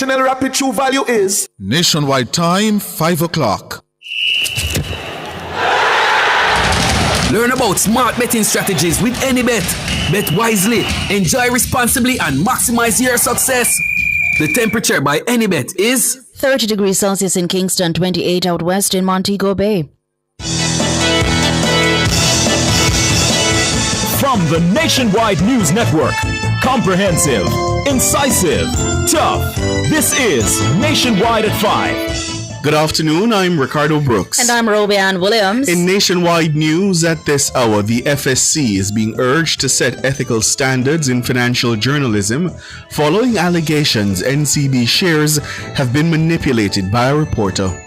watching El Rapid true value is Nationwide time, 5 o'clock. Learn about smart betting strategies with AnyBet. Bet wisely, enjoy responsibly, and maximize your success. The temperature by AnyBet is 30 degrees Celsius in Kingston, 28 out west in Montego Bay. From the Nationwide News Network, comprehensive, incisive, tough. This is Nationwide at 5. Good afternoon, I'm Ricardo Brooks. And I'm Roby Ann Williams. In Nationwide News at this hour, the FSC is being urged to set ethical standards in financial journalism following allegations NCB shares have been manipulated by a reporter.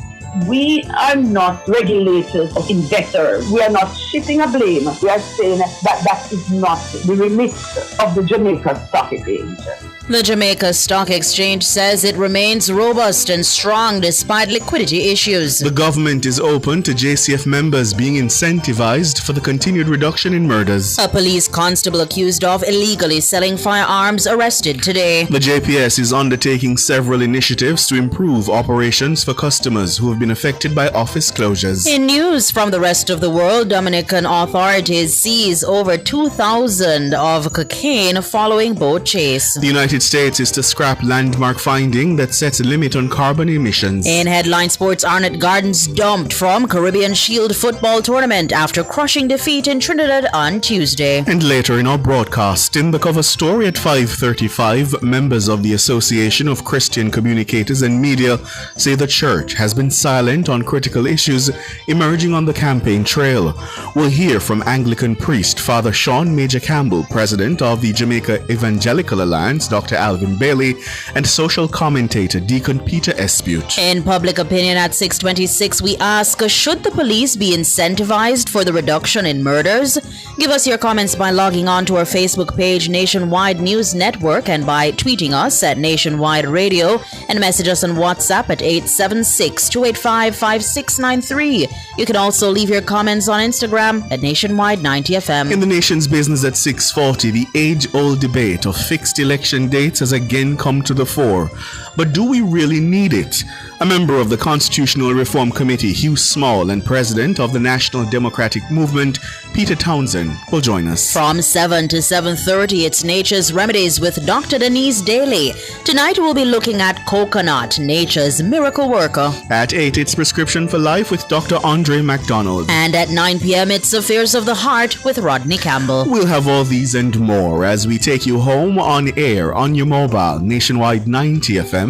We are not regulators of investors. We are not shifting a blame. We are saying that is not the remit of the Jamaica Stock Exchange. The Jamaica Stock Exchange says it remains robust and strong despite liquidity issues. The government is open to JCF members being incentivized for the continued reduction in murders. A police constable accused of illegally selling firearms arrested today. The JPS is undertaking several initiatives to improve operations for customers who have been affected by office closures. In news from the rest of the world, Dominican authorities seize over 2,000 of cocaine following boat chase. The United States is to scrap landmark finding that sets a limit on carbon emissions. In headline sports, Arnott Gardens dumped from Caribbean Shield football tournament after crushing defeat in Trinidad on Tuesday. And later in our broadcast, in the cover story at 5:35, members of the Association of Christian Communicators and Media say the church has been silent on critical issues emerging on the campaign trail. We'll hear from Anglican priest Father Sean Major Campbell, president of the Jamaica Evangelical Alliance, Dr. Alvin Bailey, and social commentator Deacon Peter Espute. In public opinion at 6:26, we ask, should the police be incentivized for the reduction in murders? Give us your comments by logging on to our Facebook page, Nationwide News Network, and by tweeting us at Nationwide Radio, and message us on WhatsApp at 876-285-5693. You can also leave your comments on Instagram at Nationwide 90 FM. In the nation's business at 6:40, the age-old debate of fixed election dates has again come to the fore. But do we really need it? A member of the Constitutional Reform Committee, Hugh Small, and president of the National Democratic Movement, Peter Townsend, will join us. From 7 to 7:30, it's Nature's Remedies with Dr. Denise Daly. Tonight we'll be looking at coconut, nature's miracle worker. At 8, it's Prescription for Life with Dr. Andre MacDonald. And at 9 p.m., it's Affairs of the Heart with Rodney Campbell. We'll have all these and more as we take you home on air, on your mobile, Nationwide 90 FM,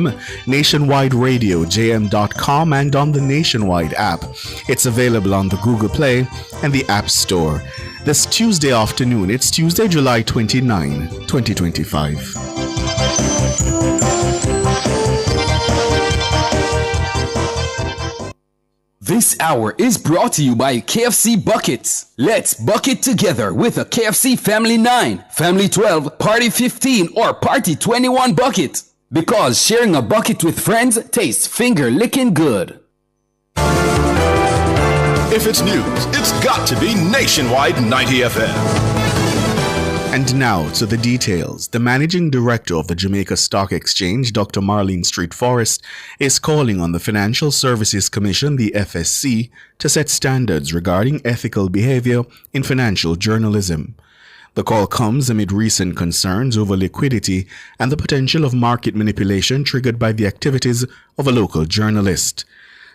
Nationwide Radio, JM.com, and on the Nationwide app. It's available on the Google Play and the App Store. This Tuesday afternoon, it's Tuesday, July 29, 2025. This hour is brought to you by KFC Buckets. Let's bucket together with a KFC Family 9, Family 12, Party 15, or Party 21 bucket. Because sharing a bucket with friends tastes finger-licking good. If it's news, it's got to be Nationwide 90 FM. And now to the details. The managing director of the Jamaica Stock Exchange, Dr. Marlene Street Forrest, is calling on the Financial Services Commission, the FSC, to set standards regarding ethical behavior in financial journalism. The call comes amid recent concerns over liquidity and the potential of market manipulation triggered by the activities of a local journalist.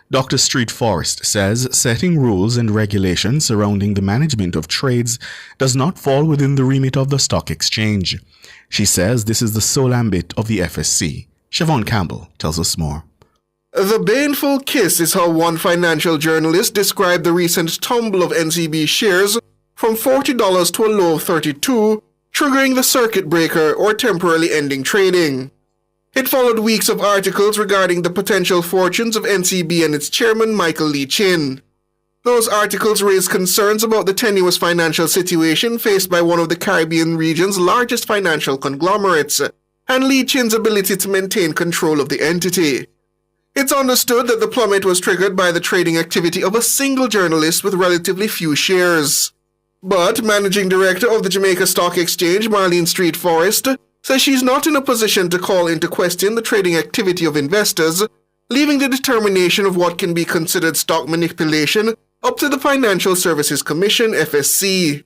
Dr. Street Forrest says setting rules and regulations surrounding the management of trades does not fall within the remit of the stock exchange. She says this is the sole ambit of the FSC. Siobhan Campbell tells us more. The baneful kiss is how one financial journalist described the recent tumble of NCB shares from $40 to a low of $32, triggering the circuit breaker or temporarily ending trading. It followed weeks of articles regarding the potential fortunes of NCB and its chairman, Michael Lee Chin. Those articles raised concerns about the tenuous financial situation faced by one of the Caribbean region's largest financial conglomerates, and Lee Chin's ability to maintain control of the entity. It's understood that the plummet was triggered by the trading activity of a single journalist with relatively few shares. But Managing Director of the Jamaica Stock Exchange, Marlene Street Forrest, says she's not in a position to call into question the trading activity of investors, leaving the determination of what can be considered stock manipulation up to the Financial Services Commission, FSC.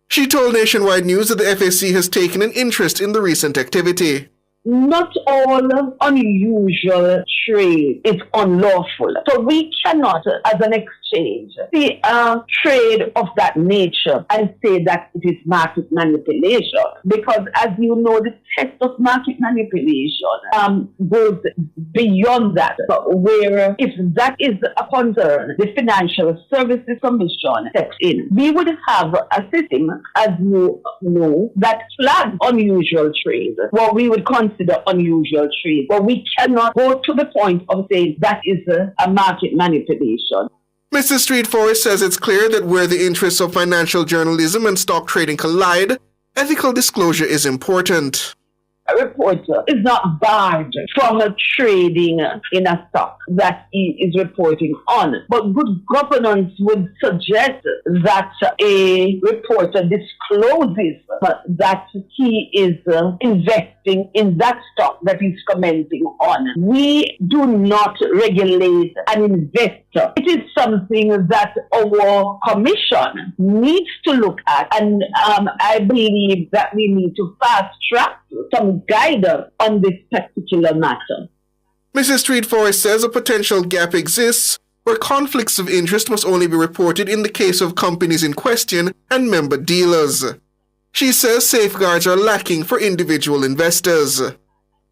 She told Nationwide News that the FSC has taken an interest in the recent activity. Not all unusual trade is unlawful. So we cannot, as an exchange, see a trade of that nature and say that it is market manipulation. Because as you know, the test of market manipulation goes beyond that. Where if that is a concern, the Financial Services Commission steps in. We would have a system, as you know, that flags unusual trade, what we would consider unusual trade, but we cannot go to the point of saying that is a market manipulation. Mrs. Street Forest says it's clear that where the interests of financial journalism and stock trading collide, ethical disclosure is important. A reporter is not barred from trading in a stock that he is reporting on. But good governance would suggest that a reporter discloses that he is investing in that stock that he's commenting on. We do not regulate an investor. It is something that our commission needs to look at, and I believe that we need to fast track some guidance on this particular matter. Mrs. Street Forest says a potential gap exists where conflicts of interest must only be reported in the case of companies in question and member dealers. She says safeguards are lacking for individual investors.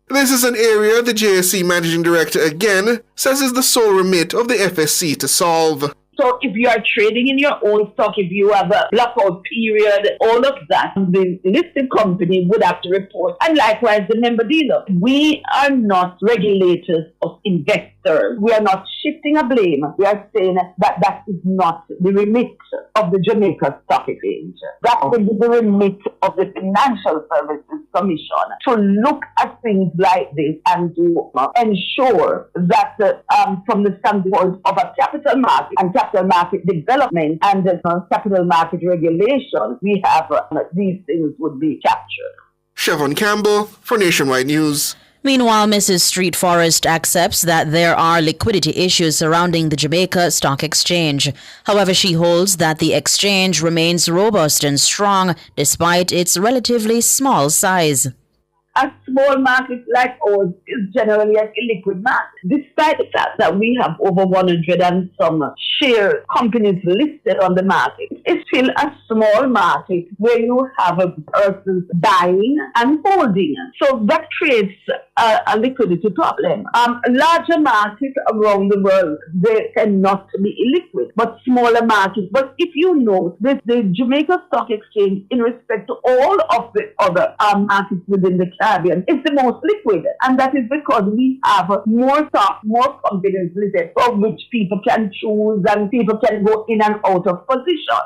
This is an area the JSE Managing Director again says is the sole remit of the FSC to solve. So if you are trading in your own stock, if you have a blackout period, all of that, the listed company would have to report. And likewise, the member dealer. We are not regulators of investors. We are not shifting a blame. We are saying that that is not the remit of the Jamaica Stock Exchange. That would be the remit of the Financial Services Commission to look at things like this and to ensure that from the standpoint of a capital market and capital market development and capital market regulation, we have these things would be captured. Siobhan Campbell for Nationwide News. Meanwhile, Mrs. Street Forest accepts that there are liquidity issues surrounding the Jamaica Stock Exchange. However, she holds that the exchange remains robust and strong despite its relatively small size. A small market like ours is generally an illiquid market. Despite the fact that we have over 100 and some share companies listed on the market, it's still a small market where you have a person buying and holding. So that creates a liquidity problem. Larger markets around the world, they cannot be illiquid, but smaller markets. But if you note, the Jamaica Stock Exchange, in respect to all of the other markets within the Caribbean, is the most liquid. And that is because we have more stock, more companies listed, of which people can choose and people can go in and out of position.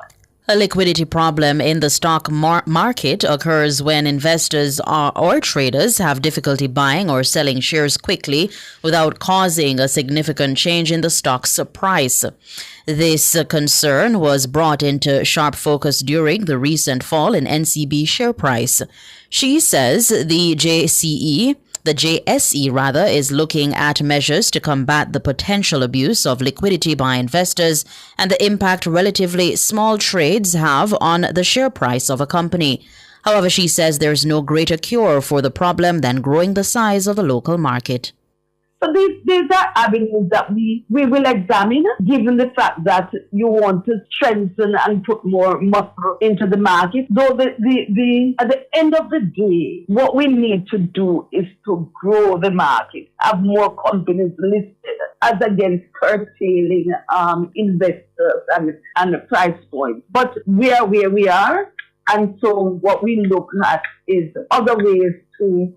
A liquidity problem in the stock market occurs when investors or traders have difficulty buying or selling shares quickly without causing a significant change in the stock's price. This concern was brought into sharp focus during the recent fall in NCB share price. She says the JSE is looking at measures to combat the potential abuse of liquidity by investors and the impact relatively small trades have on the share price of a company. However, she says there's no greater cure for the problem than growing the size of the local market. So these are avenues that we will examine, given the fact that you want to strengthen and put more muscle into the market. Though at the end of the day, what we need to do is to grow the market, have more companies listed, as against curtailing investors and price points. But we are where we are. And so what we look at is other ways to,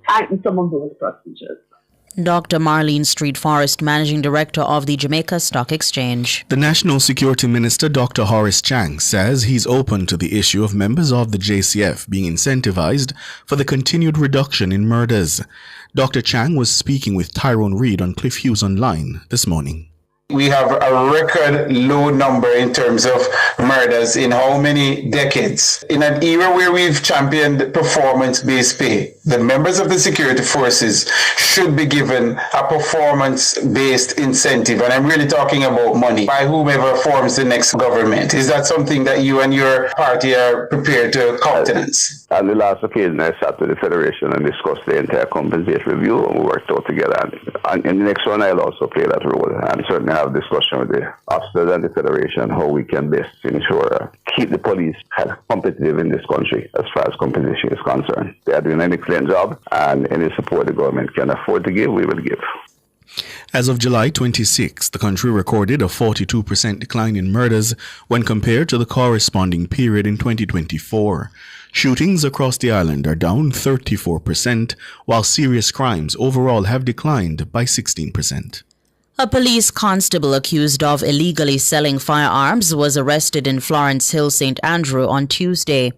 tighten some of those procedures. Dr. Marlene Street Forest, Managing Director of the Jamaica Stock Exchange. The National Security Minister, Dr. Horace Chang, says he's open to the issue of members of the JCF being incentivized for the continued reduction in murders. Dr. Chang was speaking with Tyrone Reid on Cliff Hughes Online this morning. We have a record low number in terms of murders in how many decades? In an era where we've championed performance-based pay, the members of the security forces should be given a performance-based incentive. And I'm really talking about money by whomever forms the next government. Is that something that you and your party are prepared to countenance? On the last occasion, I sat with the Federation and discussed the entire compensation review, and we worked out together. And in the next one, I'll also play that role and certainly have a discussion with the officers and the Federation how we can best ensure keep the police competitive in this country as far as compensation is concerned. They are doing an excellent job, and any support the government can afford to give, we will give. As of July 26, the country recorded a 42% decline in murders when compared to the corresponding period in 2024. Shootings across the island are down 34%, while serious crimes overall have declined by 16%. A police constable accused of illegally selling firearms was arrested in Florence Hill, St. Andrew on Tuesday.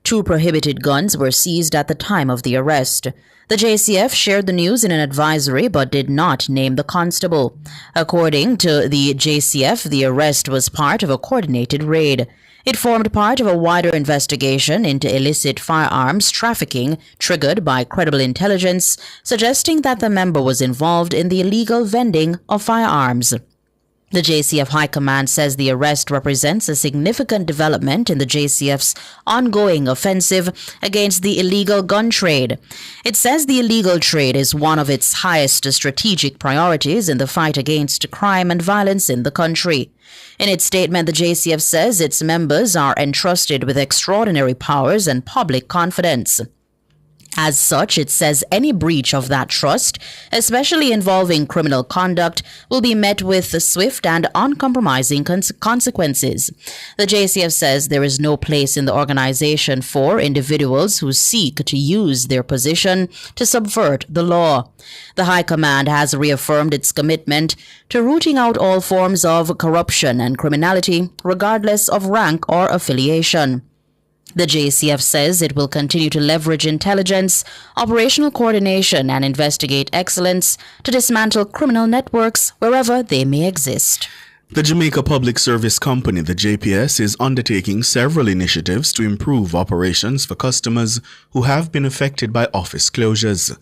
2 prohibited guns were seized at the time of the arrest. The JCF shared the news in an advisory but did not name the constable. According to the JCF, the arrest was part of a coordinated raid. It formed part of a wider investigation into illicit firearms trafficking triggered by credible intelligence, suggesting that the member was involved in the illegal vending of firearms. The JCF High Command says the arrest represents a significant development in the JCF's ongoing offensive against the illegal gun trade. It says the illegal trade is one of its highest strategic priorities in the fight against crime and violence in the country. In its statement, the JCF says its members are entrusted with extraordinary powers and public confidence. As such, it says any breach of that trust, especially involving criminal conduct, will be met with swift and uncompromising consequences. The JCF says there is no place in the organization for individuals who seek to use their position to subvert the law. The High Command has reaffirmed its commitment to rooting out all forms of corruption and criminality, regardless of rank or affiliation. The JCF says it will continue to leverage intelligence, operational coordination, and investigate excellence to dismantle criminal networks wherever they may exist. The Jamaica Public Service Company, the JPS, is undertaking several initiatives to improve operations for customers who have been affected by office closures.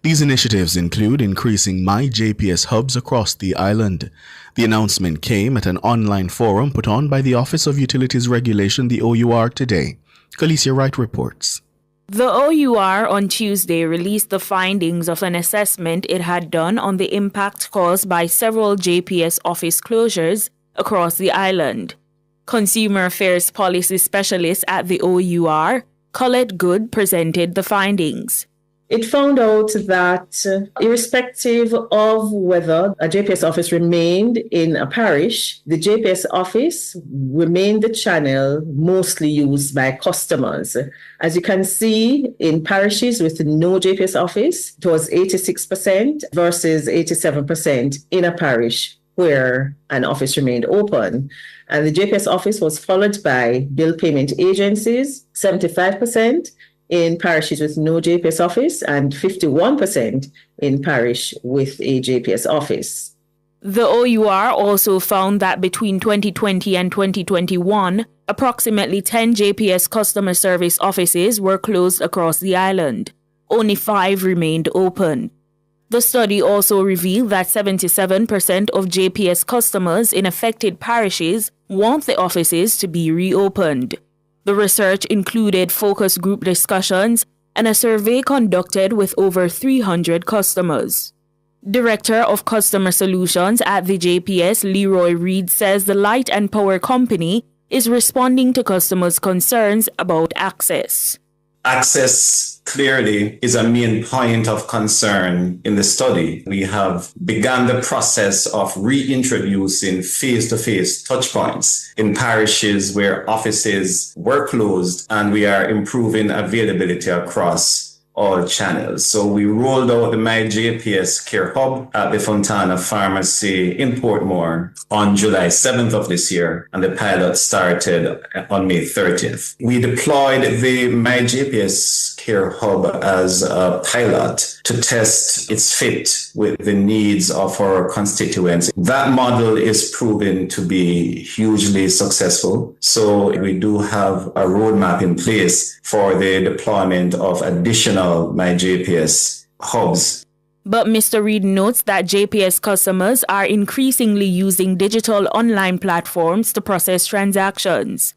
These initiatives include increasing My JPS hubs across the island. The announcement came at an online forum put on by the Office of Utilities Regulation, the OUR, today. Khaleesi Wright reports. The OUR on Tuesday released the findings of an assessment it had done on the impact caused by several JPS office closures across the island. Consumer Affairs Policy Specialist at the OUR, Colette Good, presented the findings. It found out that irrespective of whether a JPS office remained in a parish, the JPS office remained the channel mostly used by customers. As you can see, in parishes with no JPS office, it was 86% versus 87% in a parish where an office remained open. And the JPS office was followed by bill payment agencies, 75%, in parishes with no JPS office and 51% in parish with a JPS office. The OUR also found that between 2020 and 2021, approximately 10 JPS customer service offices were closed across the island. Only 5 remained open. The study also revealed that 77% of JPS customers in affected parishes want the offices to be reopened. The research included focus group discussions and a survey conducted with over 300 customers. Director of Customer Solutions at the JPS, Leroy Reed, says the Light and Power Company is responding to customers' concerns about access. Access clearly is a main point of concern in the study. We have begun the process of reintroducing face-to-face touchpoints in parishes where offices were closed, and we are improving availability across all channels. So we rolled out the MyJPS Care Hub at the Fontana Pharmacy in Portmore on July 7th of this year, and the pilot started on May 30th. We deployed the MyJPS Care Hub as a pilot to test its fit with the needs of our constituents. That model is proven to be hugely successful. So we do have a roadmap in place for the deployment of additional MyJPS hubs. But Mr. Reed notes that JPS customers are increasingly using digital online platforms to process transactions.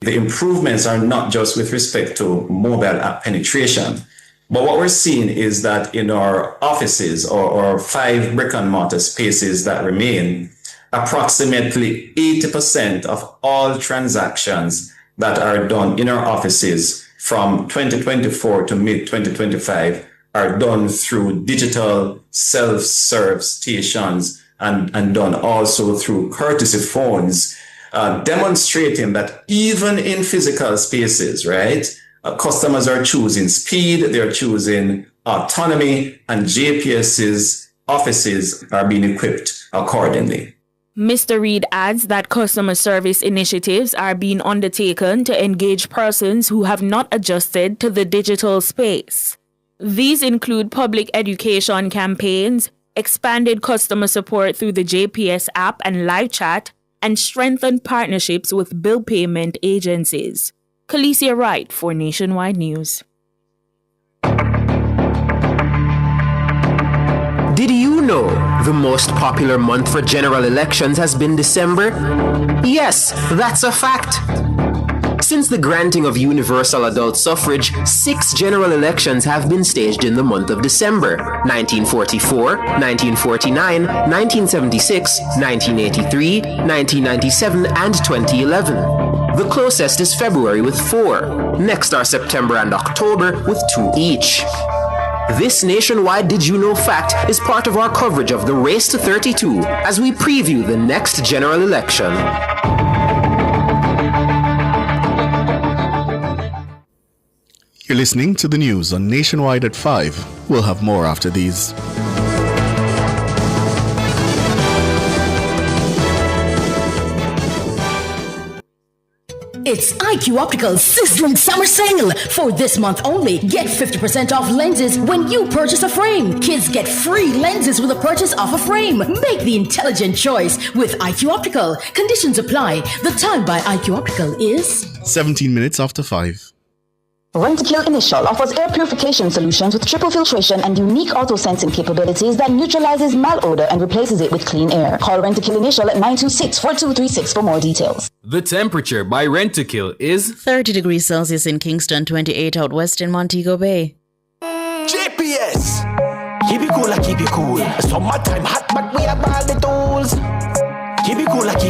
The improvements are not just with respect to mobile app penetration, but what we're seeing is that in our offices or 5 brick and mortar spaces that remain, approximately 80% of all transactions that are done in our offices from 2024 to mid-2025 are done through digital self-serve stations and done also through courtesy phones, demonstrating that even in physical spaces, right, customers are choosing speed, they're choosing autonomy, and JPS's offices are being equipped accordingly. Mr. Reed adds that customer service initiatives are being undertaken to engage persons who have not adjusted to the digital space. These include public education campaigns, expanded customer support through the JPS app and live chat, and strengthened partnerships with bill payment agencies. Khaleesi Wright for Nationwide News. Did you know the most popular month for general elections has been December? Yes, that's a fact. Since the granting of universal adult suffrage, 6 general elections have been staged in the month of December: 1944, 1949, 1976, 1983, 1997, and 2011. The closest is February with 4. Next are September and October with 2 each. This nationwide Did You Know fact is part of our coverage of the Race to 32 as we preview the next general election. You're listening to the news on Nationwide at 5. We'll have more after these. It's IQ Optical's sizzling summer sale. For this month only, get 50% off lenses when you purchase a frame. Kids get free lenses with a purchase of a frame. Make the intelligent choice with IQ Optical. Conditions apply. The time by IQ Optical is 17 minutes after 5. Rentokil Initial offers air purification solutions with triple filtration and unique auto-sensing capabilities that neutralizes malodor and replaces it with clean air. Call Rentokil Initial at 926-4236 for more details. The temperature by Rentokil is 30 degrees Celsius in Kingston, 28 out west in Montego Bay. JPS! Keep it cool, keep it cool. Summertime hot, but we have all the tools. Keep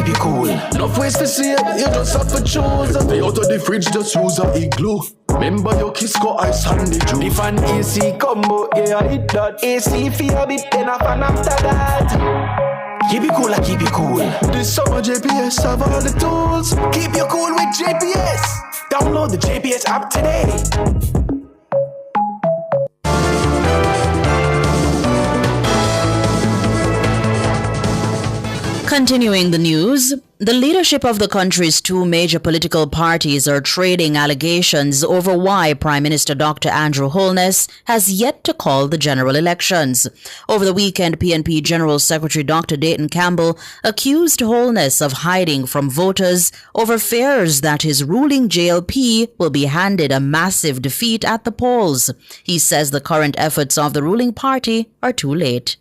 it cool. No ways to see it, you just have to choose. Stay out of the fridge, just use a igloo. Remember your Kisco ice and the juice. If an AC combo, yeah, I hit that. AC for a bit, then a fan after that. Keep it cool. This summer JPS have all the tools. Keep you cool with JPS. Download the JPS app today. Continuing the news, the leadership of the country's 2 major political parties are trading allegations over why Prime Minister Dr. Andrew Holness has yet to call the general elections. Over the weekend, PNP General Secretary Dr. Dayton Campbell accused Holness of hiding from voters over fears that his ruling JLP will be handed a massive defeat at the polls. He says the current efforts of the ruling party are too late.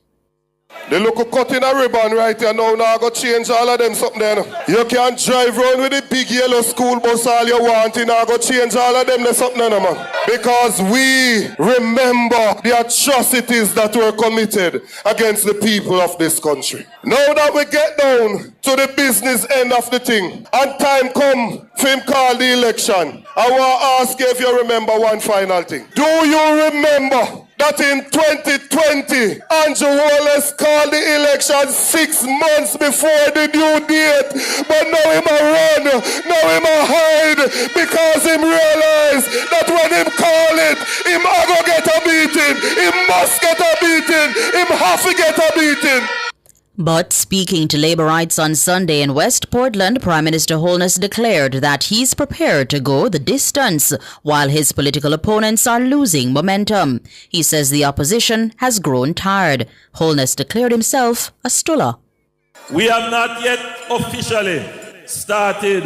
They look a cut in a ribbon right here now I go change all of them something then. You can drive around with the big yellow school bus all you want and I go change all of them something then, man. Because we remember the atrocities that were committed against the people of this country. Now that we get down to the business end of the thing and time come for him call the election, I want to ask you if you remember one final thing. Do you remember that in 2020, Andrew Wallace called the election 6 months before the due date. But now him a run, now him a hide, because him realize that when him call it, him a go get a beating. Him must get a beating. Him have to get a beating. But speaking to Labourites on Sunday in West Portland, Prime Minister Holness declared that he's prepared to go the distance while his political opponents are losing momentum. He says the opposition has grown tired. Holness declared himself a stuller. We have not yet officially started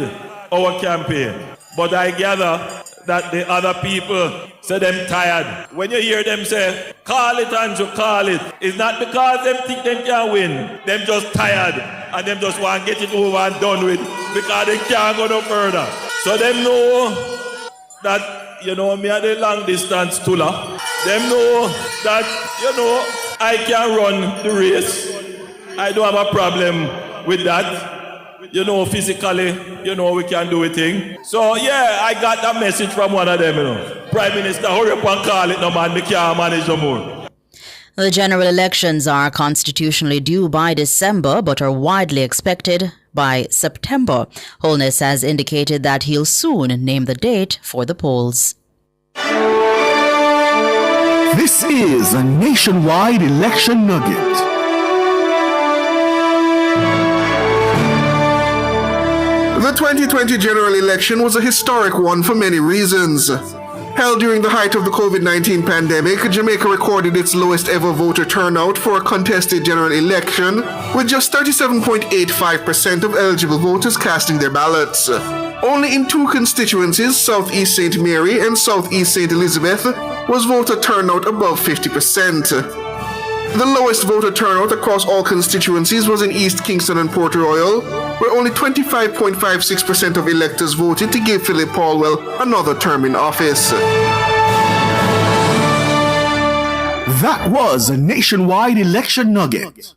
our campaign, but I gather that the other people say them tired. When you hear them say, call it, Andrew, call it, it's not because them think them can win. Them just tired and them just want to get it over and done with because they can't go no further. So them know that, me are the long distance tuller. Them know that, I can run the race. I don't have a problem with that. Physically, we can do a thing. So, yeah, I got that message from one of them, Prime Minister, hurry up and call it, no man, we can't manage no more. The general elections are constitutionally due by December, but are widely expected by September. Holness has indicated that he'll soon name the date for the polls. This is a nationwide election nugget. The 2020 general election was a historic one for many reasons. Held during the height of the COVID-19 pandemic, Jamaica recorded its lowest ever voter turnout for a contested general election, with just 37.85% of eligible voters casting their ballots. Only in 2 constituencies, Southeast St. Mary and Southeast St. Elizabeth, was voter turnout above 50%. The lowest voter turnout across all constituencies was in East Kingston and Port Royal, where only 25.56% of electors voted to give Philip Paulwell another term in office. That was a nationwide election nugget.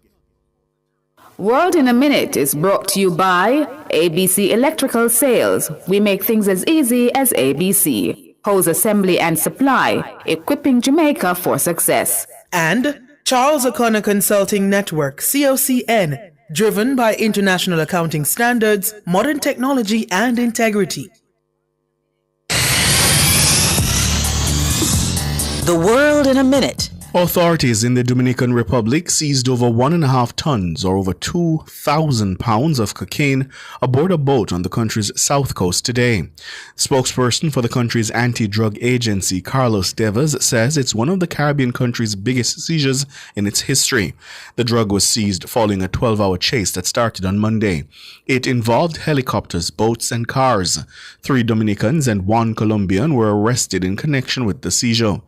World in a Minute is brought to you by ABC Electrical Sales. We make things as easy as ABC. Hose Assembly and Supply, equipping Jamaica for success. And Charles O'Connor Consulting Network, COCN, driven by international accounting standards, modern technology, and integrity. The World in a Minute. Authorities in the Dominican Republic seized over 1.5 tons or over 2,000 pounds of cocaine aboard a boat on the country's south coast today. Spokesperson for the country's anti-drug agency, Carlos Devas, says it's one of the Caribbean country's biggest seizures in its history. The drug was seized following a 12-hour chase that started on Monday. It involved helicopters, boats, and cars. 3 Dominicans and 1 Colombian were arrested in connection with the seizure.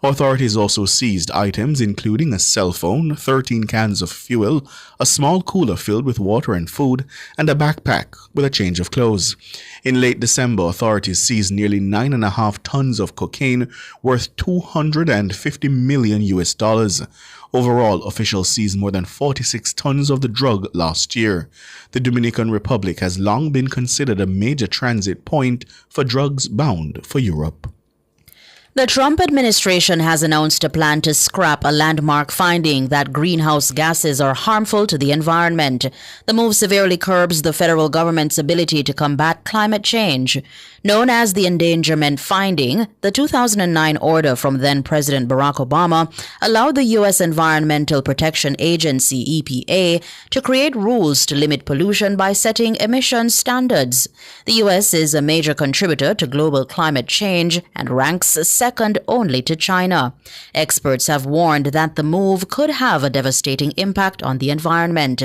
Authorities also seized items including a cell phone, 13 cans of fuel, a small cooler filled with water and food, and a backpack with a change of clothes. In late December, authorities seized nearly 9.5 tons of cocaine worth $250 million. Overall, officials seized more than 46 tons of the drug last year. The Dominican Republic has long been considered a major transit point for drugs bound for Europe. The Trump administration has announced a plan to scrap a landmark finding that greenhouse gases are harmful to the environment. The move severely curbs the federal government's ability to combat climate change. Known as the endangerment finding, the 2009 order from then-President Barack Obama allowed the U.S. Environmental Protection Agency, EPA, to create rules to limit pollution by setting emissions standards. The U.S. is a major contributor to global climate change and ranks second only to China. Experts have warned that the move could have a devastating impact on the environment.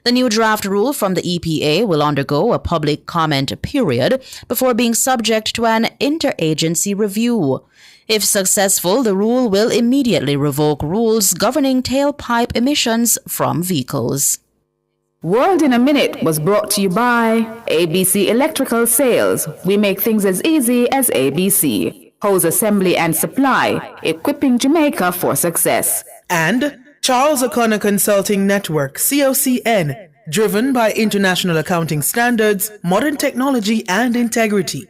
The new draft rule from the EPA will undergo a public comment period before being subject to an interagency review. If successful, the rule will immediately revoke rules governing tailpipe emissions from vehicles. World in a Minute was brought to you by ABC Electrical Sales. We make things as easy as ABC. Hose Assembly and Supply, equipping Jamaica for success. And Charles O'Connor Consulting Network, COCN, driven by international accounting standards, modern technology, and integrity.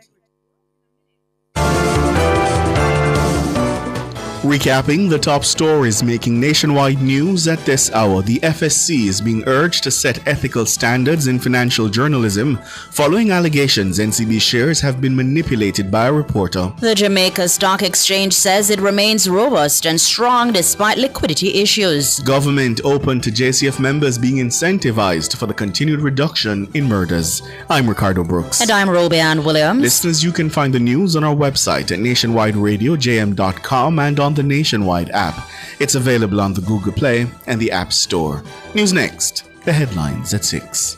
Recapping the top stories making nationwide news at this hour, the FSC is being urged to set ethical standards in financial journalism following allegations NCB shares have been manipulated by a reporter. The Jamaica Stock Exchange says it remains robust and strong despite liquidity issues. Government open to JCF members being incentivized for the continued reduction in murders. I'm Ricardo Brooks. And I'm Robianne Williams. Listeners, you can find the news on our website at nationwideradiojm.com and on the Nationwide app. It's available on the Google Play and the App Store. News next. The headlines at 6.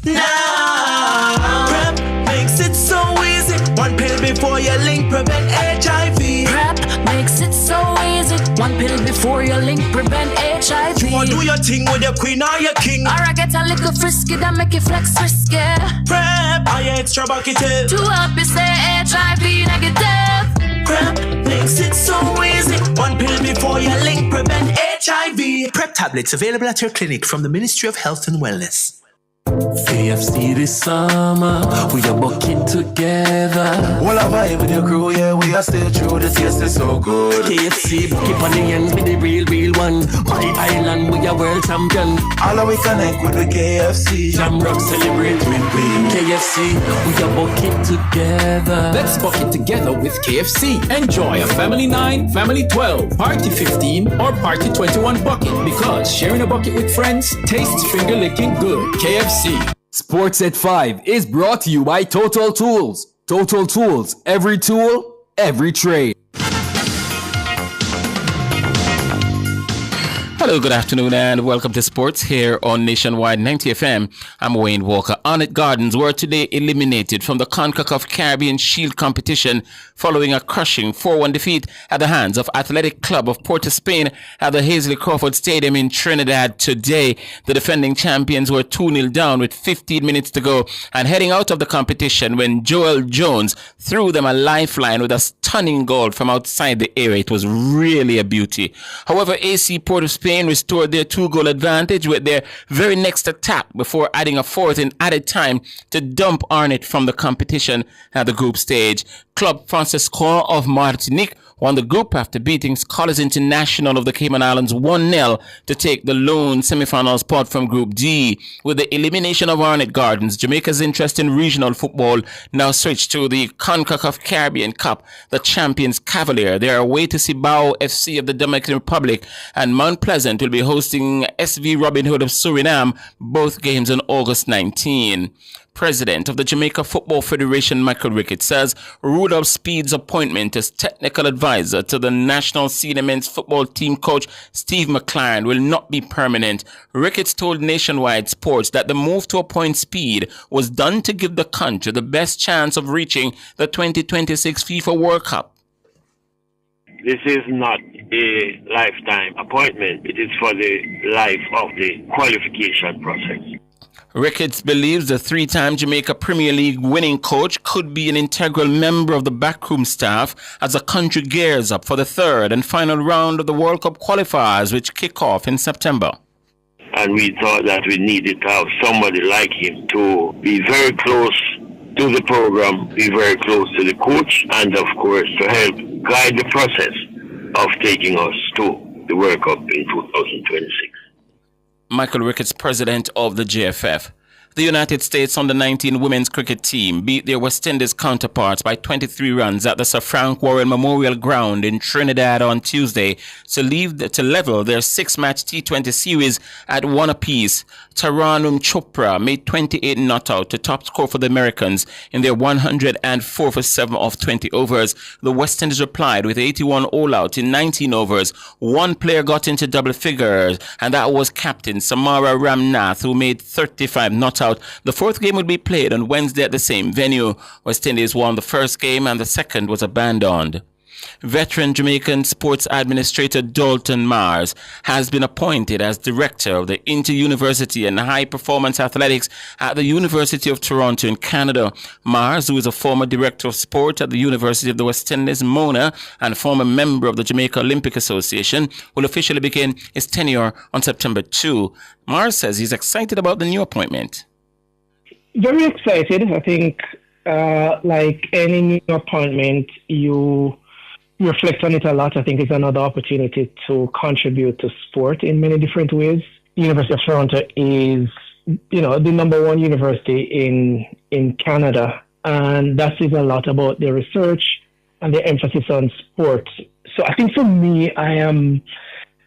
Now, PrEP makes it so easy. One pill before you link prevent HIV. PrEP makes it so easy. One pill before you link prevent HIV. You wanna do your thing with your queen or your king? Or I get a little frisky that make you flex risky. PrEP, I extra bucketed. To help you stay HIV negative. PrEP makes it so easy. One pill before you link prevent HIV. PrEP tablets available at your clinic from the Ministry of Health and Wellness. KFC this summer, we are bucking together. All our vibe with your crew, yeah, we are still true, the taste is so good. KFC, keep on the ends with the real one. My island, we are world champion. All of we connect with the KFC. Jamrock celebrate with we. KFC, we are bucking together. Let's bucket together with KFC. Enjoy a Family 9, Family 12, Party 15, or Party 21 bucket because sharing a bucket with friends tastes finger-licking good. KFC. Sports at 5 is brought to you by Total Tools. Total Tools, every tool, every trade. Hello, good afternoon, and welcome to Sports here on Nationwide 90 FM. I'm Wayne Walker. Arnott Gardens were today eliminated from the CONCACAF Caribbean Shield competition following a crushing 4-1 defeat at the hands of Athletic Club of Port of Spain at the Hazley Crawford Stadium in Trinidad today. The defending champions were 2-0 down with 15 minutes to go and heading out of the competition when Joel Jones threw them a lifeline with a stunning goal from outside the area. It was really a beauty. However, AC Port of Spain restored their 2-goal advantage with their very next attack before adding a fourth in added time to dump Arnott from the competition at the group stage. Club Francisco of Martinique won the group after beating Scholars International of the Cayman Islands 1-0 to take the lone semi-final spot from Group D. With the elimination of Arnott Gardens, Jamaica's interest in regional football now switched to the CONCACAF Caribbean Cup. The champions Cavalier, they are away to Cibao FC of the Dominican Republic, and Mount Pleasant will be hosting SV Robin Hood of Suriname, both games on August 19. President of the Jamaica Football Federation, Michael Ricketts, says Rudolph Speed's appointment as technical advisor to the national senior men's football team coach Steve McLaren will not be permanent. Ricketts told Nationwide Sports that the move to appoint Speed was done to give the country the best chance of reaching the 2026 FIFA World Cup. This is not a lifetime appointment. It is for the life of the qualification process. Ricketts believes the three-time Jamaica Premier League winning coach could be an integral member of the backroom staff as the country gears up for the third and final round of the World Cup qualifiers, which kick off in September. And we thought that we needed to have somebody like him to be very close to the program, be very close to the coach, and of course to help guide the process of taking us to the World Cup in 2026. Michael Ricketts, president of the JFF. The United States Under-19 women's cricket team beat their West Indies counterparts by 23 runs at the Sir Frank Warren Memorial Ground in Trinidad on Tuesday to level their six-match T20 series at 1 apiece. Taranum Chopra made 28 not out to top score for the Americans in their 104 for 7 off 20 overs. The West Indies replied with 81 all-out in 19 overs. One player got into double figures, and that was captain Samara Ramnath, who made 35 not out. The fourth game would be played on Wednesday at the same venue. West Indies won the first game and the second was abandoned. Veteran Jamaican sports administrator Dalton Mars has been appointed as director of the Inter-University and High Performance Athletics at the University of Toronto in Canada. Mars, who is a former director of sport at the University of the West Indies, Mona, and former member of the Jamaica Olympic Association, will officially begin his tenure on September 2. Mars says he's excited about the new appointment. Very excited. I think, like any new appointment, you reflect on it a lot. I think it's another opportunity to contribute to sport in many different ways. University of Toronto is, the number one university in Canada, and that says a lot about their research and their emphasis on sport. So I think for me, I am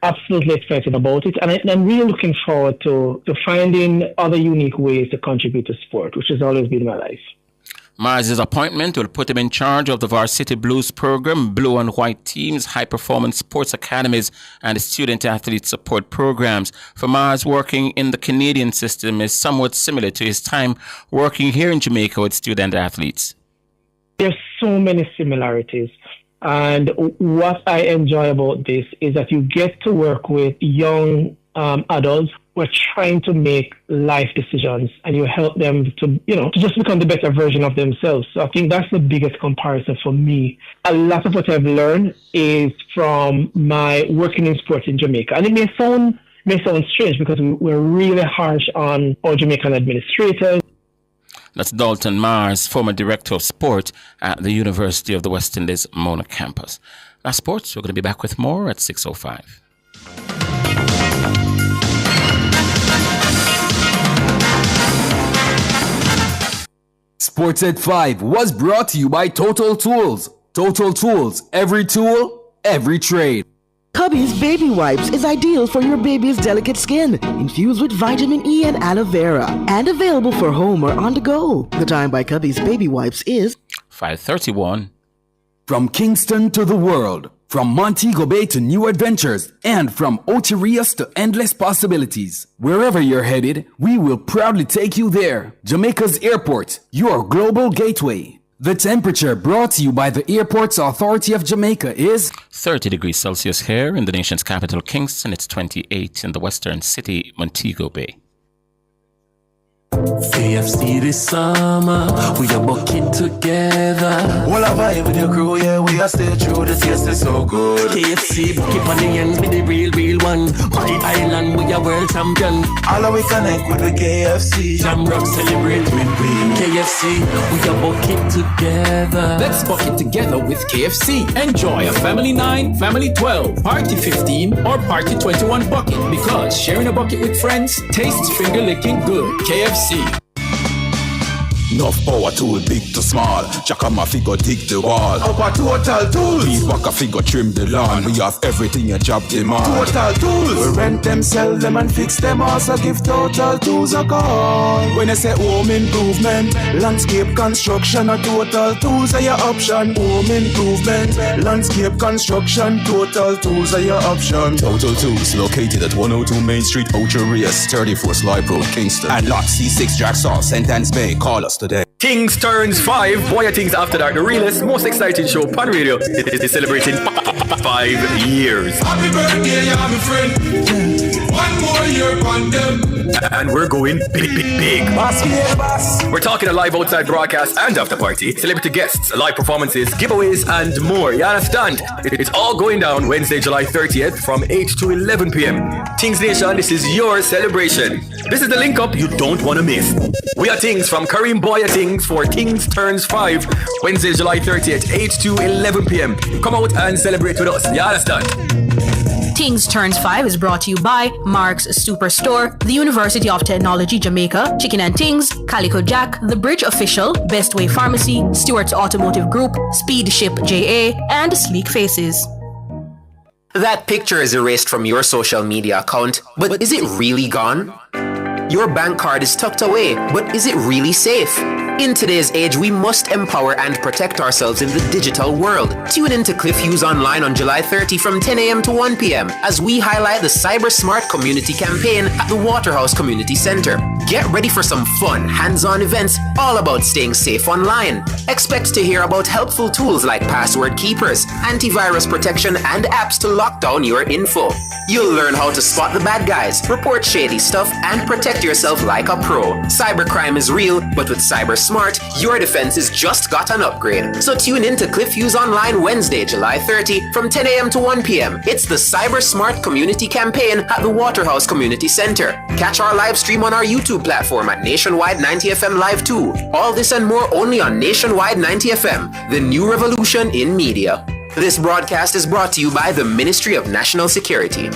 absolutely excited about it, and I'm really looking forward to finding other unique ways to contribute to sport, which has always been my life. Mars' appointment will put him in charge of the Varsity Blues program, blue and white teams, high-performance sports academies, and student-athlete support programs. For Mars, working in the Canadian system is somewhat similar to his time working here in Jamaica with student-athletes. There's so many similarities. And what I enjoy about this is that you get to work with young adults who are trying to make life decisions, and you help them to just become the better version of themselves. So I think that's the biggest comparison for me. A lot of what I've learned is from my working in sports in Jamaica. And it may sound strange because we're really harsh on our Jamaican administrators. That's Dalton Mars, former director of sport at the University of the West Indies Mona campus. Now, sports, we're going to be back with more at 6:05. Sports at 5 was brought to you by Total Tools. Total Tools, every tool, every trade. Cubby's Baby Wipes is ideal for your baby's delicate skin, infused with vitamin E and aloe vera, and available for home or on the go. The time by Cubby's Baby Wipes is 5:31. From Kingston to the world, from Montego Bay to new adventures, and from Ocherias to endless possibilities. Wherever you're headed, we will proudly take you there. Jamaica's Airport, your global gateway. The temperature brought to you by the Airports Authority of Jamaica is 30 degrees Celsius here in the nation's capital, Kingston. It's 28 in the western city, Montego Bay. KFC this summer, we are bucking together. All a vibe with your crew, yeah, we are stay true, the taste is so good. KFC, keep on the ends with the real one. My island, we are world champion. All we connect with the KFC. Jamrock celebrate with we. KFC, we are bucking together. Let's bucket together with KFC. Enjoy a Family 9, Family 12, Party 15, or Party 21 bucket, because sharing a bucket with friends tastes finger-licking good. KFC. Enough power tool, big to small. Chaka my figure dig the wall. Our Total Tools. Please back a figure trim the lawn. We have everything a job demand. Total Tools. We rent them, sell them and fix them. Also give Total Tools a call. When I say home improvement, landscape construction, or Total Tools are your option. Home improvement, landscape construction, Total Tools are your option. Total Tools located at 102 Main Street, Ocherias, 34 Slipe Road, Kingston, and Lot C6 Jackson, St. Anne's Bay. Call us today. Things turns 5. Boy, Things After Dark, the realest, most exciting show on radio, is celebrating 5 years. Happy birthday, my friend. One more year on them. And we're going big. Boss. We're talking a live outside broadcast and after party, celebrity guests, live performances, giveaways, and more. You understand? It's all going down Wednesday, July 30th from 8 to 11 p.m. Things Nation, this is your celebration. This is the link up you don't want to miss. We are Things from Kareem Boya Things for Things Turns 5, Wednesday, July 30th, 8 to 11 p.m. Come out and celebrate with us. You understand? Things Turns 5 is brought to you by Mark's Superstore, the University of Technology Jamaica, Chicken and Things, Calico Jack, The Bridge Official, Best Way Pharmacy, Stewart's Automotive Group, Speed Ship JA, and Sleek Faces. That picture is erased from your social media account, but is it really gone? Your bank card is tucked away, but is it really safe? In today's age, we must empower and protect ourselves in the digital world. Tune in to Cliff Hughes Online on July 30 from 10 a.m. to 1 p.m. as we highlight the Cyber Smart Community Campaign at the Waterhouse Community Center. Get ready for some fun, hands-on events all about staying safe online. Expect to hear about helpful tools like password keepers, antivirus protection, and apps to lock down your info. You'll learn how to spot the bad guys, report shady stuff, and protect yourself like a pro. Cybercrime is real, but with Cyber Smart, your defense has just got an upgrade. So tune in to Cliff Hughes Online Wednesday, July 30 from 10 a.m. to 1 p.m. It's the Cyber Smart Community Campaign at the Waterhouse Community Center. Catch our live stream on our YouTube platform at Nationwide 90 FM Live 2. All this and more only on Nationwide 90 FM, the new revolution in media. This broadcast is brought to you by the Ministry of National Security.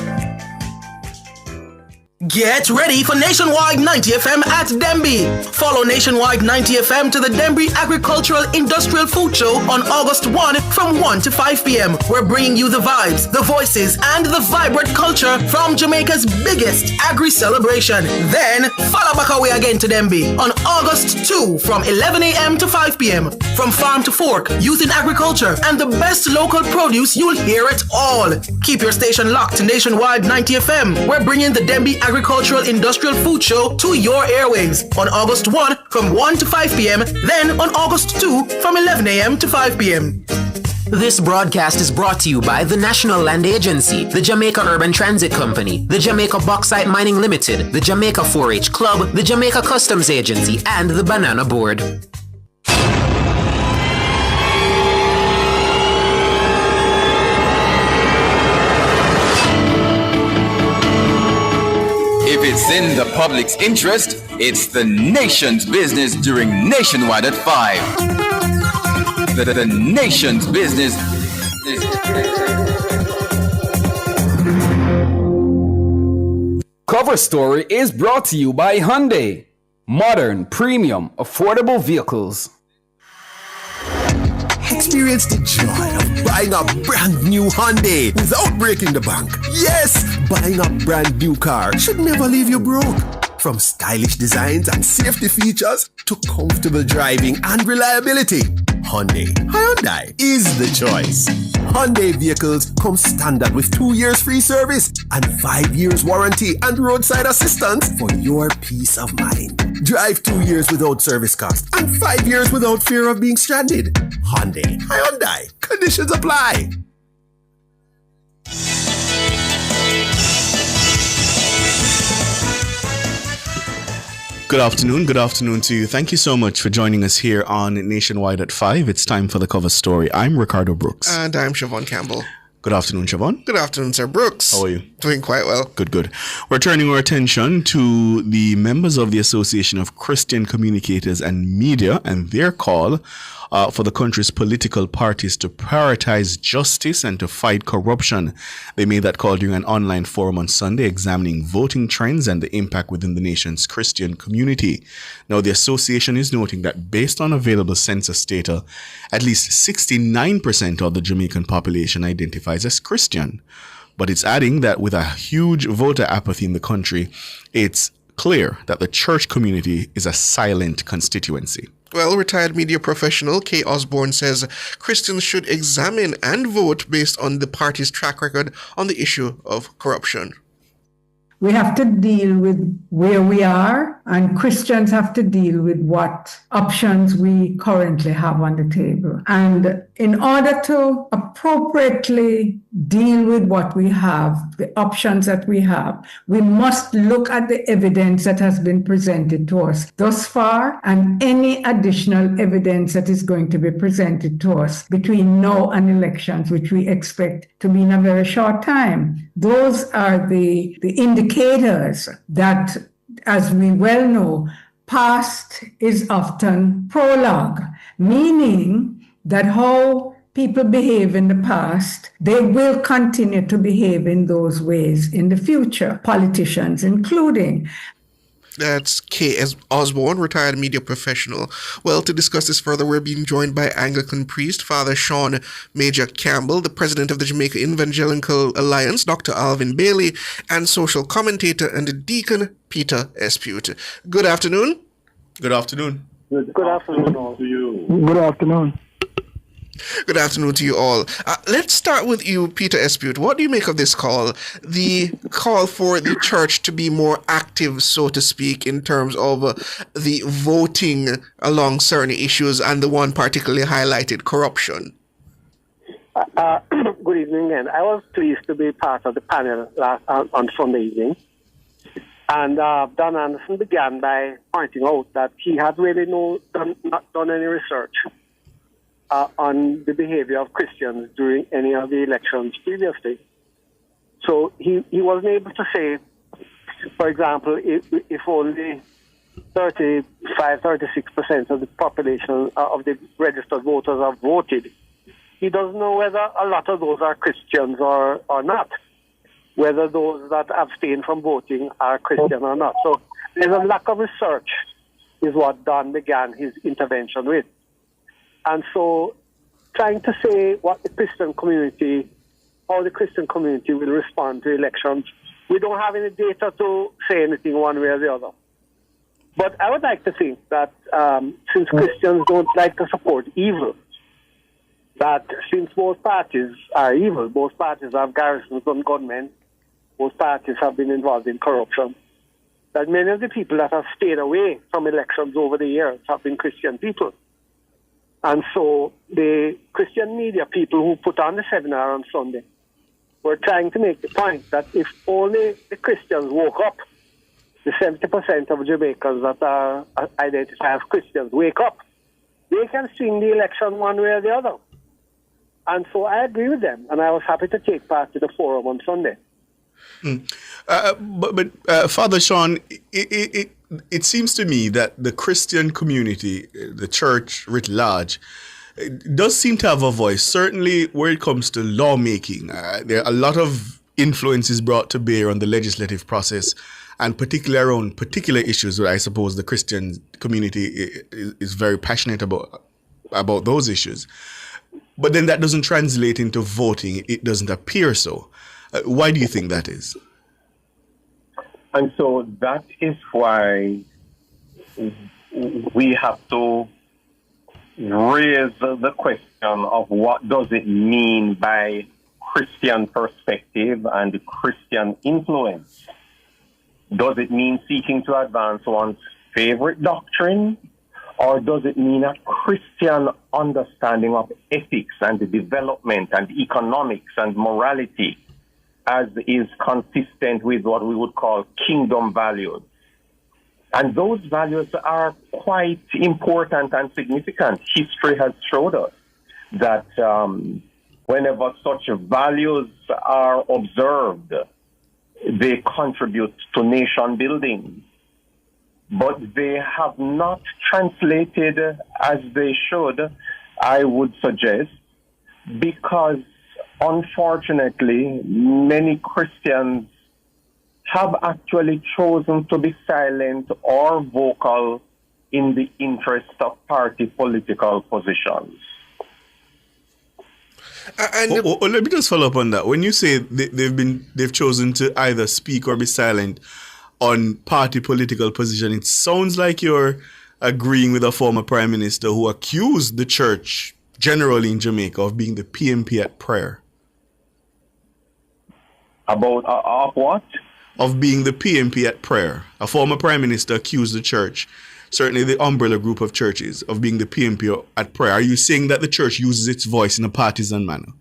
Get ready for Nationwide 90 FM at Denby. Follow Nationwide 90 FM to the Denby Agricultural Industrial Food Show on August 1 from 1 to 5 p.m. We're bringing you the vibes, the voices, and the vibrant culture from Jamaica's biggest agri-celebration. Then, follow back away again to Denby on August 2 from 11 a.m. to 5 p.m. From farm to fork, youth in agriculture, and the best local produce, you'll hear it all. Keep your station locked to Nationwide 90 FM. We're bringing the Denby Agricultural Industrial Food Show to your airwaves on August 1 from 1 to 5 p.m. Then on August 2 from 11 a.m. to 5 p.m. This broadcast is brought to you by the National Land Agency, the Jamaica Urban Transit Company, the Jamaica Bauxite Mining Limited, the Jamaica 4-H Club, the Jamaica Customs Agency, and the Banana Board. If it's in the public's interest, it's the nation's business during Nationwide at 5. The nation's business. Cover Story is brought to you by Hyundai. Modern, premium, affordable vehicles. Experience the joy of buying a brand new Hyundai without breaking the bank. Yes, buying a brand new car should never leave you broke. From stylish designs and safety features to comfortable driving and reliability, Hyundai is the choice. Hyundai vehicles come standard with 2 years free service and 5 years warranty and roadside assistance for your peace of mind. Drive 2 years without service cost and 5 years without fear of being stranded. Hyundai. Conditions apply. Good afternoon to you. Thank you so much for joining us here on Nationwide at 5. It's time for the cover story. I'm Ricardo Brooks. And I'm Siobhan Campbell. Good afternoon, Siobhan. Good afternoon, Sir Brooks. How are you? Doing quite well. Good. We're turning our attention to the members of the Association of Christian Communicators and Media and their call for the country's political parties to prioritize justice and to fight corruption. They made that call during an online forum on Sunday examining voting trends and the impact within the nation's Christian community. Now, the association is noting that based on available census data, at least 69% of the Jamaican population identifies as Christian. But it's adding that with a huge voter apathy in the country, it's clear that the church community is a silent constituency. Well, retired media professional Kay Osborne says Christians should examine and vote based on the party's track record on the issue of corruption. We have to deal with where we are, and Christians have to deal with what options we currently have on the table. And in order to appropriately deal with what we have, the options that we have, we must look at the evidence that has been presented to us thus far and any additional evidence that is going to be presented to us between now and elections, which we expect to be in a very short time. Those are the indicators that, as we well know, past is often prologue, meaning that how people behave in the past, they will continue to behave in those ways in the future, politicians including. That's K.S. Osborne, retired media professional. Well, to discuss this further, we're being joined by Anglican priest, Father Sean Major Campbell, the president of the Jamaica Evangelical Alliance, Dr. Alvin Bailey, and social commentator and deacon Peter Espute. Good afternoon. Good afternoon. Good afternoon all. To you. Good afternoon. Good afternoon to you all. Let's start with you, Peter Espute. What do you make of this call? The call for the church to be more active, so to speak, in terms of the voting along certain issues, and the one particularly highlighted, corruption. Good evening again. I was pleased to be part of the panel on Sunday evening. And Don Anderson began by pointing out that he had really not done any research on the behavior of Christians during any of the elections previously. So he wasn't able to say, for example, if only 36% of the population of the registered voters have voted, he doesn't know whether a lot of those are Christians or not, whether those that abstain from voting are Christian or not. So there's a lack of research is what Don began his intervention with. And so trying to say what the Christian community, how the Christian community will respond to elections, we don't have any data to say anything one way or the other. But I would like to think that since Christians don't like to support evil, that since both parties are evil, both parties have garrisons on gunmen, both parties have been involved in corruption, that many of the people that have stayed away from elections over the years have been Christian people. And so the Christian media people who put on the seminar on Sunday were trying to make the point that if only the Christians woke up, the 70% of Jamaicans that are identified as Christians wake up, they can swing the election one way or the other. And so I agree with them, and I was happy to take part in the forum on Sunday. But Father Sean, it seems to me that the Christian community, the church writ large, does seem to have a voice. Certainly where it comes to lawmaking, there are a lot of influences brought to bear on the legislative process, and particularly around particular issues where I suppose the Christian community is very passionate about those issues. But then that doesn't translate into voting. It doesn't appear so. Why do you think that is? And so that is why we have to raise the question of what does it mean by Christian perspective and Christian influence. Does it mean seeking to advance one's favorite doctrine? Or does it mean a Christian understanding of ethics and development and economics and morality as is consistent with what we would call kingdom values? And those values are quite important and significant. History has showed us that whenever such values are observed, they contribute to nation building. But they have not translated as they should, I would suggest, because unfortunately, many Christians have actually chosen to be silent or vocal in the interest of party political positions. Let me just follow up on that. When you say they've chosen to either speak or be silent on party political position, it sounds like you're agreeing with a former prime minister who accused the church generally in Jamaica of being the PMP at prayer. About of what? Of being the PMP at prayer. A former prime minister accused the church, certainly the umbrella group of churches, of being the PMP at prayer. Are you saying that the church uses its voice in a partisan manner?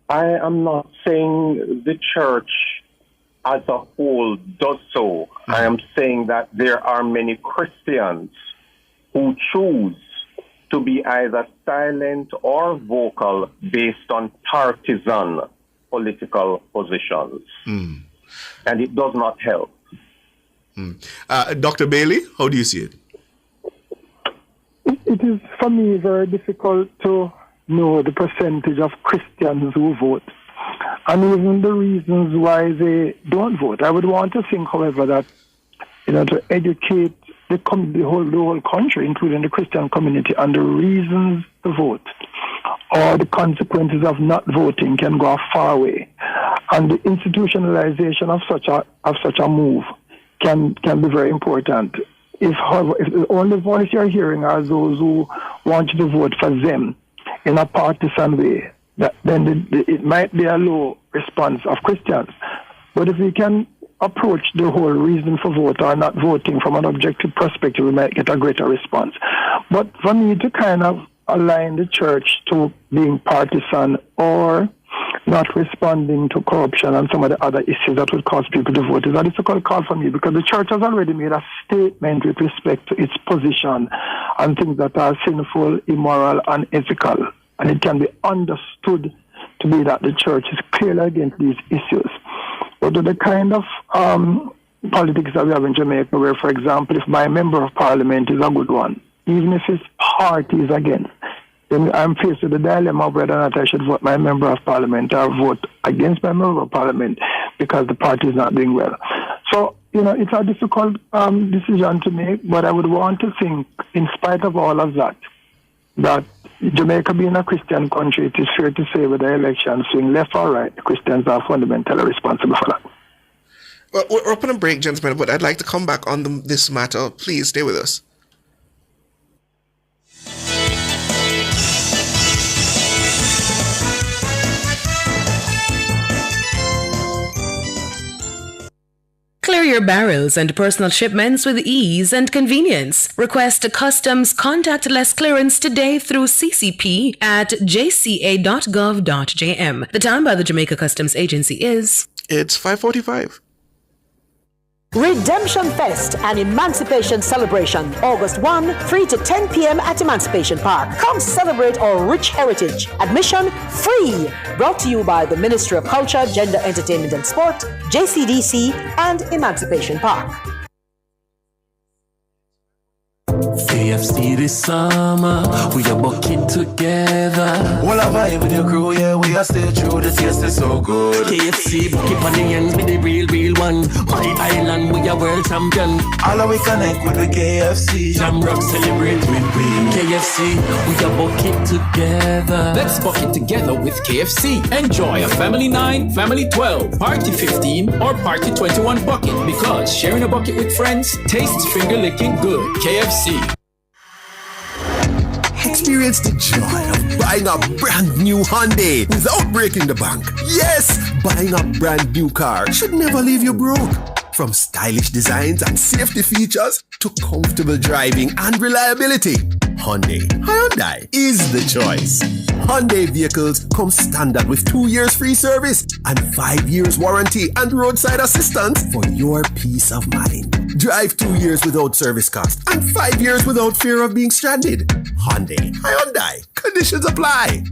I am not saying the church as a whole does so. I am saying that there are many Christians who choose to be either silent or vocal based on partisan political positions. And it does not help. Dr. Bailey, how do you see it? It is, for me, very difficult to know the percentage of Christians who vote, and even the reasons why they don't vote. I would want to think, however, that to educate the whole country, including the Christian community, on the reasons to vote or the consequences of not voting can go a far way, and the institutionalization of such a move can be very important if the only voice you're hearing are those who want you to vote for them in a partisan way, then it might be a low response of Christians. But if we can approach the whole reason for vote or not voting from an objective perspective, we might get a greater response. But for me to kind of align the church to being partisan or not responding to corruption and some of the other issues that would cause people to vote is a difficult call for me, because the church has already made a statement with respect to its position on things that are sinful, immoral, unethical. And it can be understood to be that the church is clearly against these issues. But the kind of politics that we have in Jamaica, where, for example, if my member of parliament is a good one, even if his party is against, then I'm faced with the dilemma of whether or not I should vote my member of parliament or vote against my member of parliament because the party is not doing well. So, it's a difficult decision to make, but I would want to think, in spite of all of that Jamaica being a Christian country, it is fair to say with the elections swing left or right, Christians are fundamentally responsible for that. Well, we're up on a break, gentlemen, but I'd like to come back on this matter. Please stay with us. Clear your barrels and personal shipments with ease and convenience. Request a customs contactless clearance today through CCP at jca.gov.jm. The time by the Jamaica Customs Agency is... It's 5:45. Redemption Fest and Emancipation Celebration, August 1, 3 to 10 p.m. at Emancipation Park. Come celebrate our rich heritage. Admission free. Brought to you by the Ministry of Culture, Gender, Entertainment and Sport, JCDC, and Emancipation Park. KFC this summer, we are bucking together. Well, I vibe with your crew, yeah, we are stay true, the taste is so good. KFC, bucket on the ends with the real one. My island, we are world champion. All of we connect with the KFC. Jamrock celebrate with we. KFC, we are bucking together. Let's bucket together with KFC. Enjoy a Family 9, Family 12, Party 15, or Party 21 bucket, because sharing a bucket with friends tastes finger-licking good. KFC. Experience the joy of buying a brand new Hyundai without breaking the bank. Yes, buying a brand new car should never leave you broke. From stylish designs and safety features to comfortable driving and reliability, Hyundai is the choice. Hyundai vehicles come standard with 2 years free service and 5 years warranty and roadside assistance for your peace of mind. Drive 2 years without service cost and 5 years without fear of being stranded. Hyundai. Conditions apply.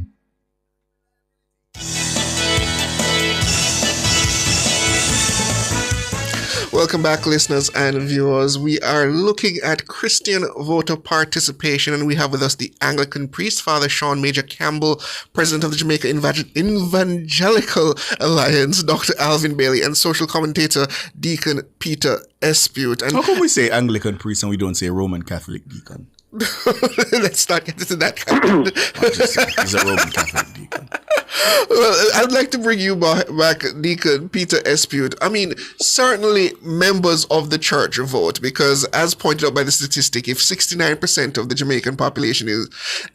Welcome back, listeners and viewers. We are looking at Christian voter participation, and we have with us the Anglican priest, Father Sean Major Campbell, president of the Jamaica Evangelical Alliance, Dr. Alvin Bailey, and social commentator, Deacon Peter Espute. And how come we say Anglican priest and we don't say Roman Catholic deacon? Let's not get into that. He's a Roman Catholic deacon. Well, I'd like to bring you back, Deacon Peter Espute. I mean, certainly members of the church vote, because as pointed out by the statistic, if 69% of the Jamaican population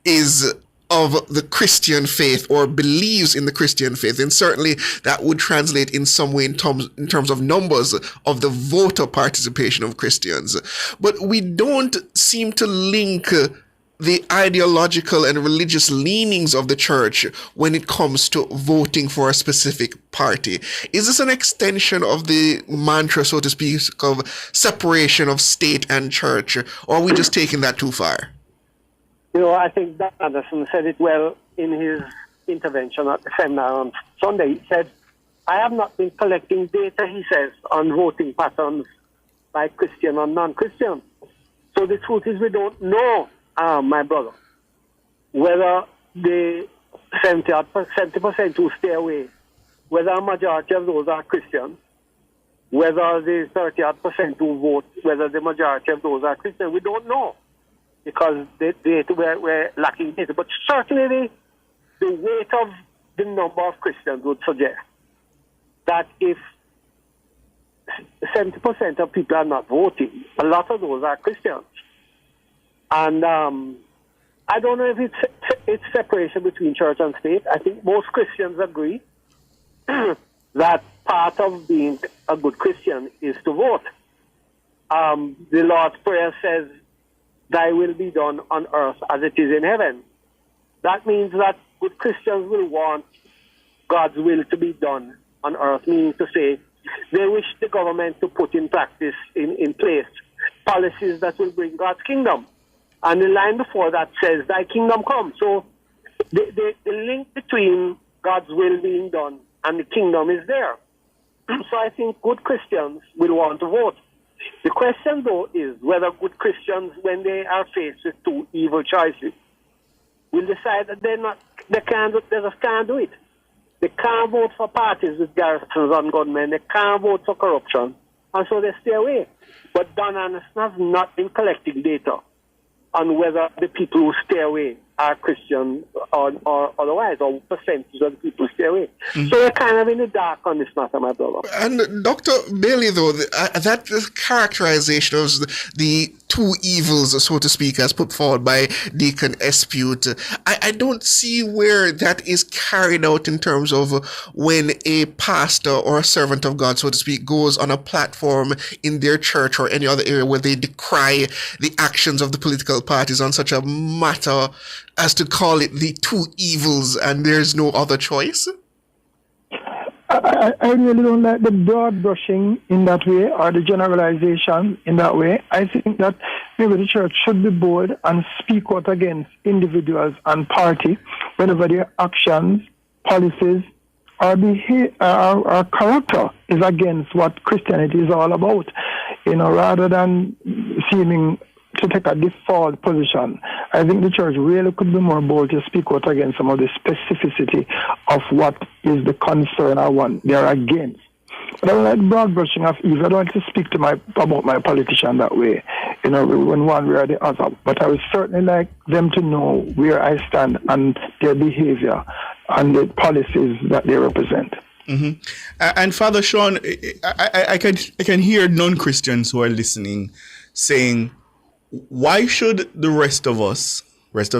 is of the Christian faith or believes in the Christian faith, then certainly that would translate in some way in terms of numbers of the voter participation of Christians. But we don't seem to link the ideological and religious leanings of the church when it comes to voting for a specific party. Is this an extension of the mantra, so to speak, of separation of state and church, or are we just taking that too far? I think Dan Anderson said it well in his intervention at the seminar on Sunday. He said, I have not been collecting data, he says, on voting patterns by Christian and non-Christian. So the truth is we don't know, my brother, whether the 70% who stay away, whether a majority of those are Christian, whether the 30% who vote, whether the majority of those are Christian. We don't know, because we're lacking data. But certainly the weight of the number of Christians would suggest that if 70% of people are not voting. A lot of those are Christians. And I don't know if it's separation between church and state. I think most Christians agree that part of being a good Christian is to vote. The Lord's Prayer says, "Thy will be done on earth as it is in heaven." That means that good Christians will want God's will to be done on earth, meaning to say they wish the government to put in practice, in place, policies that will bring God's kingdom. And the line before that says, "Thy kingdom come." So the link between God's will being done and the kingdom is there. So I think good Christians will want to vote. The question, though, is whether good Christians, when they are faced with two evil choices, will decide that they just can't do it. They can't vote for parties with garrisons on gunmen. They can't vote for corruption. And so they stay away. But Don Anderson has not been collecting data on whether the people who stay away are Christian or otherwise, or percentage of the people who stay away. Mm-hmm. So we're kind of in the dark on this matter, my brother. And Dr. Bailey, though, that characterization of the two evils, so to speak, as put forward by Deacon Espute, I don't see where that is carried out in terms of when a pastor or a servant of God, so to speak, goes on a platform in their church or any other area where they decry the actions of the political parties on such a matter as to call it the two evils and there's no other choice? I really don't like the broad brushing in that way or the generalization in that way. I think that maybe the church should be bold and speak out against individuals and party whenever their actions, policies, or behavior, or character is against what Christianity is all about. Rather than seeming to take a default position, I think the church really could be more bold to speak out against some of the specificity of what is the concern or what they are against. But I don't like broad brushing of evil. I don't like to speak about my politician that way, when one way or the other. But I would certainly like them to know where I stand and their behavior and the policies that they represent. Mm-hmm. And Father Sean, I can hear non-Christians who are listening saying, why should the rest of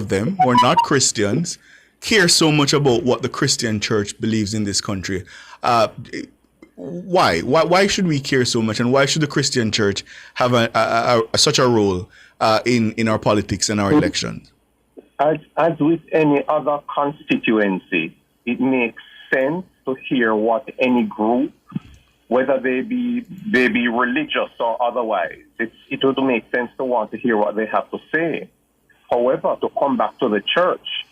them who are not Christians, care so much about what the Christian church believes in this country? Why should we care so much, and why should the Christian church have such a role in our politics and our elections? As with any other constituency, it makes sense to hear what any group, whether they be religious or otherwise, it would make sense to want to hear what they have to say. However, to come back to the church,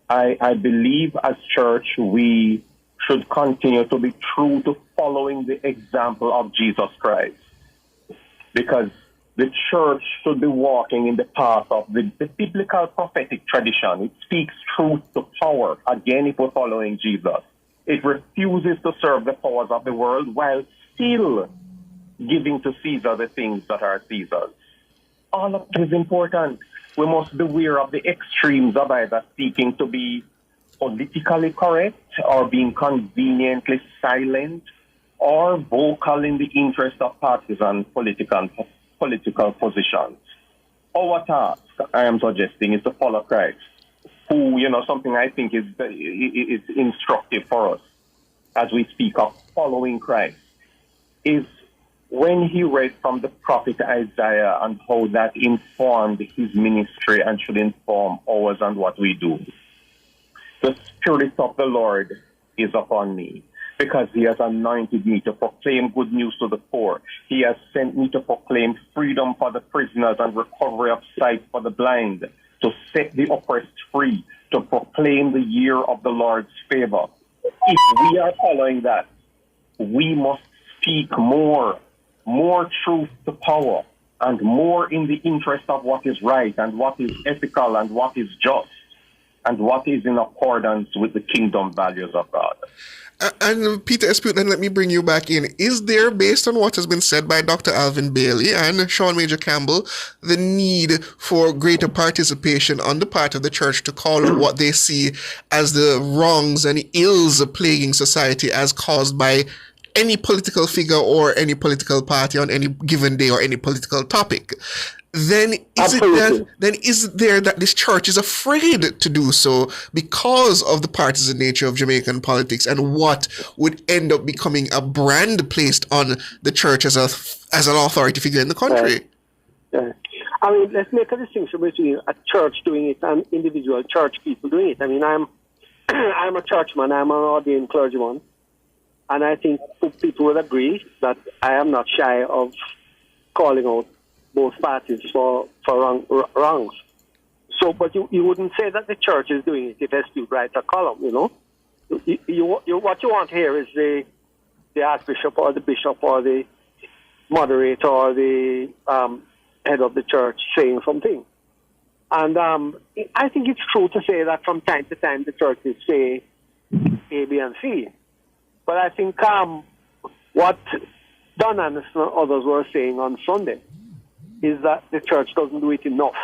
I believe as church we should continue to be true to following the example of Jesus Christ, because the church should be walking in the path of the biblical prophetic tradition. It speaks truth to power. Again, if we're following Jesus, it refuses to serve the powers of the world while still giving to Caesar the things that are Caesar's. All of it is important. We must beware of the extremes of either seeking to be politically correct or being conveniently silent or vocal in the interest of partisan political positions. Our task, I am suggesting, is to follow Christ, who, something I think is instructive for us as we speak of following Christ, is when he read from the prophet Isaiah and how that informed his ministry and should inform ours and what we do. The Spirit of the Lord is upon me, because he has anointed me to proclaim good news to the poor. He has sent me to proclaim freedom for the prisoners and recovery of sight for the blind, to set the oppressed free, to proclaim the year of the Lord's favor. If we are following that, we must speak more truth to power, and more in the interest of what is right and what is ethical and what is just and what is in accordance with the kingdom values of God. And Peter Espute, then let me bring you back in. Is there, based on what has been said by Dr. Alvin Bailey and Sean Major Campbell, the need for greater participation on the part of the church to call out what they see as the wrongs and ills plaguing society as caused by any political figure or any political party on any given day or any political topic, then is it there that this church is afraid to do so because of the partisan nature of Jamaican politics and what would end up becoming a brand placed on the church as an authority figure in the country? Yeah. I mean, let's make a distinction between a church doing it and individual church people doing it. I mean, I'm a churchman, I'm an ordained clergyman, and I think people would agree that I am not shy of calling out both parties for wrongs. So, but you wouldn't say that the church is doing it if SQ writes a column, you know. What you want here is the archbishop or the bishop or the moderator or the head of the church saying something. And I think it's true to say that from time to time the churches say A, B, and C. But I think what Don Anderson and others were saying on Sunday is that the church doesn't do it enough,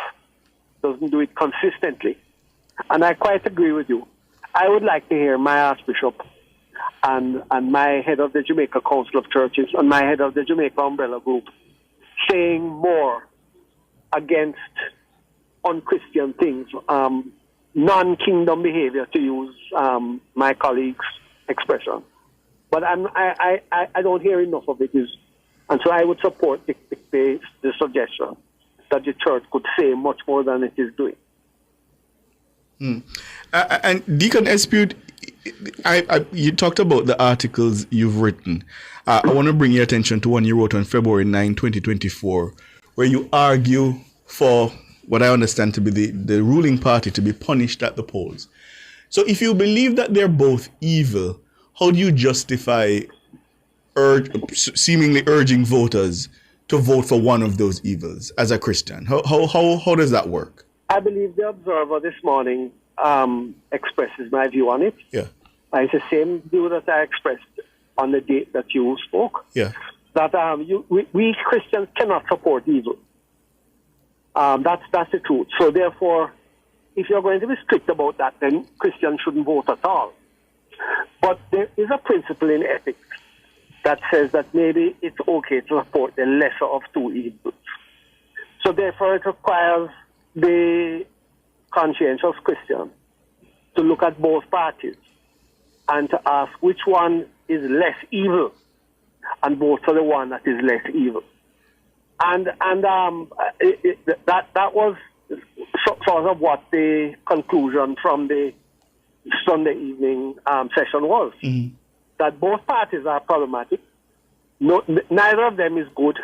doesn't do it consistently. And I quite agree with you. I would like to hear my archbishop and my head of the Jamaica Council of Churches and my head of the Jamaica Umbrella Group saying more against unchristian things, non-kingdom behavior, to use my colleague's expression. But I don't hear enough of it. And so I would support the suggestion that the church could say much more than it is doing. And Deacon Espeut, you talked about the articles you've written. I want to bring your attention to one you wrote on February 9, 2024, where you argue for what I understand to be the ruling party to be punished at the polls. So if you believe that they're both evil, how do you justify seemingly urging voters to vote for one of those evils as a Christian? How does that work? I believe the Observer this morning expresses my view on it. Yeah. It's the same view that I expressed on the date that you spoke. Yeah. That we Christians cannot support evil. That's the truth. So therefore, if you're going to be strict about that, then Christians shouldn't vote at all. But there is a principle in ethics that says that maybe it's okay to support the lesser of two evils. So therefore, it requires the conscientious Christian to look at both parties and to ask which one is less evil and vote for the one that is less evil. And that was sort of what the conclusion from the Sunday evening session was. Mm-hmm. That both parties are problematic. Neither of them is good.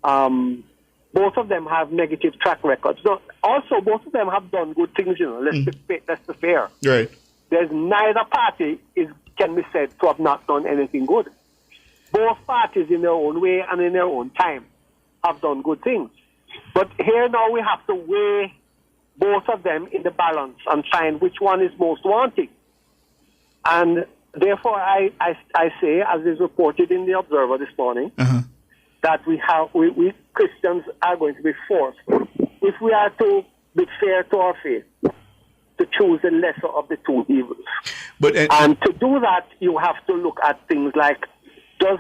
Both of them have negative track records. Also, both of them have done good things. Let's be fair. Right. There's neither party can be said to have not done anything good. Both parties, in their own way and in their own time, have done good things. But here now we have to weigh both of them in the balance and find which one is most wanting. And therefore, I say, as is reported in the Observer this morning, that we Christians are going to be forced, if we are to be fair to our faith, to choose the lesser of the two evils. And to do that, you have to look at things like, do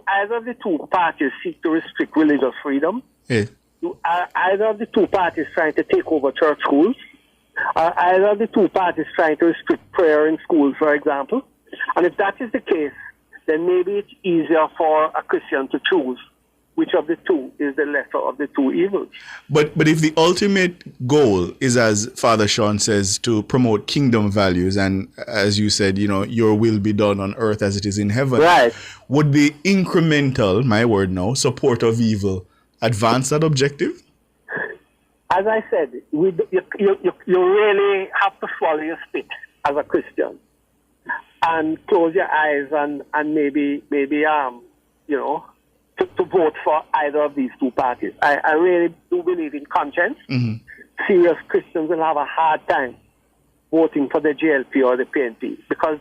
either of the two parties seek to restrict religious freedom? Yeah. Are either of the two parties trying to take over church schools? Are either of the two parties trying to restrict prayer in schools, for example? And if that is the case, then maybe it's easier for a Christian to choose which of the two is the lesser of the two evils. But if the ultimate goal is, as Father Sean says, to promote kingdom values, and as you said, your will be done on earth as it is in heaven, right, would the incremental, my word now, support of evil advance that objective? As I said, you really have to swallow your spit as a Christian and close your eyes and maybe to vote for either of these two parties. I really do believe in conscience. Mm-hmm. Serious Christians will have a hard time voting for the JLP or the PNP because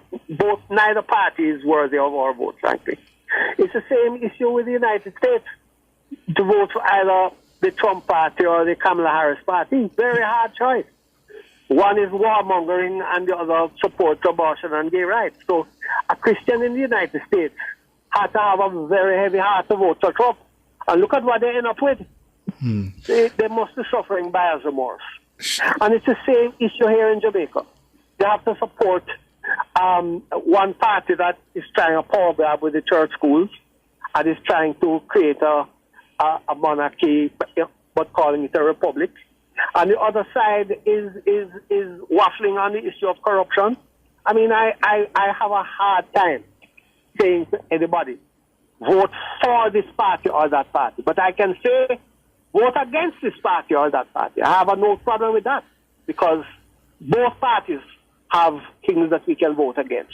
neither party is worthy of our vote, frankly. It's the same issue with the United States. To vote for either the Trump party or the Kamala Harris party, very hard choice. One is warmongering and the other supports abortion and gay rights. So a Christian in the United States had to have a very heavy heart to vote for Trump. And look at what they end up with. They must be suffering buyer's remorse. And it's the same issue here in Jamaica. They have to support one party that is trying a power grab with the church schools and is trying to create a monarchy, but calling it a republic. And the other side is waffling on the issue of corruption. I mean, I have a hard time saying to anybody, vote for this party or that party. But I can say, vote against this party or that party. I have no problem with that because both parties have things that we can vote against.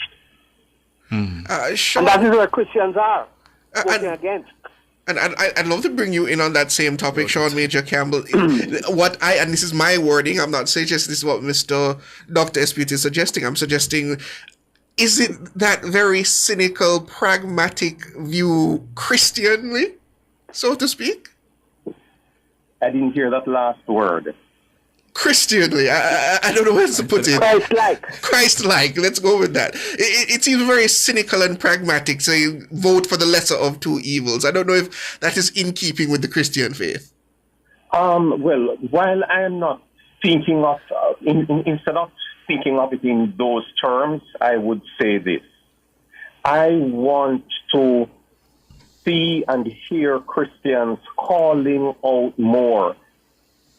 And that is where Christians are, voting against. And I'd love to bring you in on that same topic, Sean Major Campbell. And this is my wording, I'm not suggesting this is what Dr. Esputi is suggesting. I'm suggesting, is it that very cynical, pragmatic view Christianly, so to speak? I didn't hear that last word. Christianly, I don't know where to put it. Christ-like, let's go with that. It seems very cynical and pragmatic, saying vote for the lesser of two evils. I don't know if that is in keeping with the Christian faith. Well, while I am not thinking of, instead of thinking of it in those terms, I would say this. I want to see and hear Christians calling out more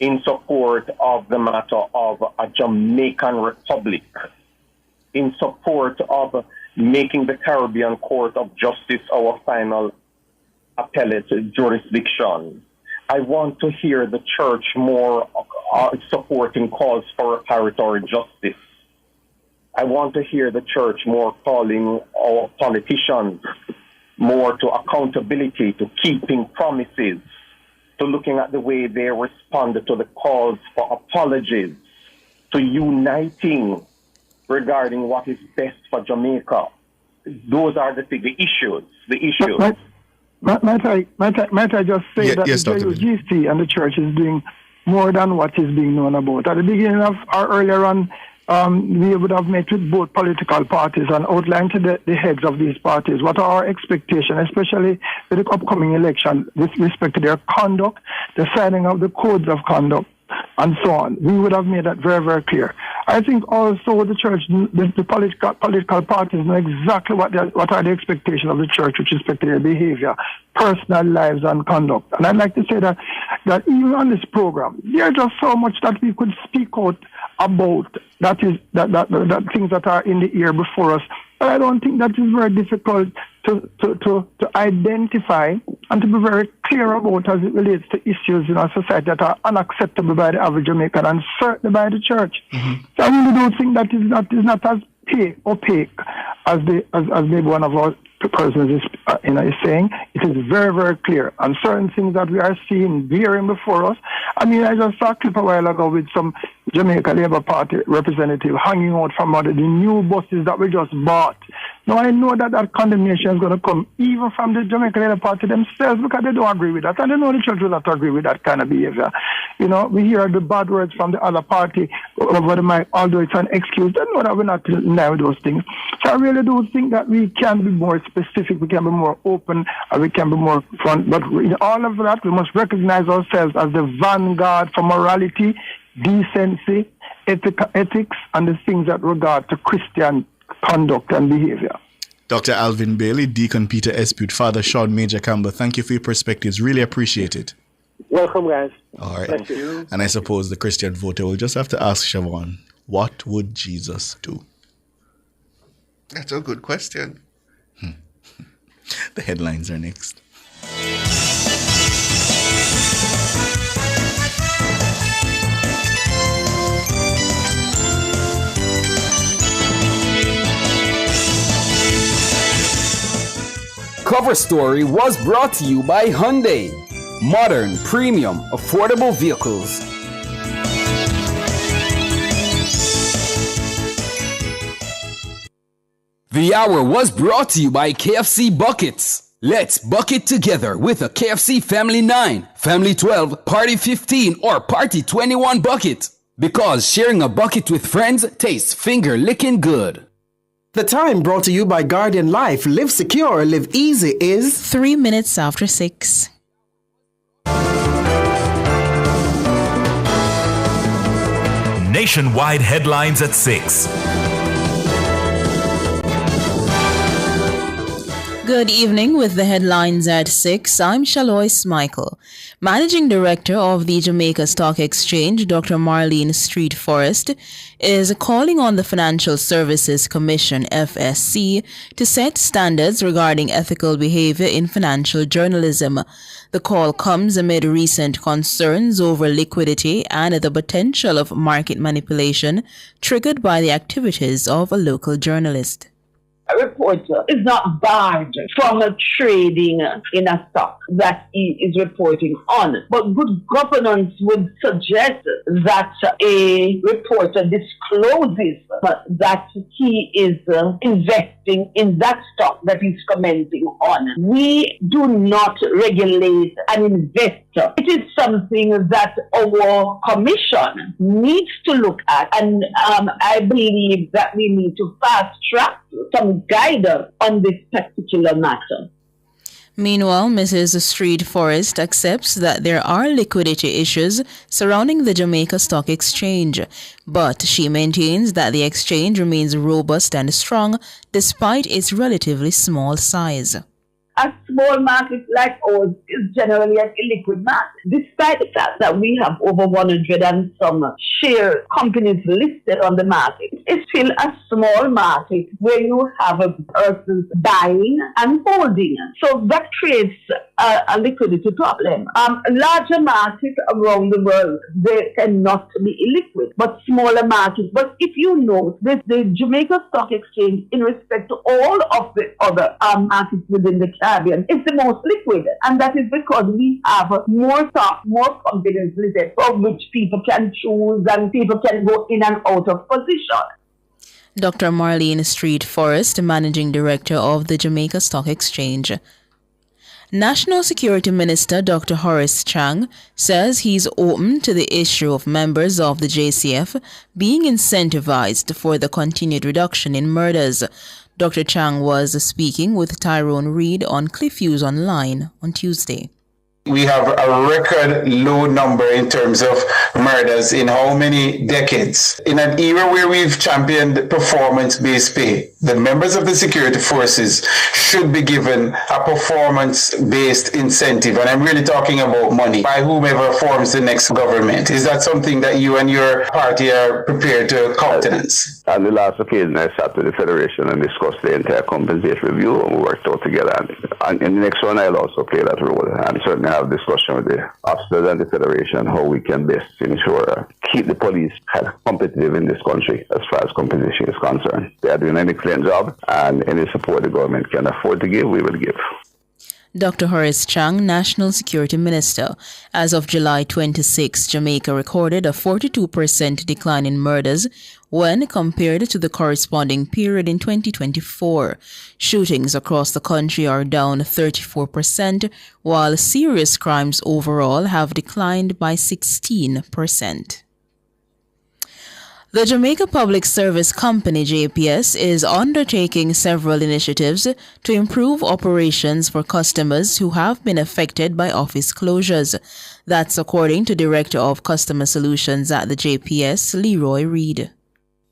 in support of the matter of a Jamaican Republic, in support of making the Caribbean Court of Justice our final appellate jurisdiction. I want to hear the church more supporting calls for reparatory justice. I want to hear the church more calling our politicians more to accountability, to keeping promises, to looking at the way they responded to the calls for apologies, to uniting regarding what is best for Jamaica. Those are the issues. Might I just say that the JUGC and the church is doing more than what is being known about. At the beginning of our earlier on, we would have met with both political parties and outlined to the heads of these parties what are our expectations, especially with the upcoming election with respect to their conduct, the signing of the codes of conduct, and so on. We would have made that very, very clear. I think also the church, the political parties know exactly what are the expectations of the church with respect to their behavior, personal lives, and conduct. And I'd like to say that even on this program, there's just so much that we could speak out about that things that are in the ear before us. But I don't think that is very difficult to identify and to be very clear about as it relates to issues in our society that are unacceptable by the average Jamaican and certainly by the church. So I really don't think that is not as opaque as maybe one of our persons is saying. It is very, very clear. And certain things that we are seeing veering before us. I mean, I just saw a clip a while ago with some Jamaica Labour Party representative hanging out from the new buses that we just bought. Now, I know that condemnation is going to come even from the Jamaica Labour Party themselves because they don't agree with that. And they know the church will not agree with that kind of behavior. You know, we hear the bad words from the other party over the mic, although it's an excuse. They know that we're not denying those things. So I really do think that we can be more specific, we can be more open, and we can be more front. But in all of that, we must recognize ourselves as the vanguard for morality, decency, ethics, and the things that regard to Christian conduct and behavior. Dr. Alvin Bailey, Deacon Peter Esputi, Father Sean Major Campbell, thank you for your perspectives. Really appreciate it. Welcome, guys. All right. Thank you. And I suppose the Christian voter will just have to ask Siobhan, what would Jesus do? That's a good question. The headlines are next. Cover Story was brought to you by Hyundai. Modern, premium, affordable vehicles. The hour was brought to you by KFC Buckets. Let's bucket together with a KFC Family 9, Family 12, Party 15, or Party 21 bucket. Because sharing a bucket with friends tastes finger-licking good. The time brought to you by Guardian Life. Live secure, live easy is 3 minutes after 6. Nationwide headlines at 6. Good evening with the headlines at 6. I'm Shalois Michael. Managing Director of the Jamaica Stock Exchange, Dr. Marlene Street Forrest, is calling on the Financial Services Commission, FSC, to set standards regarding ethical behavior in financial journalism. The call comes amid recent concerns over liquidity and the potential of market manipulation triggered by the activities of a local journalist. A reporter is not barred from trading in a stock that he is reporting on. But good governance would suggest that a reporter discloses that he is investing in that stock that he's commenting on. We do not regulate an investor. It is something that our commission needs to look at, and I believe that we need to fast track some guidance on this particular matter. Meanwhile, Mrs. Street Forrest accepts that there are liquidity issues surrounding the Jamaica Stock Exchange, but she maintains that the exchange remains robust and strong despite its relatively small size. A small market like ours is generally an illiquid market, despite the fact that we have over 100 and some share companies listed on the market. It's still a small market where you have a person buying and holding. So that creates a liquidity problem. Larger markets around the world, they cannot be illiquid, but smaller markets. But if you note, the Jamaica Stock Exchange, in respect to all of the other markets within the Caribbean, is the most liquid, and that is because we have more stock, more companies listed, from which people can choose and people can go in and out of position. Dr. Marlene Street Forrest, Managing Director of the Jamaica Stock Exchange. National Security Minister Dr. Horace Chang says he's open to the issue of members of the JCF being incentivized for the continued reduction in murders. Dr. Chang was speaking with Tyrone Reid on Cliff Views Online on Tuesday. We have a record low number in terms of murders in how many decades? In an era where we've championed performance-based pay, the members of the security forces should be given a performance-based incentive. And I'm really talking about money by whomever forms the next government. Is that something that you and your party are prepared to countenance? On the last occasion, I sat with the Federation and discussed the entire compensation review, and we worked out together. And in the next one, I'll also play that role. And certainly have discussion with the officers and the Federation how we can best ensure keep the police competitive in this country as far as compensation is concerned. They are doing an excellent job, and any support the government can afford to give, we will give. Dr. Horace Chang, National Security Minister. As of July 26, Jamaica recorded a 42% decline in murders when compared to the corresponding period in 2024. Shootings across the country are down 34%, while serious crimes overall have declined by 16%. The Jamaica Public Service Company, JPS, is undertaking several initiatives to improve operations for customers who have been affected by office closures. That's according to Director of Customer Solutions at the JPS, Leroy Reid.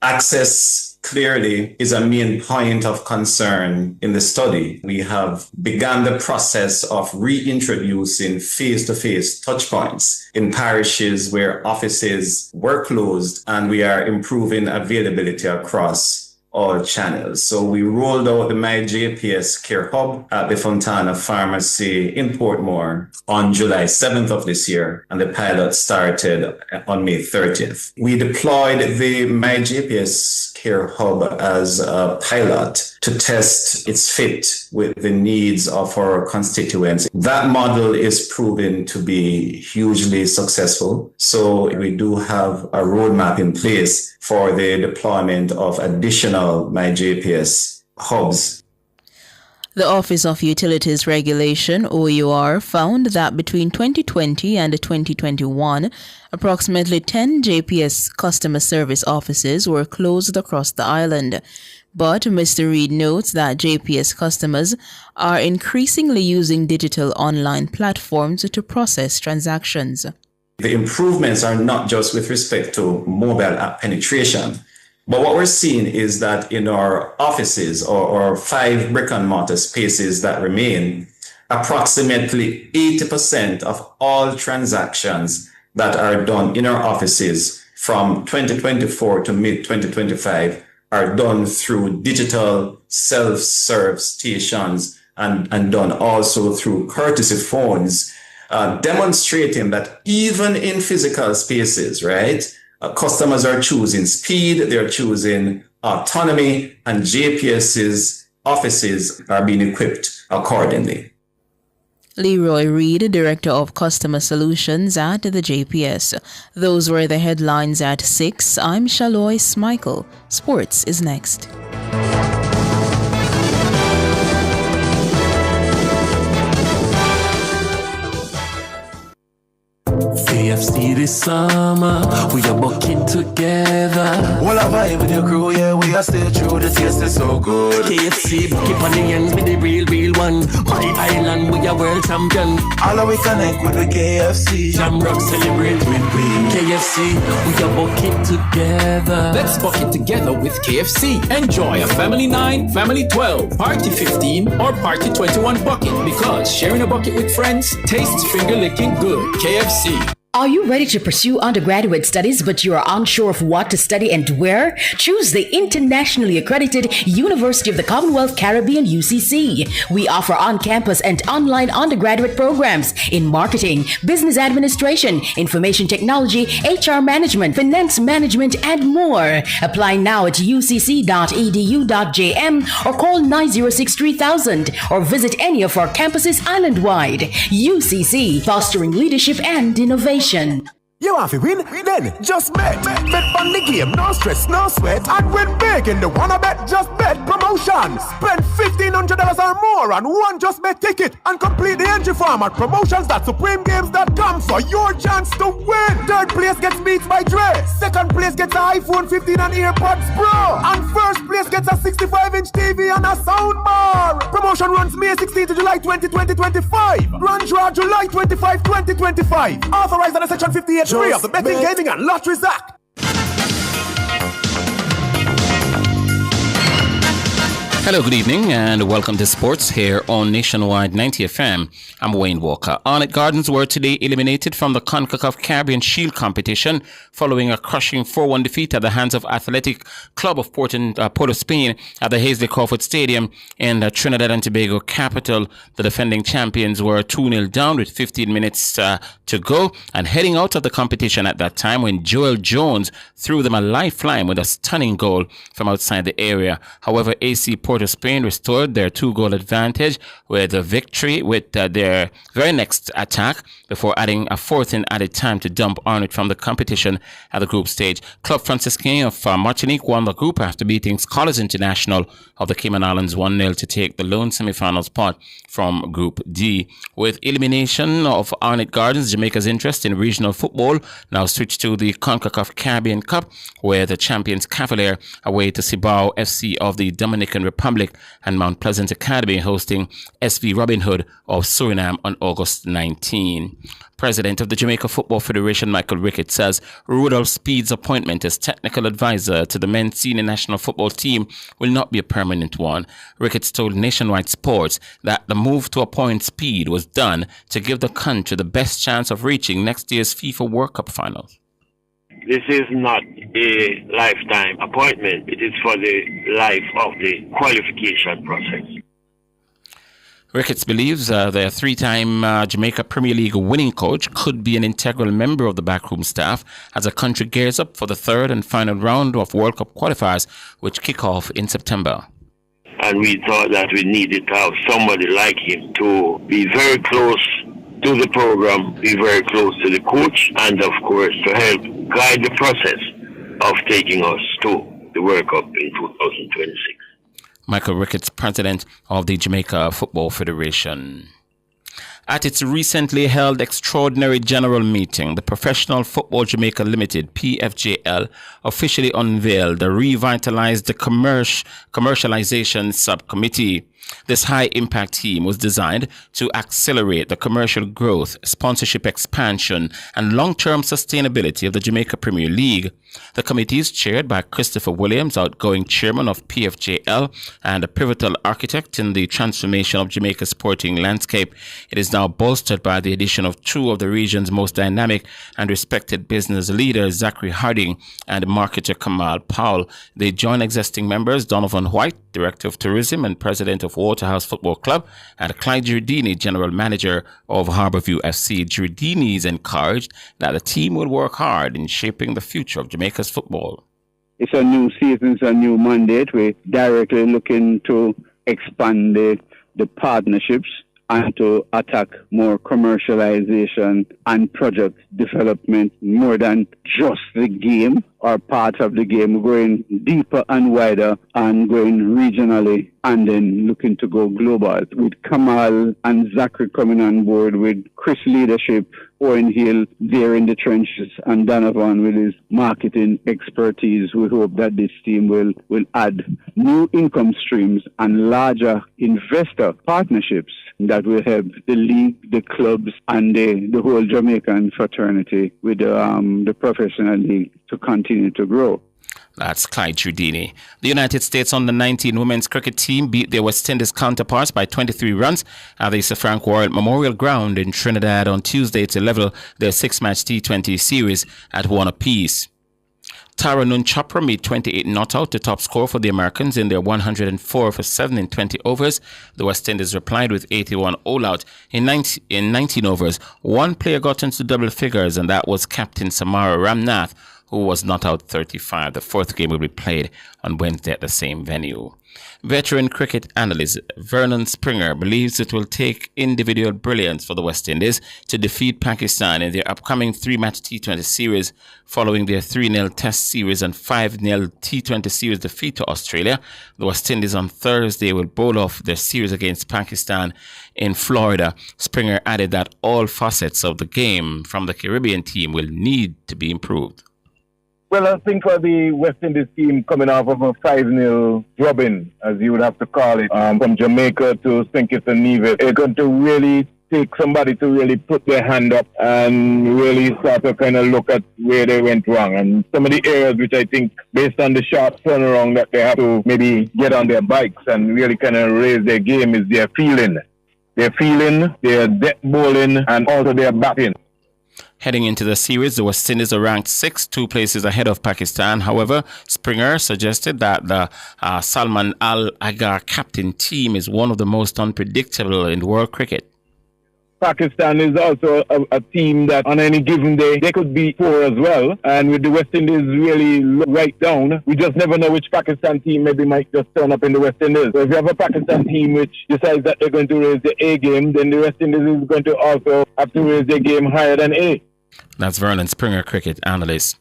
Access clearly is a main point of concern in the study. We have begun the process of reintroducing face-to-face touchpoints in parishes where offices were closed, and we are improving availability across all channels. So we rolled out the My JPS Care Hub at the Fontana Pharmacy in Portmore on July 7th of this year, and the pilot started on May 30th. We deployed the My JPS Care Hub as a pilot to test its fit with the needs of our constituents. That model is proven to be hugely successful. So we do have a roadmap in place for the deployment of additional My JPS hubs. The Office of Utilities Regulation, OUR, found that between 2020 and 2021, approximately 10 JPS customer service offices were closed across the island. But Mr. Reid notes that JPS customers are increasingly using digital online platforms to process transactions. The improvements are not just with respect to mobile app penetration, but what we're seeing is that in our offices or 5 brick and mortar spaces that remain, approximately 80% of all transactions that are done in our offices from 2024 to mid-2025 are done through digital self-serve stations and done also through courtesy phones, demonstrating that even in physical spaces, right, customers are choosing speed, they're choosing autonomy, and JPS's offices are being equipped accordingly. Leroy Reid, Director of Customer Solutions at the JPS. Those were the headlines at 6. I'm Shalois Michael. Sports is next. KFC this summer, we are bucking together. All I vibe with your crew, yeah, we are still true, the taste is so good. KFC, keep on the ends with the real one. My island, we are world champion. All of we connect with the KFC. Jamrock celebrate with we. KFC, we are bucking together. Let's bucket together with KFC. Enjoy a Family 9, Family 12, Party 15, or Party 21 bucket, because sharing a bucket with friends tastes finger-licking good. KFC. Are you ready to pursue undergraduate studies but you are unsure of what to study and where? Choose the internationally accredited University of the Commonwealth Caribbean UCC. We offer on-campus and online undergraduate programs in marketing, business administration, information technology, HR management, finance management, and more. Apply now at ucc.edu.jm or call 906-3000 or visit any of our campuses island-wide. UCC, fostering leadership and innovation. You want to win? Then just bet. Bet on the game, no stress, no sweat. And win big in the Wanna Bet Just Bet promotion. Spend $1,500 or more on one Just Bet ticket and complete the entry form at promotions.supremegames.com for your chance to win. Third place gets Beats by Dre. Second place gets an iPhone 15 and AirPods Pro. And first place gets a 65-inch TV and a soundbar. Promotion runs May 16 to July 20, 2025. Grand draw July 25, 2025. Authorized under Section 58. Of the Betting, Gaming and Lotteries Act. Hello, good evening, and welcome to Sports here on Nationwide 90 FM. I'm Wayne Walker. Arnett Gardens were today eliminated from the CONCACAF Caribbean Shield competition following a crushing 4-1 defeat at the hands of Athletic Club of Port of Spain at the Hazley Crawford Stadium in the Trinidad and Tobago capital. The defending champions were 2-0 down with 15 minutes to go and heading out of the competition at that time when Joel Jones threw them a lifeline with a stunning goal from outside the area. However, AC Port of Spain restored their 2-goal advantage with a victory with their very next attack before adding a fourth in added time to dump Arnett from the competition at the group stage. Club Franciscain of Martinique won the group after beating Scholars International of the Cayman Islands 1-0 to take the lone semi-final spot from Group D. With elimination of Arnett Gardens, Jamaica's interest in regional football now switched to the CONCACAF Caribbean Cup, where the champions Cavalier away to Cibao FC of the Dominican Republic and Mount Pleasant Academy hosting SV Robin Hood of Suriname on August 19. President of the Jamaica Football Federation, Michael Ricketts, says Rudolph Speed's appointment as technical advisor to the men's senior national football team will not be a permanent one. Ricketts told Nationwide Sports that the move to appoint Speed was done to give the country the best chance of reaching next year's FIFA World Cup finals. This is not a lifetime appointment. It is for the life of the qualification process. Ricketts believes the three-time Jamaica Premier League winning coach could be an integral member of the backroom staff as the country gears up for the third and final round of World Cup qualifiers, which kick off in September. And we thought that we needed to have somebody like him to be very close to the program, be very close to the coach, and of course to help guide the process of taking us to the World Cup in 2026. Michael Ricketts, president of the Jamaica Football Federation. At its recently held extraordinary general meeting, the Professional Football Jamaica Limited, PFJL, officially unveiled the revitalized commercialization subcommittee. This high-impact team was designed to accelerate the commercial growth, sponsorship expansion, and long-term sustainability of the Jamaica Premier League. The committee is chaired by Christopher Williams, outgoing chairman of PFJL and a pivotal architect in the transformation of Jamaica's sporting landscape. It is now bolstered by the addition of two of the region's most dynamic and respected business leaders, Zachary Harding and marketer Kamal Powell. They join existing members Donovan White, Director of Tourism and President of Waterhouse Football Club, and Clyde Giardini, General Manager of Harborview FC. Giardini is encouraged that the team will work hard in shaping the future of Jamaica's football. It's a new season, it's a new mandate. We're directly looking to expand the partnerships and to attack more commercialization and project development more than just the game or part of the game. We're going deeper and wider and going regionally and then looking to go global. With Kamal and Zachary coming on board, with Chris' leadership, Owen Hill there in the trenches, and Donovan with his marketing expertise, we hope that this team will add new income streams and larger investor partnerships that will help the league, the clubs, and the whole Jamaican fraternity with the professional league to continue to grow. That's Clyde Giardini. The United States under-19 women's cricket team beat their West Indies counterparts by 23 runs at the Sir Frank Worrell Memorial Ground in Trinidad on Tuesday to level their six-match T20 series at 1 apiece. Tara Noon Chopra made 28 not out, the top score for the Americans in their 104 for 7 in 20 overs. The West Indies replied with 81 all out in 19 overs. One player got into double figures, and that was Captain Samara Ramnath, who was not out 35. The fourth game will be played on Wednesday at the same venue. Veteran cricket analyst Vernon Springer believes it will take individual brilliance for the West Indies to defeat Pakistan in their upcoming three-match T20 series following their 3-0 Test series and 5-0 T20 series defeat to Australia. The West Indies on Thursday will bowl off their series against Pakistan in Florida. Springer added that all facets of the game from the Caribbean team will need to be improved. Well, I think for the West Indies team coming off of a 5-0 drubbing, as you would have to call it, from Jamaica to St. Kitts and Nevis, it's going to really take somebody to really put their hand up and really start to kind of look at where they went wrong. And some of the areas which I think, based on the sharp turnaround, that they have to maybe get on their bikes and really kind of raise their game is their feeling. Their feeling, their death bowling, and also their batting. Heading into the series, the West Indies are ranked 6, 2 places ahead of Pakistan. However, Springer suggested that the Salman Al-Agar captain team is one of the most unpredictable in world cricket. Pakistan is also a team that on any given day, they could be 4 as well. And with the West Indies really right down, we just never know which Pakistan team maybe might just turn up in the West Indies. So if you have a Pakistan team which decides that they're going to raise the A game, then the West Indies is going to also have to raise their game higher than A. That's Vernon Springer, cricket analyst.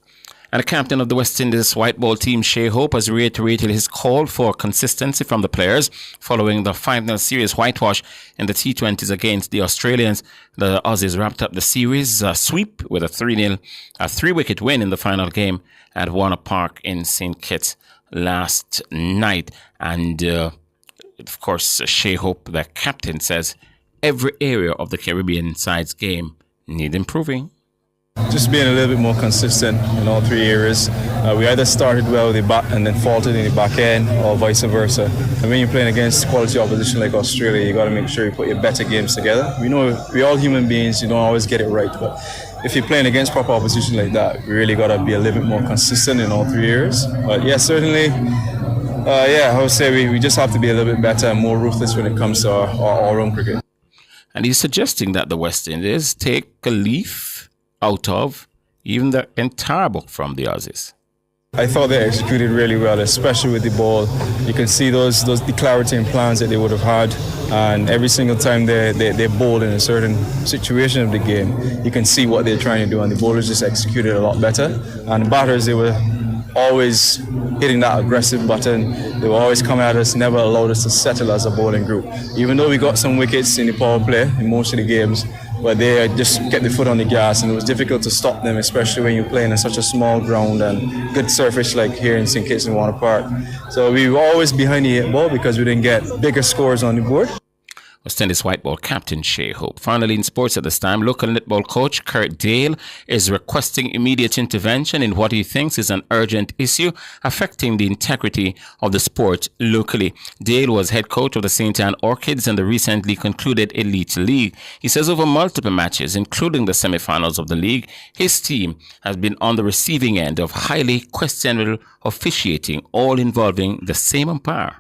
And the captain of the West Indies white ball team, Shai Hope, has reiterated his call for consistency from the players following the 5-0 series whitewash in the T20s against the Australians. The Aussies wrapped up the series sweep with a 3-wicket win in the final game at Warner Park in St. Kitts last night. And, of course, Shai Hope, the captain, says every area of the Caribbean side's game need improving. Just being a little bit more consistent in all 3 areas. We either started well with the bat and then faltered in the back end, or vice versa. And when you're playing against quality opposition like Australia, you got to make sure you put your better games together. We know we're all human beings, you don't always get it right, but if you're playing against proper opposition like that, we really got to be a little bit more consistent in all 3 areas. But yeah, certainly, I would say we just have to be a little bit better and more ruthless when it comes to our own cricket. And he's suggesting that the West Indies take a leaf out of even the entire book from the Aussies. I thought they executed really well, especially with the ball. You can see those clarity and plans that they would have had, and every single time they bowled in a certain situation of the game, you can see what they're trying to do, and the bowlers just executed a lot better. And the batters, they were always hitting that aggressive button. They were always coming at us, never allowed us to settle as a bowling group. Even though we got some wickets in the power play in most of the games, but they just kept the foot on the gas, and it was difficult to stop them, especially when you're playing in such a small ground and good surface like here in St. Kitts and Warner Park. So we were always behind the 8 ball because we didn't get bigger scores on the board. West Indies white ball captain Shea Hope. Finally, in sports at this time, local netball coach Kurt Dale is requesting immediate intervention in what he thinks is an urgent issue affecting the integrity of the sport locally. Dale was head coach of the St. Anne Orchids in the recently concluded Elite League. He says over multiple matches, including the semi-finals of the league, his team has been on the receiving end of highly questionable officiating, all involving the same umpire.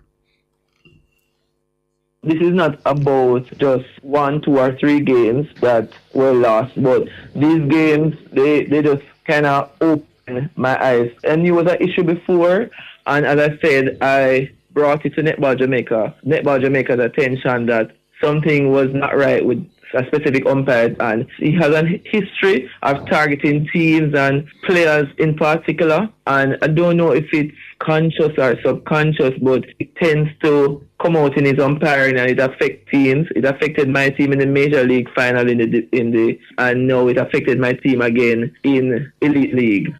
This is not about just 1, 2, or 3 games that were lost, but these games, they just kind of opened my eyes. I knew it was an issue before, and as I said, I brought it to Netball Jamaica's attention that something was not right with a specific umpire, and he has a history of targeting teams and players in particular, and I don't know if it's conscious or subconscious, but it tends to come out in his umpiring and it affects teams. It affected my team in the Major League final and now it affected my team again in Elite League.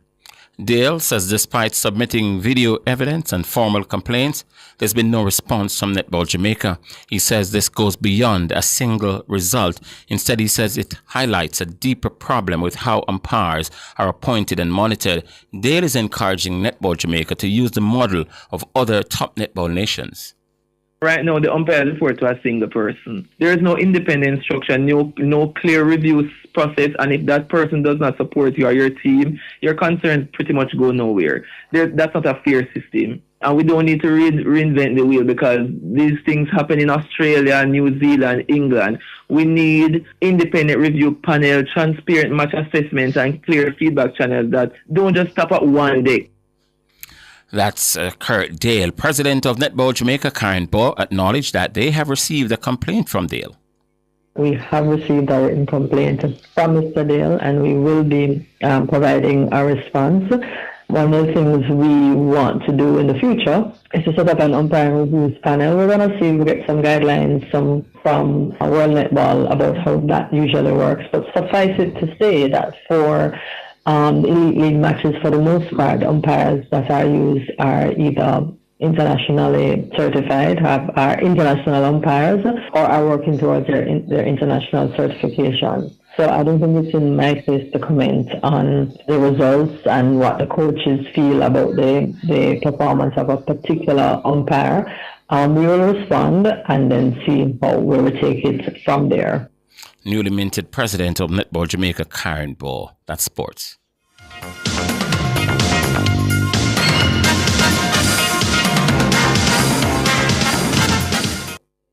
Dale says despite submitting video evidence and formal complaints, there's been no response from Netball Jamaica. He says this goes beyond a single result. Instead, he says it highlights a deeper problem with how umpires are appointed and monitored. Dale is encouraging Netball Jamaica to use the model of other top netball nations. Right now, the umpire report to a single person. There is no independent structure, no clear review process, and if that person does not support you or your team, your concerns pretty much go nowhere. That's not a fair system. And we don't need to reinvent the wheel because these things happen in Australia, New Zealand, England. We need independent review panel, transparent match assessments, and clear feedback channels that don't just stop at one day. That's Kurt Dale. President of Netball Jamaica, Karen Baugh, acknowledged that they have received a complaint from Dale. We have received a written complaint from Mr. Dale, and we will be providing a response. One of the things we want to do in the future is to set up an umpire reviews panel. We're going to see if we get some guidelines from World Netball about how that usually works. But suffice it to say that for Elite League matches, for the most part, umpires that are used are either internationally certified, are international umpires, or are working towards their international certification. So I don't think it's in my place to comment on the results and what the coaches feel about the performance of a particular umpire. We will respond and then see where we take it from there. Newly minted president of Netball Jamaica, Karen Baugh. That's sports.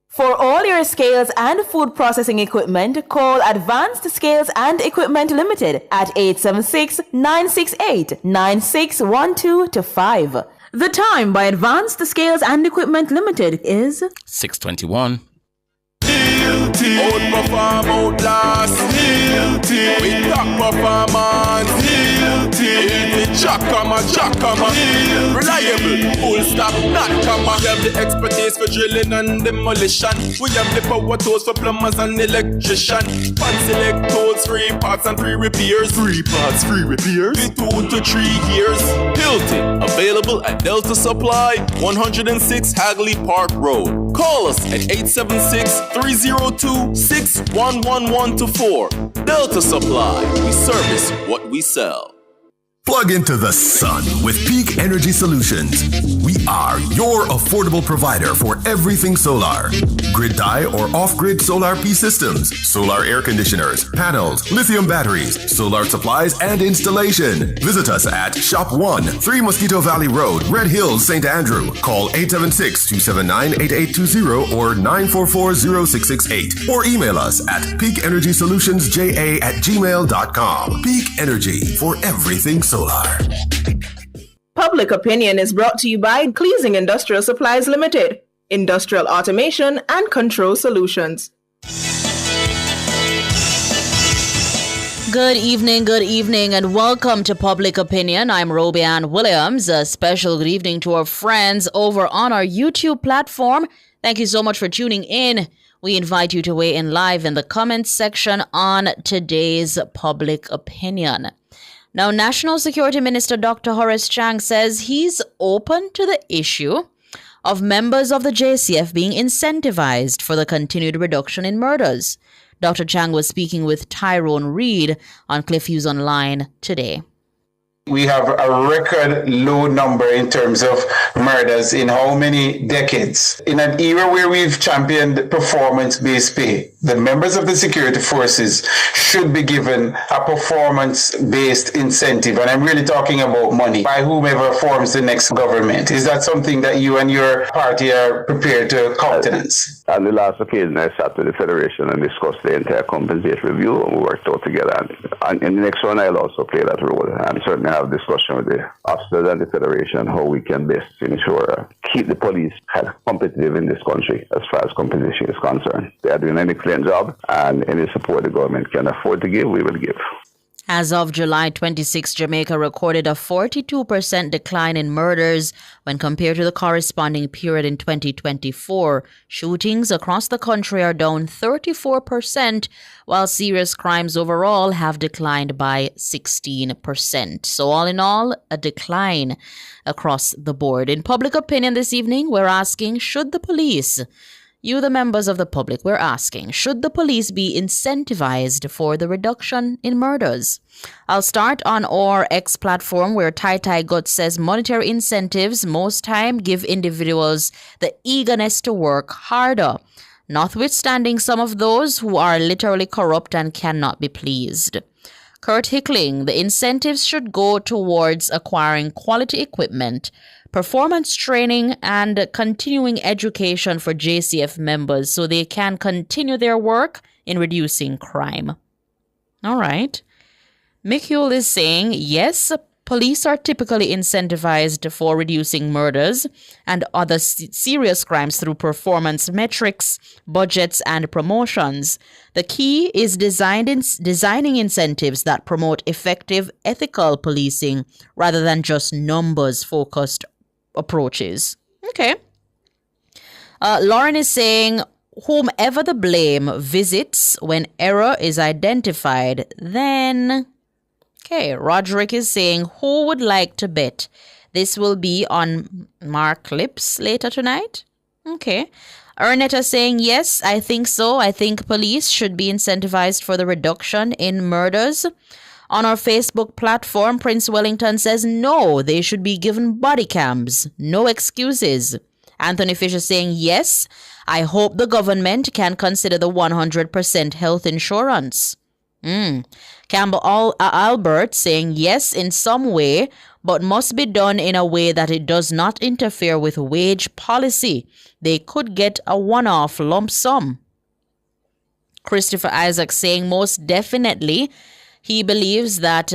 For all your scales and food processing equipment, call Advanced Scales and Equipment Limited at 876-968-9612-5. The time by Advanced Scales and Equipment Limited is 6:21. Outperform, outlast, with top performance, Jackhammer, reliable, full stop, not comma. We have the expertise for drilling and demolition. We have the power tools for plumbers and electrician. Pan select tools, 3 parts and 3 repairs. 3 parts, 3 repairs. 2 to 3 years. Hilton, available at Delta Supply, 106 Hagley Park Road. Call us at 876-302-6111-4. Delta Supply, we service what we sell. Plug into the sun with Peak Energy Solutions. We are your affordable provider for everything solar. Grid tie or off-grid solar P systems, solar air conditioners, panels, lithium batteries, solar supplies, and installation. Visit us at Shop 1, 3 Mosquito Valley Road, Red Hills, St. Andrew. Call 876-279-8820 or 944-0668. Or email us at peakenergysolutionsja@gmail.com. Peak Energy for everything solar. Public Opinion is brought to you by Cleasing Industrial Supplies Limited, Industrial Automation and Control Solutions. Good evening, and welcome to Public Opinion. I'm Roby Ann Williams. A special good evening to our friends over on our YouTube platform. Thank you so much for tuning in. We invite you to weigh in live in the comments section on today's Public Opinion. Now, National Security Minister Dr. Horace Chang says he's open to the issue of members of the JCF being incentivized for the continued reduction in murders. Dr. Chang was speaking with Tyrone Reed on Cliff Hughes Online today. We have a record low number in terms of murders in how many decades? In an era where we've championed performance-based pay, the members of the security forces should be given a performance-based incentive. And I'm really talking about money by whomever forms the next government. Is that something that you and your party are prepared to countenance? On the last occasion, I sat with the Federation and discussed the entire compensation review, and we worked out together. And in the next one, I'll also play that role, and certainly have a discussion with the officers and the Federation how we can best ensure keep the police competitive in this country as far as compensation is concerned. They are doing an excellent job, and any support the government can afford to give, we will give. As of July 26, Jamaica recorded a 42% decline in murders when compared to the corresponding period in 2024. Shootings across the country are down 34%, while serious crimes overall have declined by 16%. So all in all, a decline across the board. In Public Opinion this evening, we're asking, should the police... You, the members of the public, we're asking, should the police be incentivized for the reduction in murders? I'll start on our X platform where Tai Gut says monetary incentives most time give individuals the eagerness to work harder, notwithstanding some of those who are literally corrupt and cannot be pleased. Kurt Hickling, the incentives should go towards acquiring quality equipment, performance training, and continuing education for JCF members so they can continue their work in reducing crime. All right. Michael is saying, yes, police are typically incentivized for reducing murders and other serious crimes through performance metrics, budgets, and promotions. The key is designing incentives that promote effective ethical policing rather than just numbers-focused approaches. Okay. Lauren is saying, whomever the blame visits when error is identified, then... Okay, Roderick is saying, who would like to bet this will be on Mark Lips later tonight? Okay. Ernetta saying, yes, I think so. I think police should be incentivized for the reduction in murders. On our Facebook platform, Prince Wellington says, no, they should be given body cams. No excuses. Anthony Fisher saying, yes, I hope the government can consider the 100% health insurance. Campbell Albert saying, yes, in some way, but must be done in a way that it does not interfere with wage policy. They could get a one-off lump sum. Christopher Isaac saying, most definitely, he believes that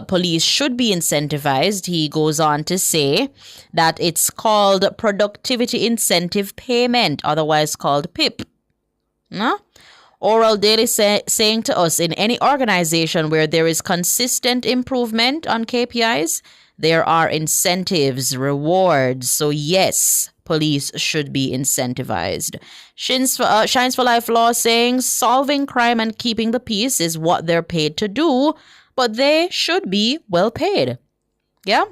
police should be incentivized. He goes on to say that it's called Productivity Incentive Payment, otherwise called PIP. No? Oral Daily saying to us, in any organization where there is consistent improvement on KPIs, there are incentives, rewards. So yes, police should be incentivized. Shines for Life Law saying solving crime and keeping the peace is what they're paid to do, but they should be well paid. Yeah.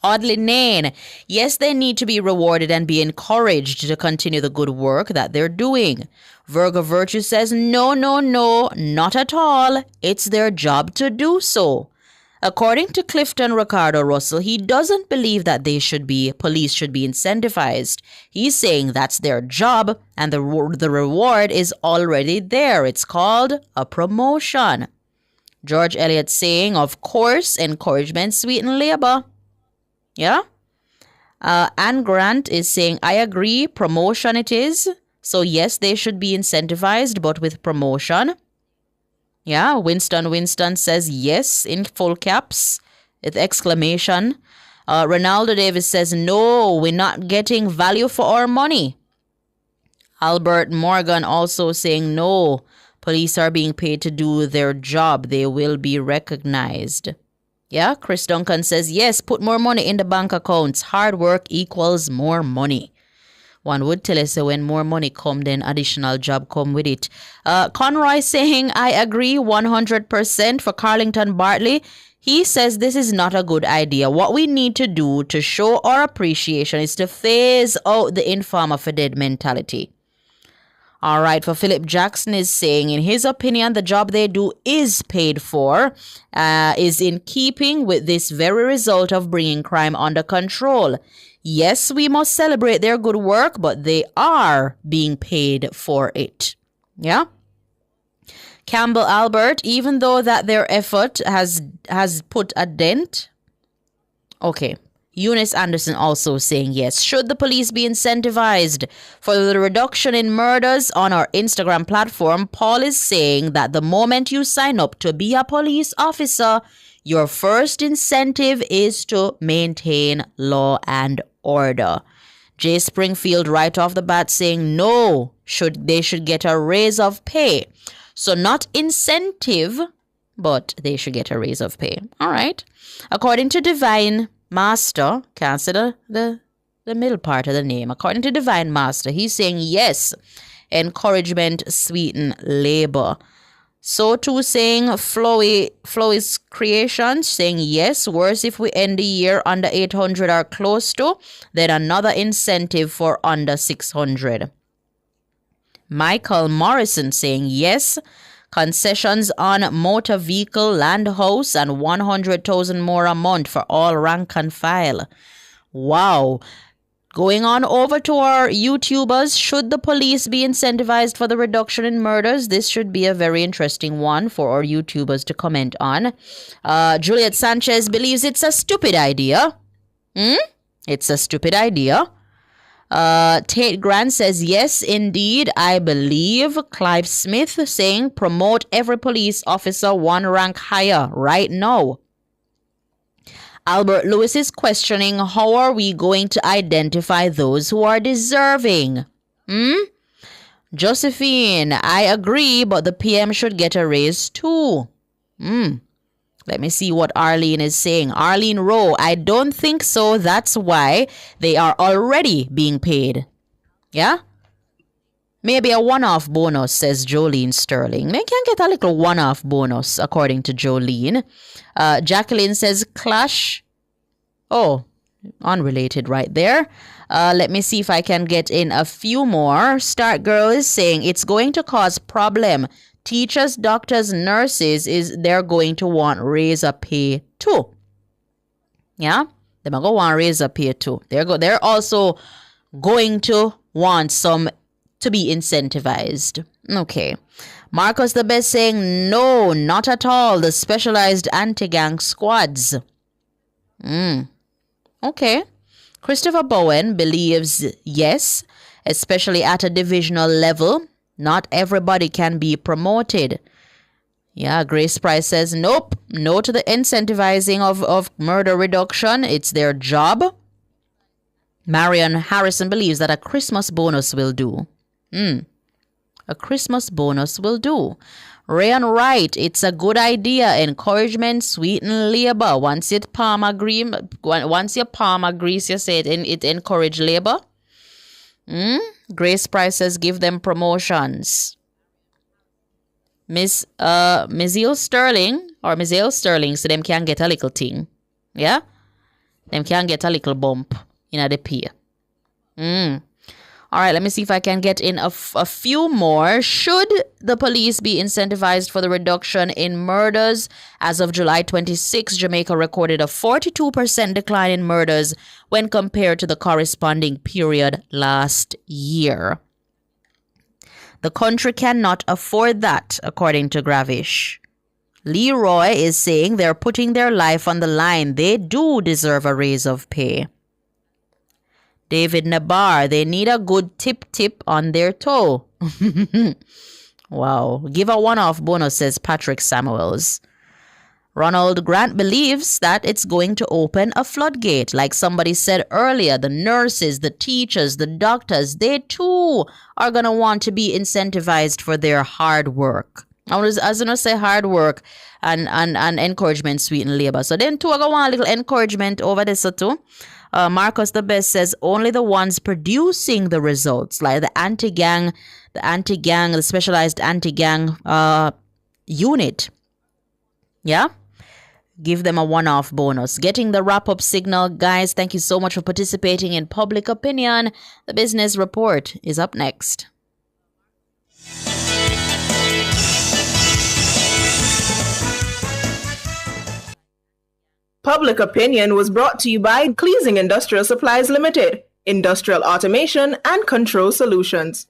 Audley Nain, yes, they need to be rewarded and be encouraged to continue the good work that they're doing. Virgo Virtue says, no, not at all. It's their job to do so. According to Clifton Ricardo Russell, he doesn't believe that police should be incentivized. He's saying that's their job and the reward is already there. It's called a promotion. George Elliott saying, of course, encouragement sweeten labor. Yeah. Anne Grant is saying, I agree, promotion it is. So yes, they should be incentivized, but with promotion. Yeah, Winston says yes in full caps with exclamation. Ronaldo Davis says, no, we're not getting value for our money. Albert Morgan also saying, no, Police are being paid to do their job. They will be recognized. Yeah, Chris Duncan says, yes, put more money in the bank accounts. Hard work equals more money. One would tell us that when more money come, then additional job come with it. Conroy saying, I agree 100% for Carlington Bartley. He says this is not a good idea. What we need to do to show our appreciation is to phase out the informer for dead mentality. All right, for Philip Jackson is saying, in his opinion, the job they do is paid for, is in keeping with this very result of bringing crime under control. Yes, we must celebrate their good work, but they are being paid for it. Yeah? Campbell Albert, even though that their effort has put a dent. Okay. Eunice Anderson also saying yes. Should the police be incentivized for the reduction in murders on our Instagram platform? Paul is saying that the moment you sign up to be a police officer, your first incentive is to maintain law and order. Jay Springfield right off the bat saying no, they should get a raise of pay. So not incentive, but they should get a raise of pay. All right. According to Divine Master, can't say the middle part of the name. According to Divine Master, he's saying yes, encouragement sweeten labor. So too saying Flowey's Creations saying yes, worse if we end the year under 800 or close to, then another incentive for under 600. Michael Morrison saying yes, concessions on motor vehicle, land house, and 100,000 more a month for all rank and file. Wow. Going on over to our YouTubers, should the police be incentivized for the reduction in murders? This should be a very interesting one for our YouTubers to comment on. Juliet Sanchez believes it's a stupid idea. It's a stupid idea. Tate Grant says, yes, indeed, I believe. Clive Smith saying, promote every police officer one rank higher right now. Albert Lewis is questioning, how are we going to identify those who are deserving? Josephine, I agree, but the PM should get a raise too. Let me see what Arlene is saying. Arlene Rowe, I don't think so. That's why they are already being paid. Yeah? Maybe a one-off bonus, says Jolene Sterling. They can get a little one-off bonus, according to Jolene. Jacqueline says clash. Oh, unrelated right there. Let me see if I can get in a few more. Start Girl is saying it's going to cause problem. Teachers, doctors, nurses, they're going to want raise a pay too. Yeah? They're going to want raise a pay too. They're also going to want some to be incentivized. Okay. Marcus the Best saying, no, not at all. The specialized anti-gang squads. Okay. Christopher Bowen believes yes, especially at a divisional level. Not everybody can be promoted. Yeah, Grace Price says, nope, no to the incentivizing of murder reduction. It's their job. Marion Harrison believes that a Christmas bonus will do. A Christmas bonus will do. Rayan Wright, it's a good idea. Encouragement, sweeten labor. Once your palm agrees, you say it encourage labor. Grace Price says give them promotions. Miziel Sterling, so them can get a little thing. Yeah? Them can get a little bump in the pay. All right, let me see if I can get in a few more. Should the police be incentivized for the reduction in murders? As of July 26, Jamaica recorded a 42% decline in murders when compared to the corresponding period last year. The country cannot afford that, according to Gravish. Leroy is saying they're putting their life on the line. They do deserve a raise of pay. David Nabar, they need a good tip on their toe. Wow. Give a one-off bonus, says Patrick Samuels. Ronald Grant believes that it's going to open a floodgate. Like somebody said earlier, the nurses, the teachers, the doctors, they too are going to want to be incentivized for their hard work. I was going to say hard work and encouragement sweeten labor. So then too, I go want a little encouragement over this too. Marcus the Best says only the ones producing the results, like the anti-gang, the specialized anti-gang unit. Yeah? Give them a one-off bonus. Getting the wrap-up signal. Guys, thank you so much for participating in Public Opinion. The Business Report is up next. Public Opinion was brought to you by Cleasing Industrial Supplies Limited, Industrial Automation and Control Solutions.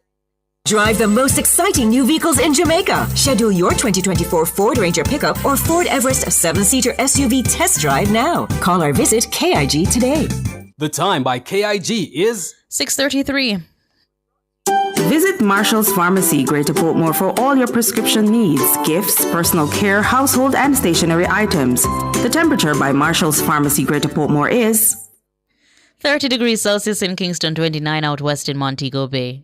Drive the most exciting new vehicles in Jamaica. Schedule your 2024 Ford Ranger pickup or Ford Everest 7-seater SUV test drive now. Call or visit KIG today. The time by KIG is 6:33. Visit Marshall's Pharmacy, Greater Portmore, for all your prescription needs, gifts, personal care, household, and stationery items. The temperature by Marshall's Pharmacy, Greater Portmore is 30 degrees Celsius in Kingston, 29 out west in Montego Bay.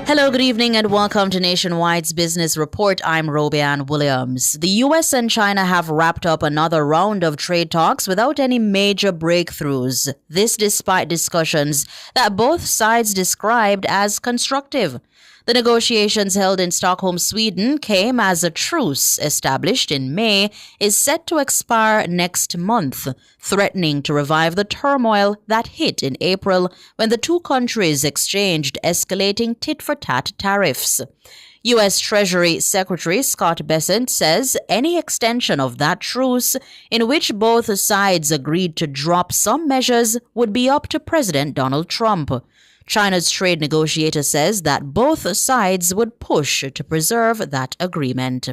Hello, good evening, and welcome to Nationwide's Business Report. I'm Robianne Williams. The U.S. and China have wrapped up another round of trade talks without any major breakthroughs. This despite discussions that both sides described as constructive. The negotiations held in Stockholm, Sweden, came as a truce established in May is set to expire next month, threatening to revive the turmoil that hit in April when the two countries exchanged escalating tit-for-tat tariffs. U.S. Treasury Secretary Scott Bessent says any extension of that truce, in which both sides agreed to drop some measures, would be up to President Donald Trump. China's trade negotiator says that both sides would push to preserve that agreement.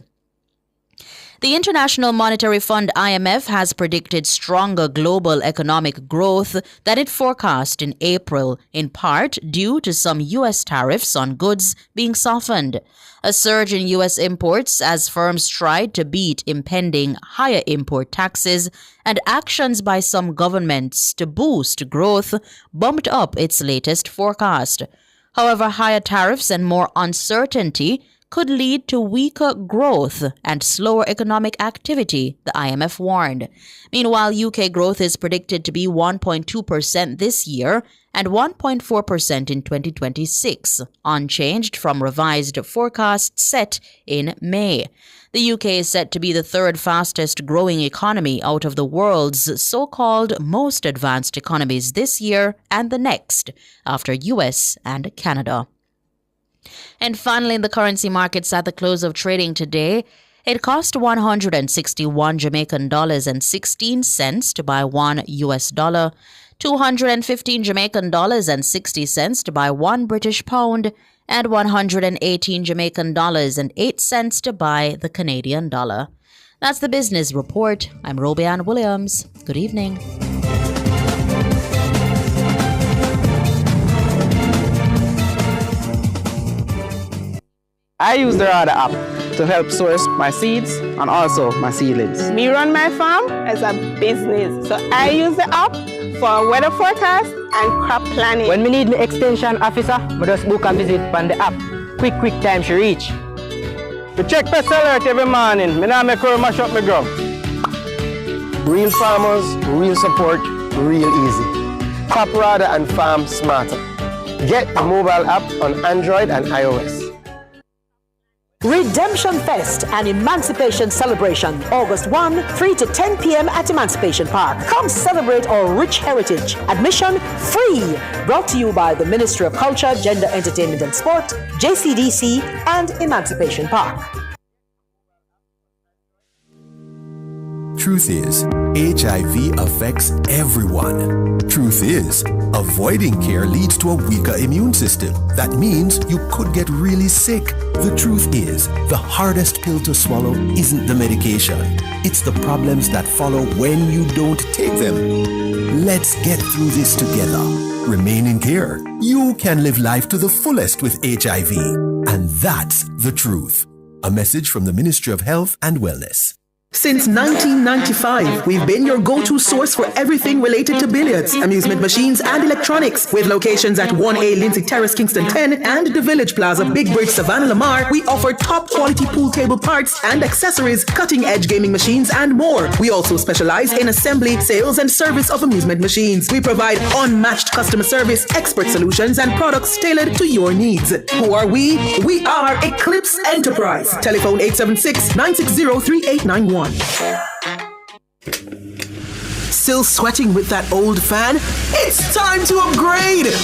The International Monetary Fund IMF has predicted stronger global economic growth than it forecast in April, in part due to some U.S. tariffs on goods being softened. A surge in U.S. imports as firms tried to beat impending higher import taxes and actions by some governments to boost growth bumped up its latest forecast. However, higher tariffs and more uncertainty could lead to weaker growth and slower economic activity, the IMF warned. Meanwhile, UK growth is predicted to be 1.2% this year and 1.4% in 2026, unchanged from revised forecasts set in May. The UK is set to be the third fastest growing economy out of the world's so-called most advanced economies this year and the next, after US and Canada. And finally, in the currency markets at the close of trading today, it cost 161 Jamaican dollars and 16 cents to buy $1 US, 215 Jamaican dollars and 60 cents to buy $1 British pound, and 118 Jamaican dollars and 8 cents to buy the Canadian dollar. That's the Business Report. I'm Robianne Williams. Good evening. I use the RADA app to help source my seeds and also my seedlings. Me run my farm as a business, so I use the app for weather forecast and crop planning. When we need an extension officer, I just book a visit on the app. Quick time to reach. We check pest alert every morning. I don't make her mash up my ground. Real farmers, real support, real easy. Tap RADA and farm smarter. Get the mobile app on Android and iOS. Redemption Fest and Emancipation Celebration, August 1, 3 to 10 p.m. at Emancipation Park. Come celebrate our rich heritage. Admission free. Brought to you by the Ministry of Culture, Gender, Entertainment and Sport, JCDC, and Emancipation Park. Truth is, HIV affects everyone. Truth is, avoiding care leads to a weaker immune system. That means you could get really sick. The truth is, the hardest pill to swallow isn't the medication. It's the problems that follow when you don't take them. Let's get through this together. Remain in care. You can live life to the fullest with HIV. And that's the truth. A message from the Ministry of Health and Wellness. Since 1995, we've been your go-to source for everything related to billiards, amusement machines, and electronics. With locations at 1A Lindsay Terrace, Kingston 10, and the Village Plaza, Big Bridge, Savannah Lamar, we offer top-quality pool table parts and accessories, cutting-edge gaming machines, and more. We also specialize in assembly, sales, and service of amusement machines. We provide unmatched customer service, expert solutions, and products tailored to your needs. Who are we? We are Eclipse Enterprise. Telephone 876-960-3891. Still sweating with that old fan? It's time to upgrade!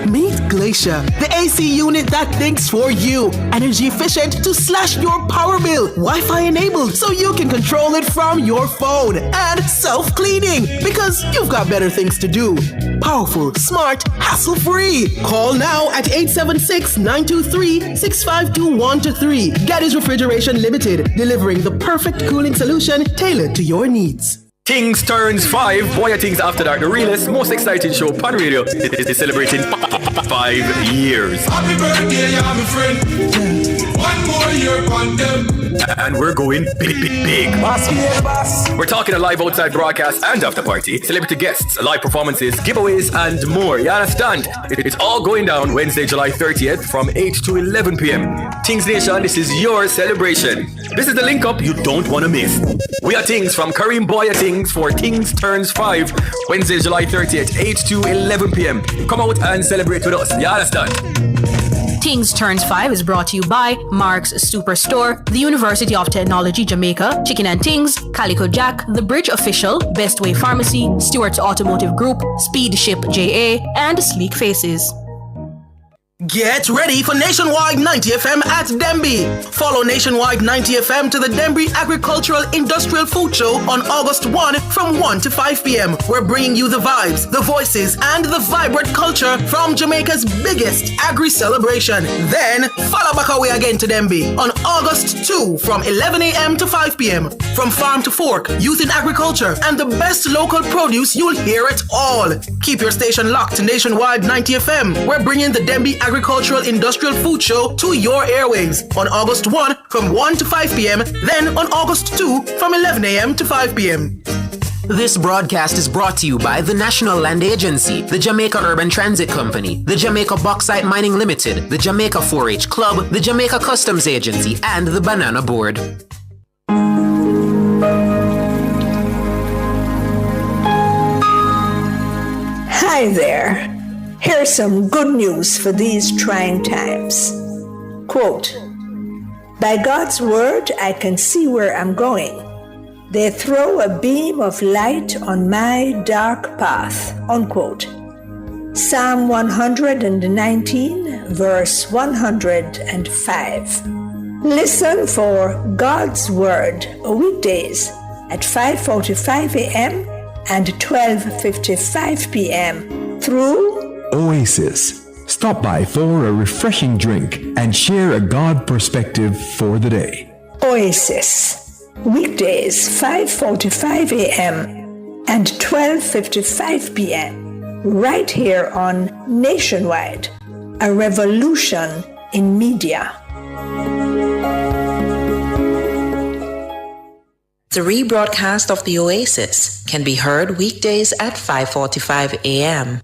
Meet Glacier, the AC unit that thinks for you. Energy efficient to slash your power bill. Wi-Fi enabled so you can control it from your phone. And self-cleaning because you've got better things to do. Powerful, smart, hassle-free. Call now at 876-923-6521-3. Gaddy's Refrigeration Limited, delivering the perfect cooling solution tailored to your needs. Things turns 5. Boy, Things After Dark, the realest, most exciting show on radio, is celebrating 5 years. Happy birthday, my friend. One more year on them. And we're going big. We're talking a live outside broadcast and after party, celebrity guests, live performances, giveaways, and more. You understand? It's all going down Wednesday, July 30th from 8 to 11 p.m. Things Nation, this is your celebration. This is the link up you don't want to miss. We are Things from Kareem Boya Things for Things Turns 5, Wednesday, July 30th, 8 to 11 p.m. Come out and celebrate with us. You understand? Things Turns 5 is brought to you by Mark's Superstore, the University of Technology Jamaica, Chicken and Things, Calico Jack, The Bridge Official, Best Way Pharmacy, Stewart's Automotive Group, Speed Ship JA, and Sleek Faces. Get ready for Nationwide 90 FM at Denby. Follow Nationwide 90 FM to the Denby Agricultural Industrial Food Show on August 1 from 1 to 5 p.m. We're bringing you the vibes, the voices, and the vibrant culture from Jamaica's biggest agri-celebration. Then, follow back away again to Denby on August 2 from 11 a.m. to 5 p.m. From farm to fork, youth in agriculture, and the best local produce, you'll hear it all. Keep your station locked to Nationwide 90 FM. We're bringing the Denby Agricultural Industrial Food Show to your airwaves on August 1 from 1 to 5 p.m. Then on August 2 from 11 a.m. to 5 p.m. This broadcast is brought to you by the National Land Agency, the Jamaica Urban Transit Company, the Jamaica Bauxite Mining Limited, the Jamaica 4-H Club, the Jamaica Customs Agency, and the Banana Board. Hi there. Here's some good news for these trying times. Quote, "By God's word, I can see where I'm going. They throw a beam of light on my dark path." Unquote. Psalm 119, verse 105. Listen for God's word weekdays at 5:45 a.m. and 12:55 p.m. through Oasis. Stop by for a refreshing drink and share a God perspective for the day. Oasis. Weekdays 5:45 a.m. and 12:55 p.m. right here on Nationwide, a revolution in media. The rebroadcast of the Oasis can be heard weekdays at 5:45 a.m.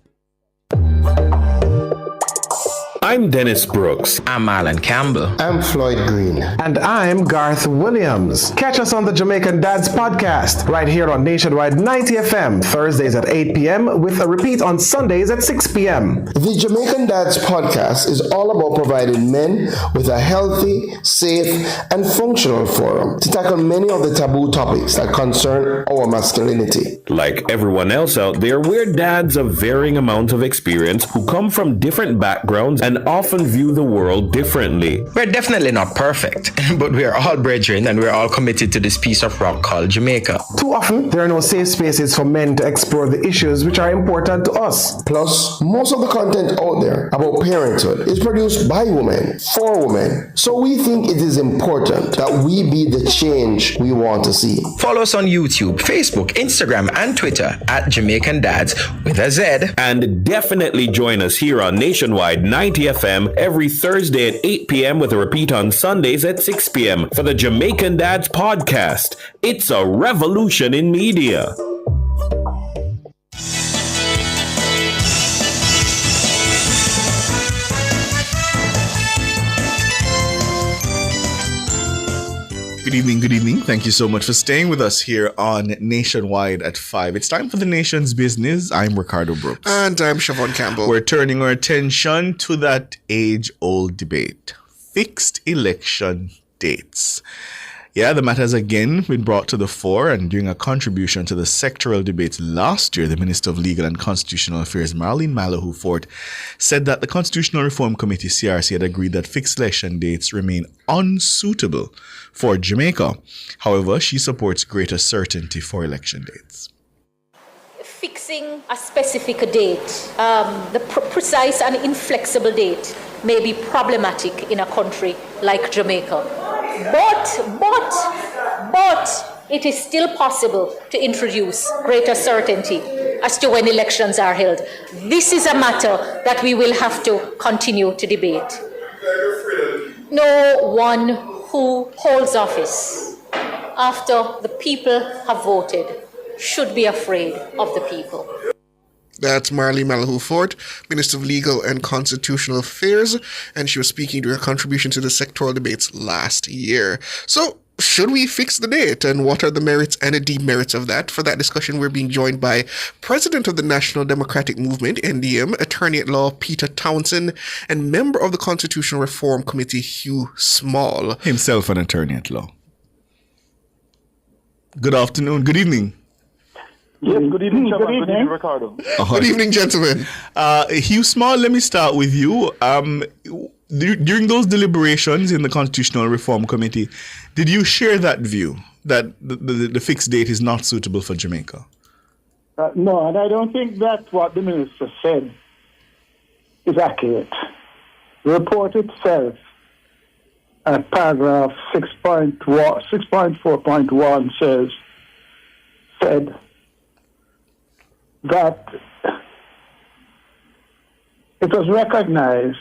I'm Dennis Brooks. I'm Marlon Campbell. I'm Floyd Green. And I'm Garth Williams. Catch us on the Jamaican Dads podcast right here on Nationwide 90 FM, Thursdays at 8 p.m. with a repeat on Sundays at 6 p.m. The Jamaican Dads podcast is all about providing men with a healthy, safe, and functional forum to tackle many of the taboo topics that concern our masculinity. Like everyone else out there, we're dads of varying amounts of experience who come from different backgrounds and often view the world differently. We're definitely not perfect, but we are all brethren and we're all committed to this piece of rock called Jamaica. Too often, there are no safe spaces for men to explore the issues which are important to us. Plus, most of the content out there about parenthood is produced by women, for women. So we think it is important that we be the change we want to see. Follow us on YouTube, Facebook, Instagram, and Twitter at Jamaican Dads with a Z. And definitely join us here on Nationwide 90 FM every Thursday at 8 p.m. with a repeat on Sundays at 6 p.m. for the Jamaican Dads podcast. It's a revolution in media. Good evening, good evening. Thank you so much for staying with us here on Nationwide at 5. It's time for the nation's business. I'm Ricardo Brooks. And I'm Siobhan Campbell. We're turning our attention to that age-old debate. Fixed election dates. Yeah, the matter has again been brought to the fore, and during a contribution to the sectoral debates last year, the Minister of Legal and Constitutional Affairs, Marlene Malahoo Fort, said that the Constitutional Reform Committee, CRC, had agreed that fixed election dates remain unsuitable for Jamaica. However, she supports greater certainty for election dates. Fixing a specific date, the precise and inflexible date, may be problematic in a country like Jamaica. But it is still possible to introduce greater certainty as to when elections are held. This is a matter that we will have to continue to debate. No one who holds office after the people have voted should be afraid of the people. That's Marlene Malahoo Fort, Minister of Legal and Constitutional Affairs, and she was speaking during a contribution to the sectoral debates last year. So, should we fix the date, and what are the merits and the demerits of that? For that discussion, we're being joined by President of the National Democratic Movement, NDM, Attorney at Law Peter Townsend, and member of the Constitutional Reform Committee, Hugh Small. Himself an attorney at law. Good afternoon, good evening. Yes, good evening, Good evening, Ricardo. Good evening, gentlemen. Hugh Small, let me start with you. During those deliberations in the Constitutional Reform Committee, did you share that view that the fixed date is not suitable for Jamaica? No, and I don't think that what the minister said is accurate. The report itself, at paragraph 6.4.1 said that it was recognized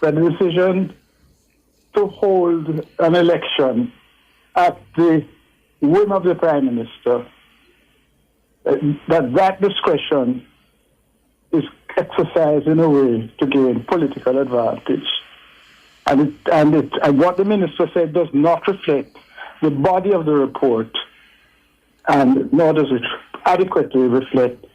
that the decision to hold an election at the whim of the Prime Minister, that discretion is exercised in a way to gain political advantage. And what the Minister said does not reflect the body of the report, and nor does it adequately reflect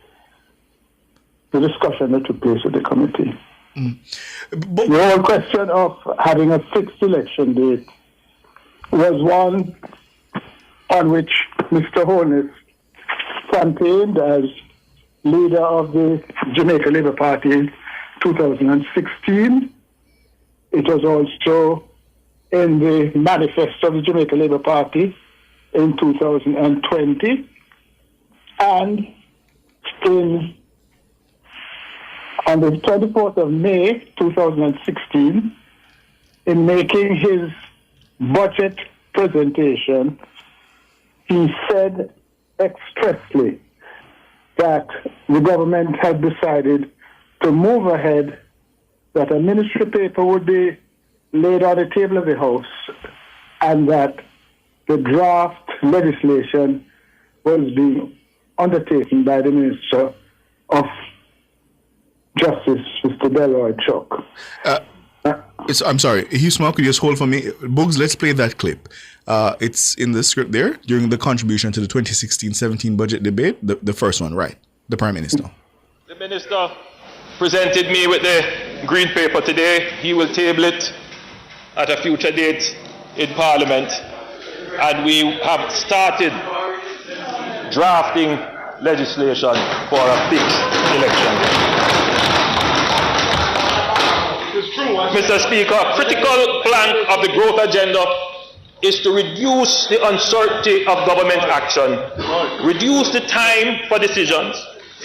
the discussion that took place at the committee. The whole question of having a fixed election date was one on which Mr. Holness campaigned as leader of the Jamaica Labour Party in 2016. It was also in the manifesto of the Jamaica Labour Party in 2020. And on the 24th of May 2016, in making his budget presentation, he said expressly that the government had decided to move ahead, that a ministry paper would be laid on the table of the House, and that the draft legislation was being undertaken by the Minister of Justice, Mr. Delroy Chuck. I'm sorry, Hugh Small, could you just hold for me? Bugs, let's play that clip. It's in the script there during the contribution to the 2016-17 budget debate, the first one, right? The Prime Minister. The Minister presented me with the green paper today. He will table it at a future date in Parliament, and we have started drafting legislation for a fixed election. Mr. Speaker, critical plank of the growth agenda is to reduce the uncertainty of government action, reduce the time for decisions,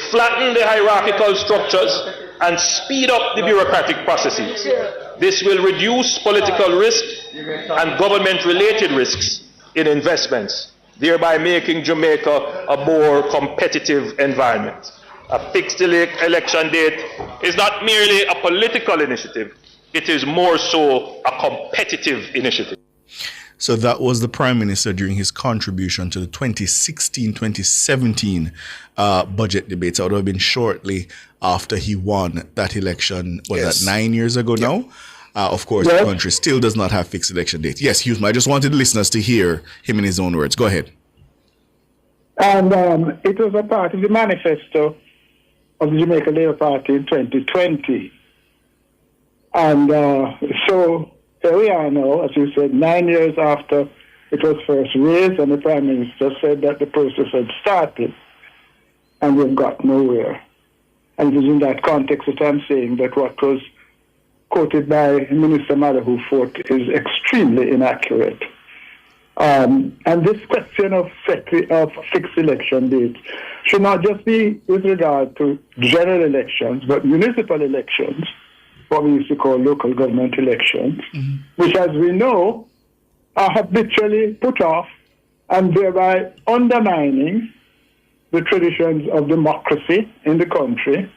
flatten the hierarchical structures, and speed up the bureaucratic processes. This will reduce political risk and government-related risks in investments, thereby making Jamaica a more competitive environment. A fixed election date is not merely a political initiative, it is more so a competitive initiative. So that was the Prime Minister during his contribution to the 2016-2017 budget debates. That would have been shortly after he won that election. Was that 9 years ago now? Of course, the country still does not have fixed election dates. Yes, Hughes, I just wanted the listeners to hear him in his own words. Go ahead. And it was a part of the manifesto of the Jamaica Labour Party in 2020. And so here we are now, as you said, 9 years after it was first raised, and the Prime Minister said that the process had started, and we've got nowhere. And it is in that context that I'm saying that what was quoted by Minister Malahoo Fort is extremely inaccurate. And this question of fixed election dates should not just be with regard to general elections, but municipal elections, what we used to call local government elections, which, as we know, are habitually put off and thereby undermining the traditions of democracy in the country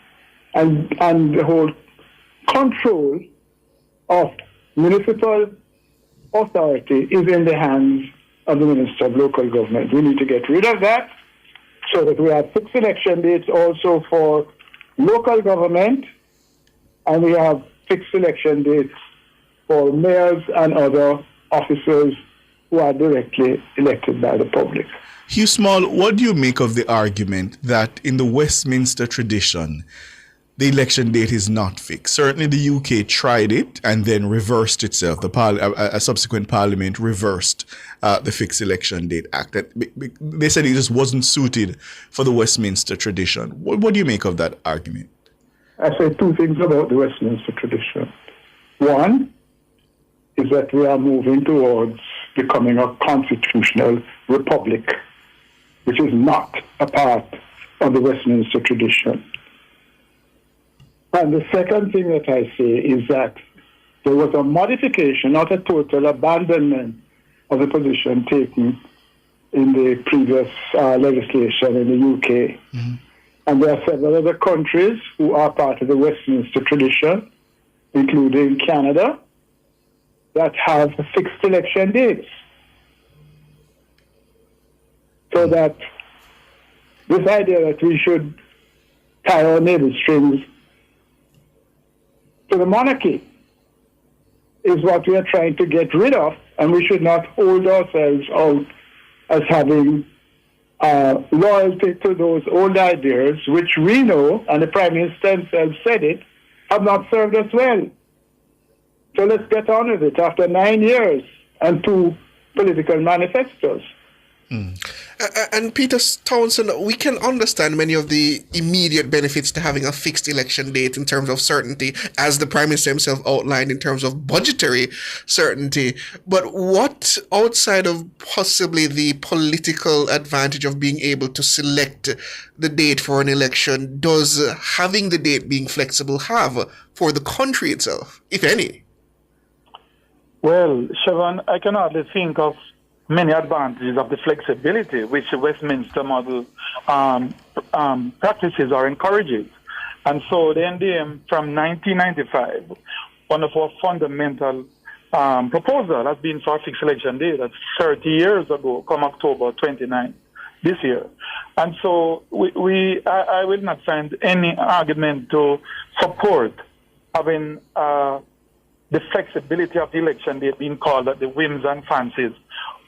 and the whole control of municipal authority is in the hands of the Minister of Local Government. We need to get rid of that so that we have fixed election dates also for local government, and we have fixed election dates for mayors and other officers who are directly elected by the public. Hugh Small, what do you make of the argument that in the Westminster tradition, the election date is not fixed? Certainly the UK tried it and then reversed itself. A subsequent parliament reversed the Fixed Election Date Act. They said it just wasn't suited for the Westminster tradition. What do you make of that argument? I say two things about the Westminster tradition. One is that we are moving towards becoming a constitutional republic, which is not a part of the Westminster tradition. And the second thing that I say is that there was a modification, not a total abandonment of the position taken in the previous legislation in the UK. And there are several other countries who are part of the Westminster tradition, including Canada, that have fixed election dates. So that this idea that we should tie our navel strings to the monarchy is what we are trying to get rid of, and we should not hold ourselves out as having loyalty to those old ideas, which we know, and the Prime Minister himself said it, have not served us well. So let's get on with it after 9 years and 2 political manifestos. And Peter Townsend, we can understand many of the immediate benefits to having a fixed election date in terms of certainty, as the Prime Minister himself outlined in terms of budgetary certainty. But what, outside of possibly the political advantage of being able to select the date for an election, does having the date being flexible have for the country itself, if any? Well, Siobhan, I can hardly think of many advantages of the flexibility which the Westminster model practices or encourages. And so the NDM from 1995, one of our fundamental proposal has been for a fixed election day. That's 30 years ago, come October 29 this year. And so I will not find any argument to support having the flexibility of the election date being called at the whims and fancies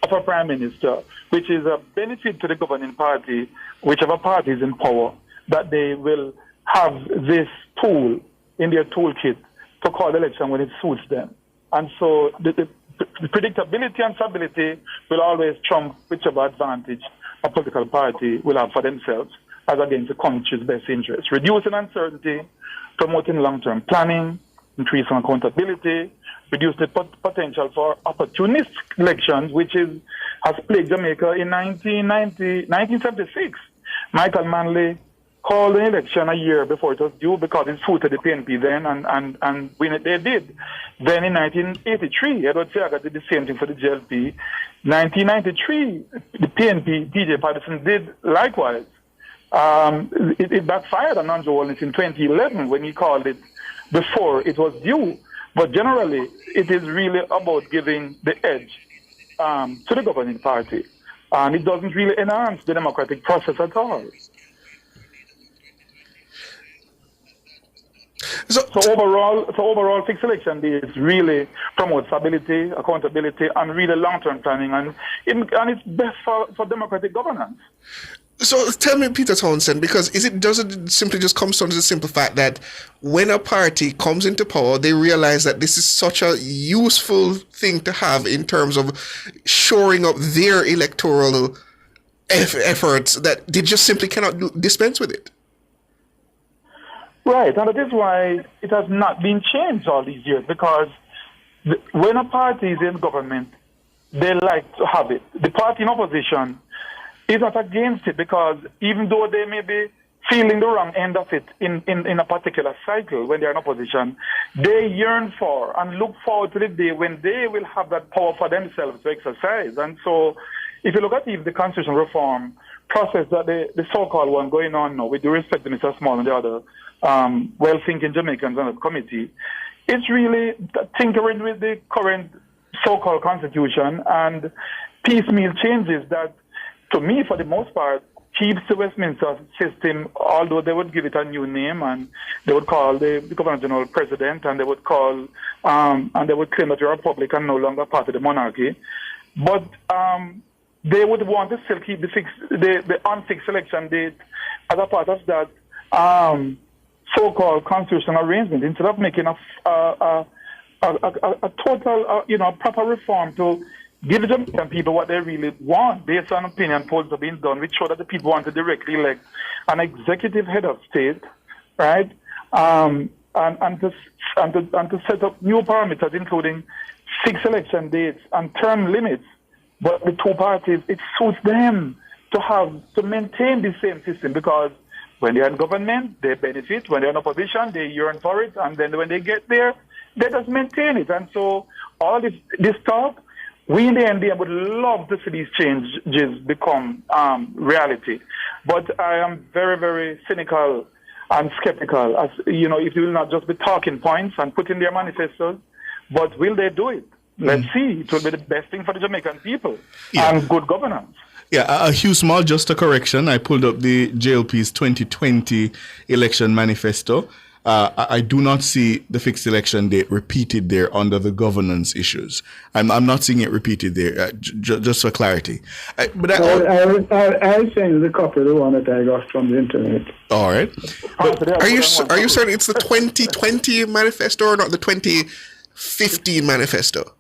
of a Prime Minister, which is a benefit to the governing party, whichever party is in power, that they will have this tool in their toolkit to call election when it suits them. And so the predictability and stability will always trump whichever advantage a political party will have for themselves as against the country's best interests. Reducing uncertainty, promoting long-term planning, increasing accountability, reduce the potential for opportunistic elections, which has plagued Jamaica in 1976. Michael Manley called an election a year before it was due because it suited the PNP then, and when they did. Then in 1983, Edward Seaga did the same thing for the GLP. 1993, the PNP, DJ Patterson did likewise. It backfired on Andrew Holness in 2011 when he called it before it was due. But generally, it is really about giving the edge to the governing party. And it doesn't really enhance the democratic process at all. So overall, fixed election days really promote stability, accountability, and really long-term planning, and it's best for democratic governance. So tell me, Peter Townsend, because does it simply just come down to the simple fact that when a party comes into power, they realize that this is such a useful thing to have in terms of shoring up their electoral efforts that they just simply cannot dispense with it? Right, and that is why it has not been changed all these years, because when a party is in government, they like to have it. The party in opposition is not against it, because even though they may be feeling the wrong end of it in a particular cycle when they are in opposition, they yearn for and look forward to the day when they will have that power for themselves to exercise. And so if you look at even the constitutional reform process that the so-called one going on now, with due respect to Mr. Small and the other well-thinking Jamaicans on the committee, it's really tinkering with the current so-called constitution and piecemeal changes that, to me, for the most part, keeps the Westminster system, although they would give it a new name and they would call the Governor General President, and they would call and they would claim that you're a republic and no longer part of the monarchy. But they would want to still keep the unfixed election date as a part of that so-called constitutional arrangement, instead of making a total, proper reform to give the Jamaican people what they really want, based on opinion polls that have been done, which show that the people want to directly elect an executive head of state, right? And to set up new parameters, including fixed election dates and term limits. But the two parties, it suits them to maintain the same system, because when they're in government, they benefit. When they're in opposition, they yearn for it. And then when they get there, they just maintain it. And so all this talk, we in the NDM would love to see these changes become reality. But I am very, very cynical and skeptical, as if you will not just be talking points and put in their manifestos, but will they do it? Let's see. It will be the best thing for the Jamaican people and good governance. Yeah, Hugh Small, just a correction. I pulled up the JLP's 2020 election manifesto. I do not see the fixed election date repeated there under the governance issues. I'm not seeing it repeated there, just for clarity. I sent the copy of the one that I got from the internet. All right. But are you certain it's the 2020 manifesto or not the 2015 manifesto?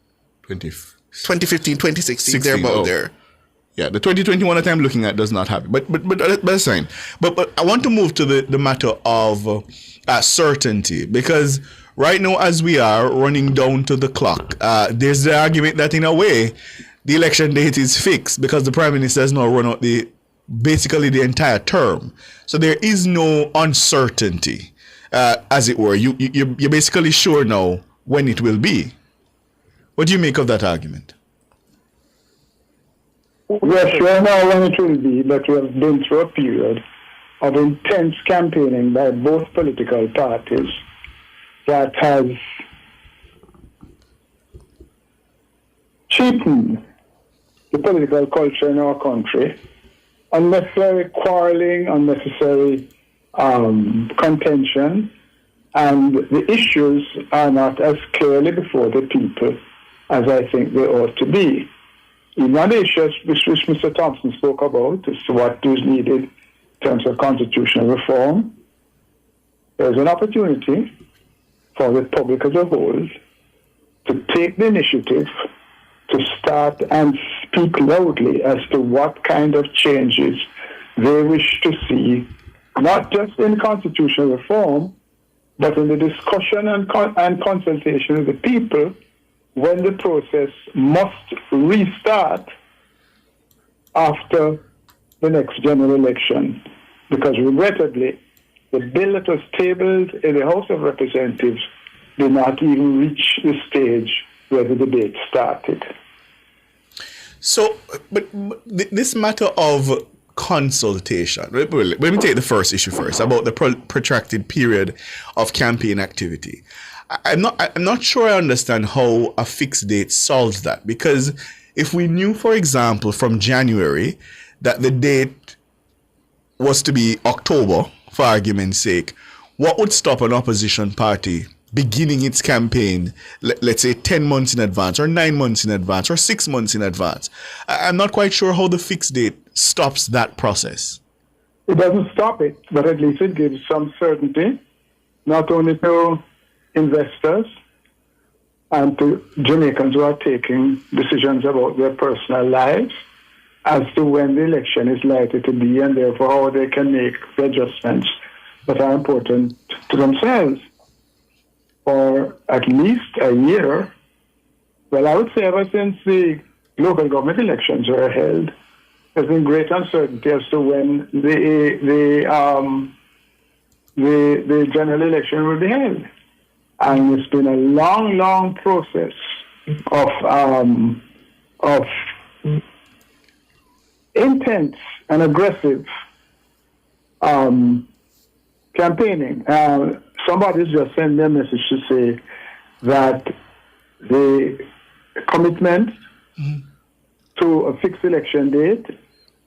2015, 2016, they're about there. Yeah, the 2021 that I'm looking at does not have it, but that's fine. But I want to move to the matter of certainty, because right now, as we are running down to the clock, there's the argument that in a way the election date is fixed because the Prime Minister has now run out basically the entire term, so there is no uncertainty, as it were. You're basically sure now when it will be. What do you make of that argument? We are sure now when it will be, but we have been through a period of intense campaigning by both political parties that has cheapened the political culture in our country. Unnecessary quarreling, unnecessary contention, and the issues are not as clearly before the people as I think they ought to be. Even on the issues which Mr. Thompson spoke about, as to what is needed in terms of constitutional reform, there's an opportunity for the public as a whole to take the initiative to start and speak loudly as to what kind of changes they wish to see, not just in constitutional reform, But in the discussion and consultation with the people, when the process must restart after the next general election, because regrettably, the bill that was tabled in the House of Representatives did not even reach the stage where the debate started. So, but this matter of consultation, let me take the first issue first, about the protracted period of campaign activity. I'm not sure I understand how a fixed date solves that, because if we knew, for example, from January that the date was to be October, for argument's sake, what would stop an opposition party beginning its campaign, let's say 10 months in advance, or 9 months in advance, or 6 months in advance? I'm not quite sure how the fixed date stops that process. It doesn't stop it, but at least it gives some certainty, not only to investors and to Jamaicans who are taking decisions about their personal lives as to when the election is likely to be, and therefore how they can make the adjustments that are important to themselves. For at least a year, well, I would say ever since the local government elections were held, there's been great uncertainty as to when the general election will be held. And it's been a long, long process of intense and aggressive campaigning. Somebody's just sent me a message to say that the commitment to a fixed election date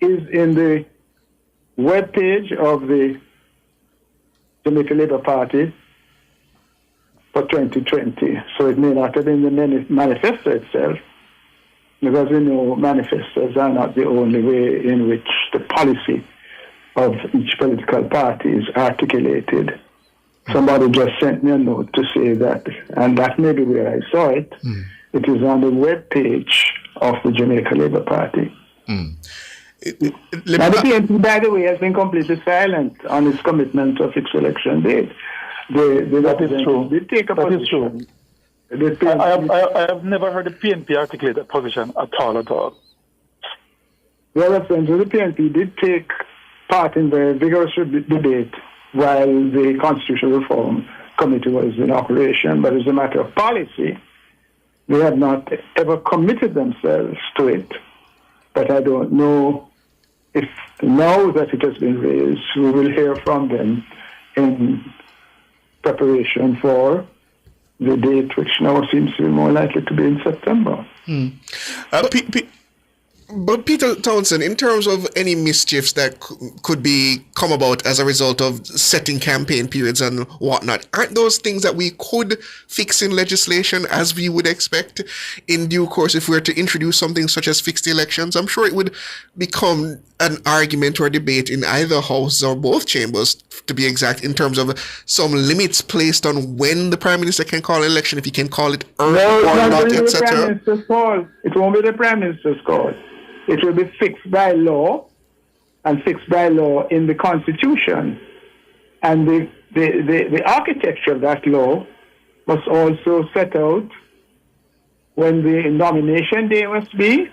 is in the webpage of the Jamaica Labour Party for 2020. So it may not have been the manifesto itself, because we know manifestos are not the only way in which the policy of each political party is articulated. Somebody just sent me a note to say that, and that may be where I saw it. It is on the webpage of the Jamaica Labour Party. Mm. Now, the PNP, by the way, has been completely silent on its commitment to a fixed election date. That is true. They take a that position. Is true. I have never heard the PNP articulate that position at all. The other friends of the PNP did take part in the vigorous debate while the Constitutional Reform Committee was in operation, but as a matter of policy, they have not ever committed themselves to it. But I don't know if now that it has been raised, we will hear from them in preparation for the date, which now seems to be more likely to be in September. But Peter Townsend, in terms of any mischiefs that could be come about as a result of setting campaign periods and whatnot, aren't those things that we could fix in legislation as we would expect in due course if we were to introduce something such as fixed elections? I'm sure it would become an argument or a debate in either house or both chambers, to be exact, in terms of some limits placed on when the Prime Minister can call an election, if he can call it early or not, etc. It won't be the Prime Minister's call. It will be fixed by law, and fixed by law in the Constitution. And the architecture of that law must also set out when the nomination day must be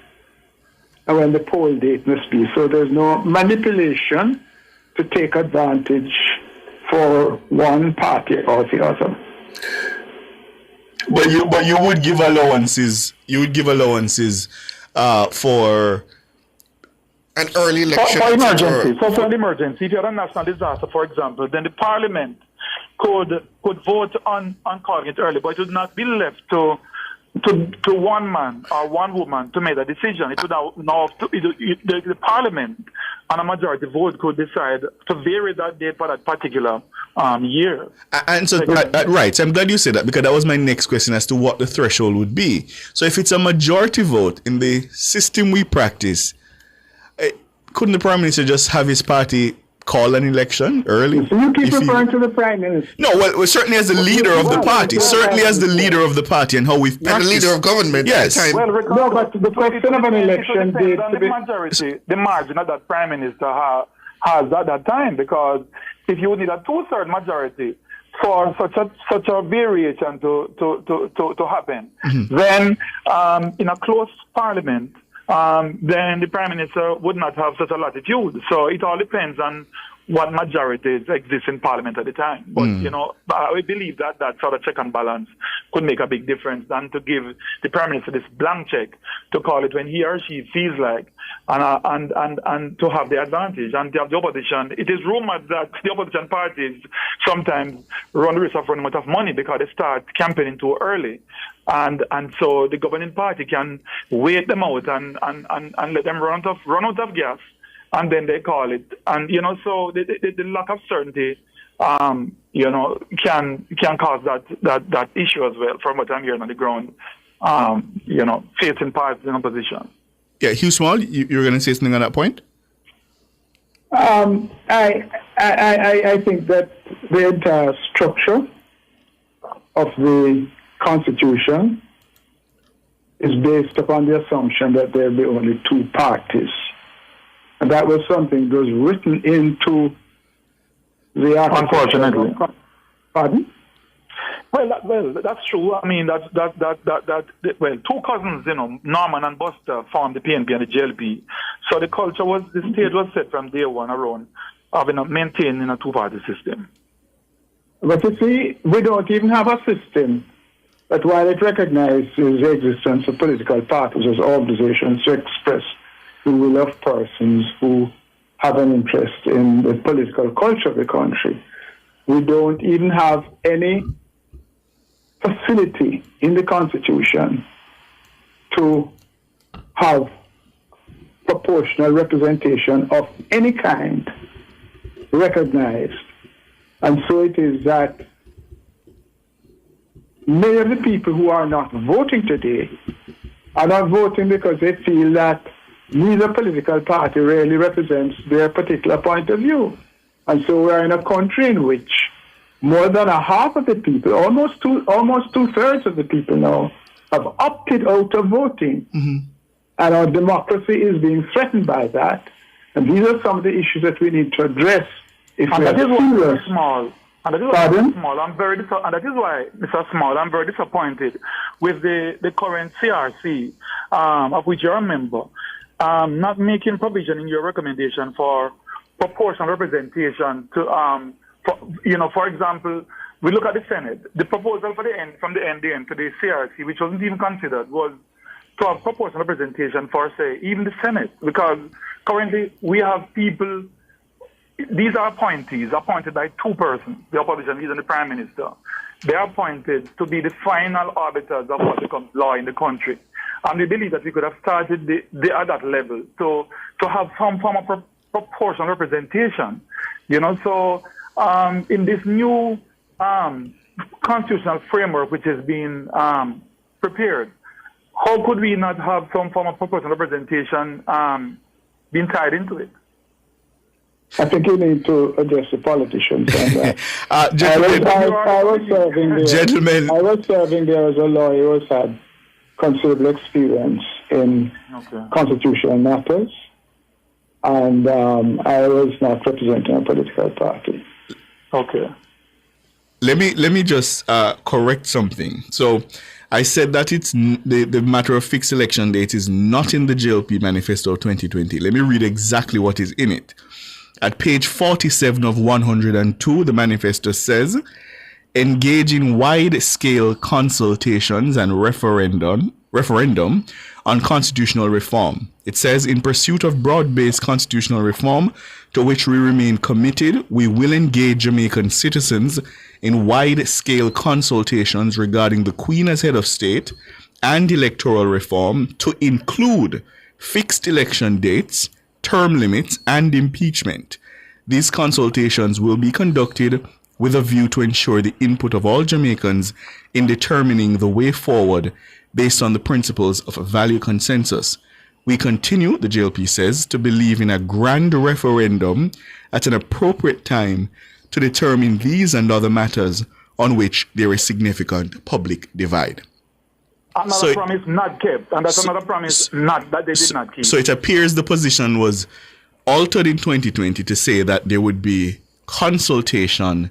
and when the poll date must be. So there's no manipulation to take advantage for one party or the other. But you would give allowances. You would give allowances for an early election. For emergency. So for an emergency, if you had a national disaster, for example, then the Parliament could vote on calling it early, but it would not be left to one man or one woman to make a decision. It would now the Parliament on a majority vote could decide to vary that date for that particular year. And so, right, so I'm glad you said that, because that was my next question as to what the threshold would be. So if it's a majority vote in the system we practice, couldn't the Prime Minister just have his party call an election early? So you keep referring to the Prime Minister. No, well, certainly as the leader of the party. Certainly as the leader of the party and how we've practiced. And the leader of government. Yes. No, but the question of an election date... The margin that Prime Minister has at that time, because if you need a two-third majority for such a variation to happen. Then in a closed parliament, then the Prime Minister would not have such a latitude. So it all depends on what majorities exist in Parliament at the time. But, I believe that sort of check and balance could make a big difference than to give the Prime Minister this blank check to call it when he or she feels like, and to have the advantage. And to have the opposition, it is rumored that the opposition parties sometimes run the risk of running out of money because they start campaigning too early. And so the governing party can wait them out and let them run out of gas. And then they call it, and so the lack of certainty, can cause that issue as well. From what I'm hearing on the ground, facing parties in opposition. Yeah, Hugh Small, you were going to say something on that point. I think that the entire structure of the Constitution is based upon the assumption that there will be only two parties. And that was something that was written into the architecture. Unfortunately. Pardon? Well, that's true. I mean, two cousins, Norman and Buster formed the PNP and the JLP. So the stage was set from day one around maintaining a two-party system. But you see, we don't even have a system that, while it recognizes the existence of political parties as organizations to express the will of persons who have an interest in the political culture of the country, we don't even have any facility in the Constitution to have proportional representation of any kind recognized. And so it is that many of the people who are not voting today are not voting because they feel that neither political party really represents their particular point of view. And so we are in a country in which more than a half of the people, almost two-thirds of the people now, have opted out of voting. And our democracy is being threatened by that. And these are some of the issues that we need to address. And that is why, Small. And that is why, Pardon? Small, and that is why, Mr. Small, I'm very disappointed with the current CRC, of which you're a member, not making provision in your recommendation for proportional representation to, for example, we look at the Senate. The proposal from the NDM to the CRC, which wasn't even considered, was to have proportional representation for, say, even the Senate, because currently we have people. These are appointees appointed by two persons, the opposition leader and the Prime Minister. They are appointed to be the final arbiters of what becomes law in the country. And we believe that we could have started at that level to have some form of proportional representation. So in this new constitutional framework which is being prepared, how could we not have some form of proportional representation being tied into it? I think you need to address the politicians on that. Gentlemen, I was serving there. Gentlemen. I was serving there as a lawyer who had considerable experience in constitutional matters, and I was not representing a political party. Okay. Let me just correct something. So I said that it's the matter of fixed election date is not in the JLP Manifesto 2020. Let me read exactly what is in it. At page 47 of 102, the manifesto says, engage in wide-scale consultations and referendum on constitutional reform. It says, in pursuit of broad-based constitutional reform to which we remain committed, we will engage Jamaican citizens in wide-scale consultations regarding the Queen as head of state and electoral reform to include fixed election dates, term limits, and impeachment. These consultations will be conducted with a view to ensure the input of all Jamaicans in determining the way forward based on the principles of value consensus. We continue, the JLP says, to believe in a grand referendum at an appropriate time to determine these and other matters on which there is significant public divide. Another promise not kept, and that's another promise that they did not keep. So it appears the position was altered in 2020 to say that there would be consultation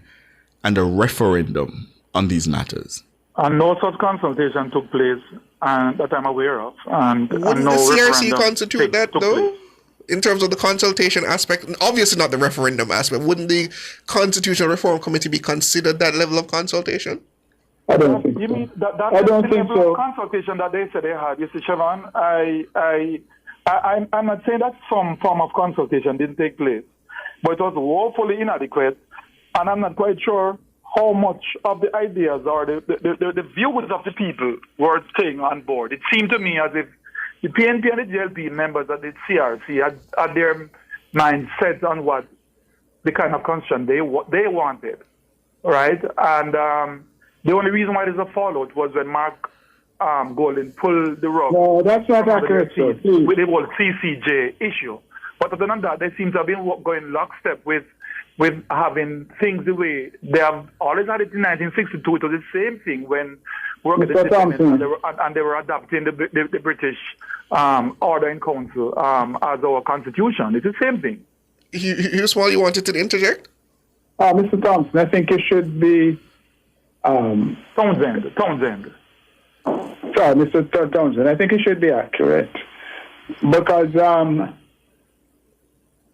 and a referendum on these matters? And no such consultation took place that I'm aware of. And wouldn't no the CRC referendum constitute that, took though? place. In terms of the consultation aspect, obviously not the referendum aspect, wouldn't the Constitutional Reform Committee be considered that level of consultation? I don't think You so. mean that I don't think level so. of consultation that they said they had? You see, Siobhan, I'm not saying that some form of consultation didn't take place, but it was woefully inadequate, and I'm not quite sure how much of the ideas or the views of the people were staying on board. It seemed to me as if the PNP and the GLP members of the CRC had their mind set on what the kind of constitution they wanted, right? And the only reason why there's a fallout was when Mark Golden pulled the rug. No, that's not accurate, sir. Please. With the whole CCJ issue. But other than that, they seem to have been going lockstep with having things the way they have always had it in 1962. It was the same thing when we were and they were adopting the British Order in Council as our constitution. It's the same thing. Hugh Small, you wanted to interject? Mr. Thompson, I think it should be Townsend. Sorry, Mr. Townsend. I think it should be accurate because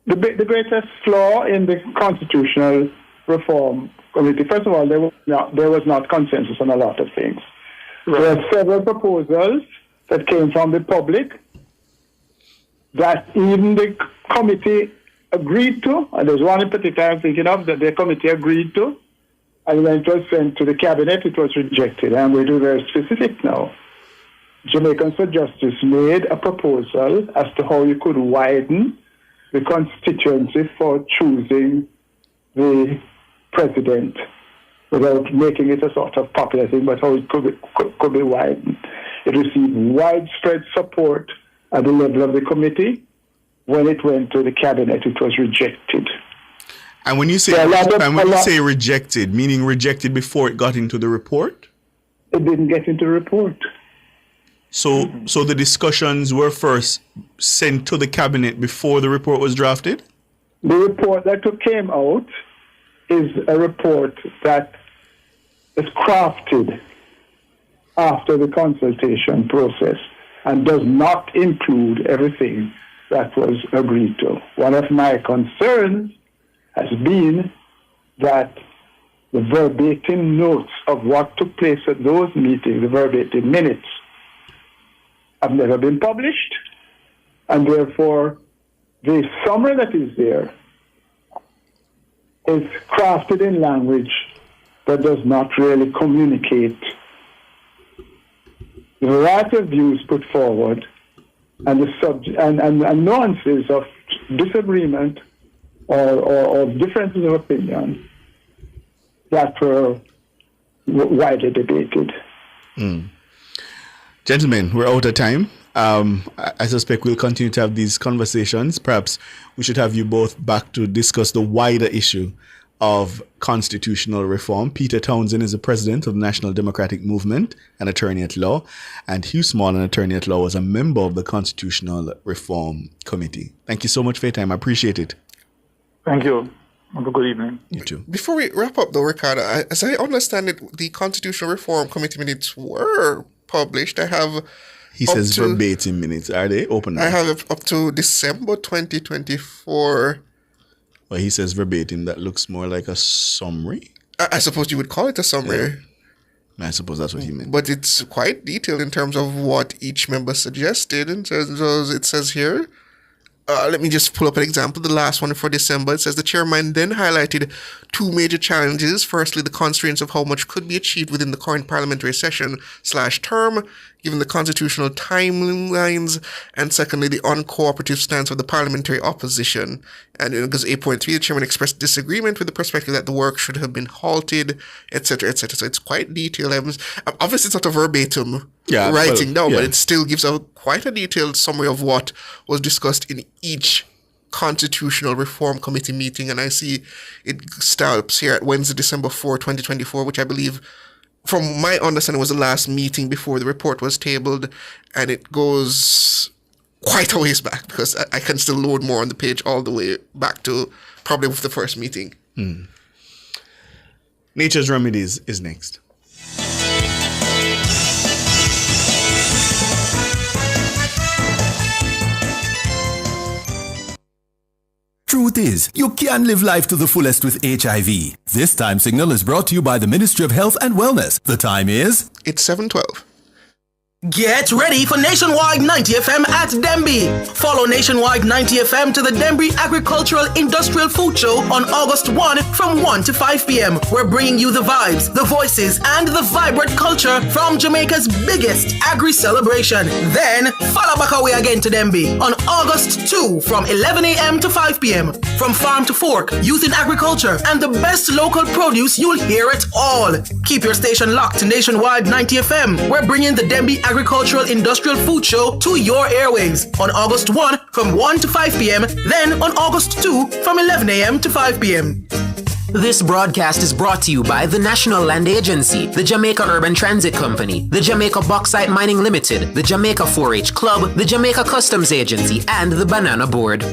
the greatest flaw in the Constitutional Reform Committee, first of all, there was not consensus on a lot of things. Right. There are several proposals that came from the public that even the committee agreed to, and there's one in particular I'm thinking of that the committee agreed to, and when it was sent to the cabinet, it was rejected. And we'll be very specific now. Jamaicans for Justice made a proposal as to how you could widen the constituency for choosing the president without making it a sort of popular thing, but how it could be widened. It received widespread support at the level of the committee. When it went to the cabinet, it was rejected. And when you say say rejected, meaning rejected before it got into the report? It didn't get into the report. So the discussions were first sent to the cabinet before the report was drafted? The report that came out is a report that is crafted after the consultation process and does not include everything that was agreed to. One of my concerns has been that the verbatim notes of what took place at those meetings, the verbatim minutes, have never been published, and therefore the summary that is there is crafted in language that does not really communicate the variety of views put forward and and nuances of disagreement or differences of opinion that were widely debated. Gentlemen, we're out of time. I suspect we'll continue to have these conversations. Perhaps we should have you both back to discuss the wider issue of constitutional reform. Peter Townsend is the president of the National Democratic Movement, an attorney at law, and Hugh Small, an attorney at law, was a member of the Constitutional Reform Committee. Thank you so much for your time. I appreciate it. Thank you. Have a good evening. You too. Before we wrap up, though, Ricardo, as I understand it, the Constitutional Reform Committee minutes were published. I have... He says verbatim minutes. Are they open? I have up to December 2024. Well, he says verbatim. That looks more like a summary. I suppose you would call it a summary. Yeah. I suppose that's what he meant. But it's quite detailed in terms of what each member suggested. In terms of, it says here, let me just pull up an example. The last one for December, it says the chairman then highlighted two major challenges. Firstly, the constraints of how much could be achieved within the current parliamentary session/term, given the constitutional timelines, and secondly, the uncooperative stance of the parliamentary opposition. And it goes 8.3, the chairman expressed disagreement with the perspective that the work should have been halted, etc., etc. So it's quite detailed. Obviously, it's not a verbatim writing down, but it still gives quite a detailed summary of what was discussed in each Constitutional Reform Committee meeting. And I see it stops here at Wednesday, December 4, 2024, which I believe, from my understanding, was the last meeting before the report was tabled, and it goes quite a ways back because I can still load more on the page all the way back to probably with the first meeting. Nature's Remedies is next. Truth is, you can't live life to the fullest with HIV. This time signal is brought to you by the Ministry of Health and Wellness. The time is... It's 7:12. Get ready for Nationwide 90 FM at Denby. Follow Nationwide 90 FM to the Denby Agricultural Industrial Food Show on August 1 from 1 to 5 p.m. We're bringing you the vibes, the voices, and the vibrant culture from Jamaica's biggest agri-celebration. Then, follow back away again to Denby on August 2 from 11 a.m. to 5 p.m. From farm to fork, youth in agriculture, and the best local produce, you'll hear it all. Keep your station locked to Nationwide 90 FM. We're bringing the Denby Agricultural Industrial Food Show to your airwaves on August 1 from 1 to 5 p.m. Then on August 2 from 11 a.m. to 5 p.m. This broadcast is brought to you by the National Land Agency, the Jamaica Urban Transit Company, the Jamaica Bauxite Mining Limited, the Jamaica 4-H Club, the Jamaica Customs Agency, and the Banana Board.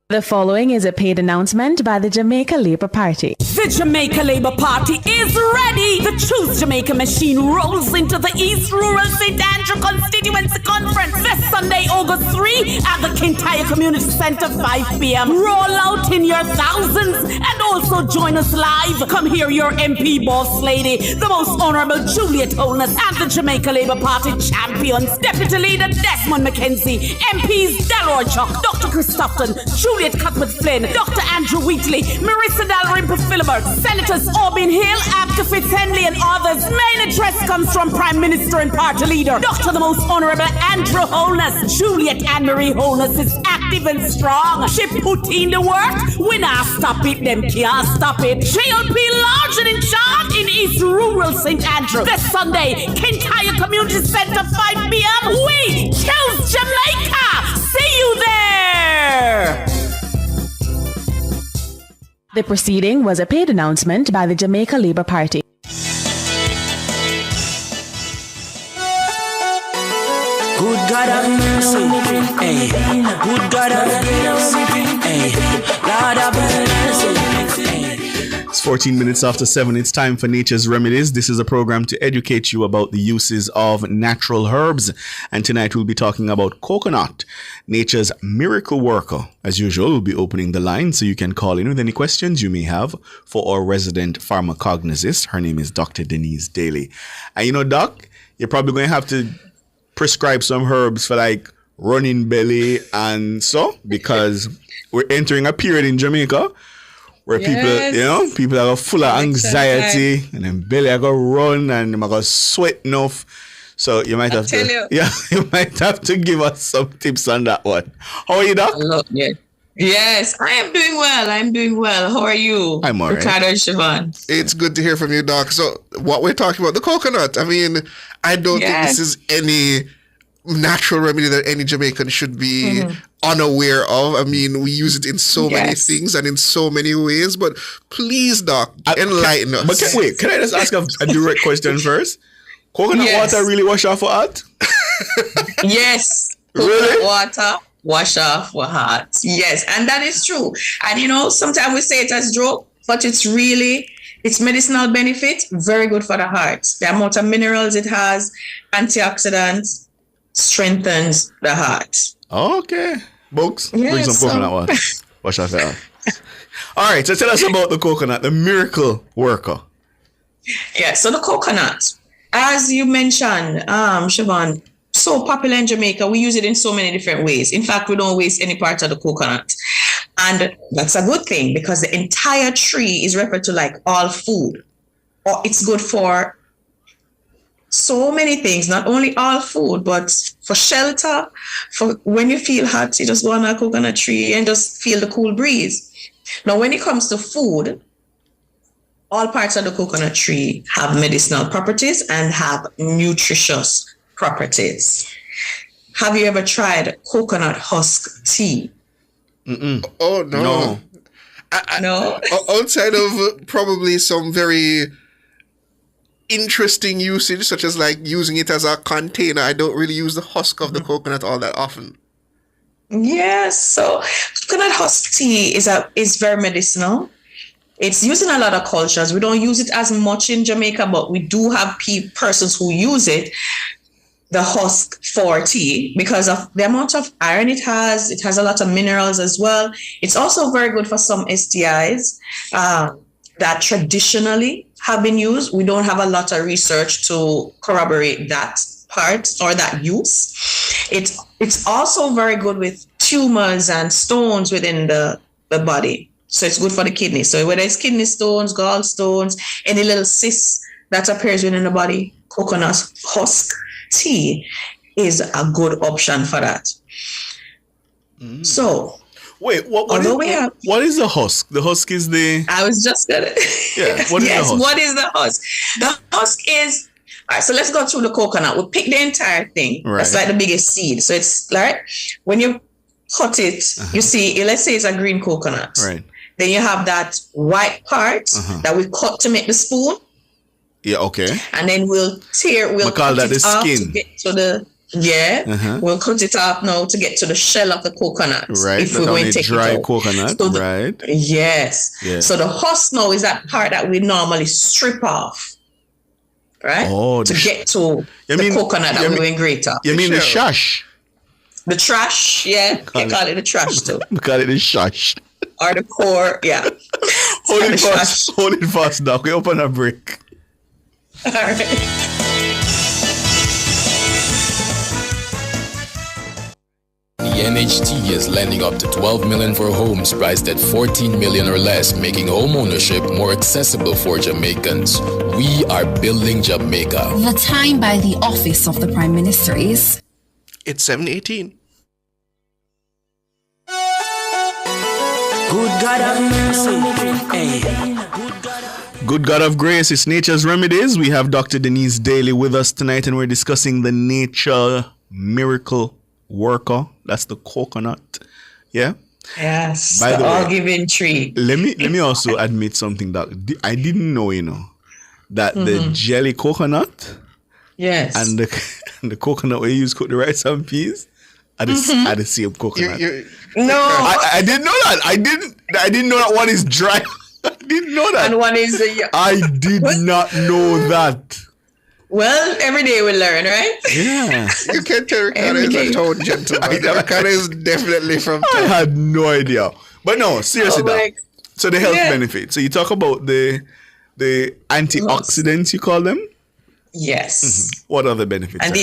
The following is a paid announcement by the Jamaica Labour Party. The Jamaica Labour Party is ready. The Choose Jamaica machine rolls into the East Rural St. Andrew Constituency Conference this Sunday, August 3 at the Kintyre Community Centre, 5 p.m. Roll out in your thousands and also join us live. Come hear your MP boss lady, the Most Honourable Juliet Holness, and the Jamaica Labour Party champions, Deputy Leader Desmond McKenzie, MPs Delroy Chuck, Dr. Christopherson, Juliet Cuthbert-Flynn, Dr. Andrew Wheatley, Marissa Dalrymple-Philibert, Senators Aubin Hill, Abka Fitzhenley, and others. Main address comes from Prime Minister and Party Leader, Dr. the Most Honourable Andrew Holness. Juliet Anne-Marie Holness is active and strong. She put in the work. We not stop it, them can't stop it. JLP large and in charge in East Rural St. Andrew. This Sunday, Kintyre Community Centre, 5 p.m. We choose Jamaica. See you there. The proceeding was a paid announcement by the Jamaica Labour Party. Good God have mercy, hey. Good God have mercy, hey. Lord have mercy, hey. It's 14 minutes after 7. It's time for Nature's Remedies. This is a program to educate you about the uses of natural herbs. And tonight we'll be talking about coconut, nature's miracle worker. As usual, we'll be opening the line so you can call in with any questions you may have for our resident pharmacognosist. Her name is Dr. Denise Daly. And you know, Doc, you're probably going to have to prescribe some herbs for like running belly and so, because we're entering a period in Jamaica where people are full of anxiety and then belly are going to run and they're going to sweat enough. So you might have to, you might have to give us some tips on that one. How are you, Doc? Yes, I am doing well. I'm doing well. How are you? I'm all right. Ricardo and Siobhan. It's good to hear from you, Doc. So what we're talking about, the coconut. I mean, I don't think this is any natural remedy that any Jamaican should be unaware of. I mean, we use it in so many things and in so many ways, but please, Doc, enlighten us. But can I just ask a direct question first? Coconut water really wash off for heart? Yes. Coconut water wash off for heart. Yes, and that is true. And you know, sometimes we say it as joke, but it's medicinal benefit, very good for the heart. The amount of minerals it has, antioxidants, strengthens the heart. Okay. Books, bring some coconut water. Wash off your heart. All right, so tell us about the coconut, the miracle worker. Yeah, so the coconut, as you mentioned, Siobhan, so popular in Jamaica. We use it in so many different ways. In fact, we don't waste any part of the coconut. And that's a good thing because the entire tree is referred to like all food. Or it's good for so many things, not only all food, but for shelter, for when you feel hot, you just go on a coconut tree and just feel the cool breeze. Now, when it comes to food, all parts of the coconut tree have medicinal properties and have nutritious properties. Have you ever tried coconut husk tea? Oh, no. No? Outside of probably some very interesting usage, such as like using it as a container, I don't really use the husk of the coconut all that often. Yes, so coconut husk tea is very medicinal. It's used in a lot of cultures. We don't use it as much in Jamaica, but we do have persons who use it, the husk for tea, because of the amount of iron it has. It has a lot of minerals as well. It's also very good for some STIs that traditionally have been used. We don't have a lot of research to corroborate that part or that use. It's also very good with tumors and stones within the body. So it's good for the kidney. So whether it's kidney stones, gallstones, any little cyst that appears within the body, coconut husk tea is a good option for that. So, wait, what is the husk? The husk is the... I was just gonna... Yeah, what is the husk? What is the husk? The husk is... All right, so let's go through the coconut. We'll pick the entire thing. Right. That's like the biggest seed. So it's like, when you cut it, you see, let's say it's a green coconut. Right. Then you have that white part that we cut to make the spoon. Yeah, okay. And then we'll call that the skin. To get to the, we'll cut it off now to get to the shell of the coconut. Right, if we're going to take dry it out. coconut, so right. Yes. Yeah. So the husk now is that part that we normally strip off. Right? Oh, to get to the coconut that we will grate up. You mean the shash? The trash, yeah. You can call it the trash too. We call it the shash. Or the core, yeah. Hold it fast, Doc. We open a break. All right. The NHT is lending up to $12 million for homes priced at $14 million or less, making home ownership more accessible for Jamaicans. We are building Jamaica. The time by the office of the Prime Minister is... It's 7:18. Good God of mercy. Hey. Good God of grace, it's Nature's Remedies. We have Dr. Denise Daly with us tonight, and we're discussing the nature miracle worker. That's the coconut. Yeah? Yes. By the way, all-giving tree. Let me also admit something that I didn't know, that the jelly coconut and the coconut we use cook the rice and peas are the same coconut. No, I didn't know that. I didn't know that one is dry. I didn't know that. And one is I did not know that. Well, every day we learn, right? Yeah. You can tell Ricardo is a town gentleman. Ricardo is definitely from town. I had no idea. But no, seriously, so the health benefits. So you talk about the antioxidants, you call them? Yes. What are the benefits? And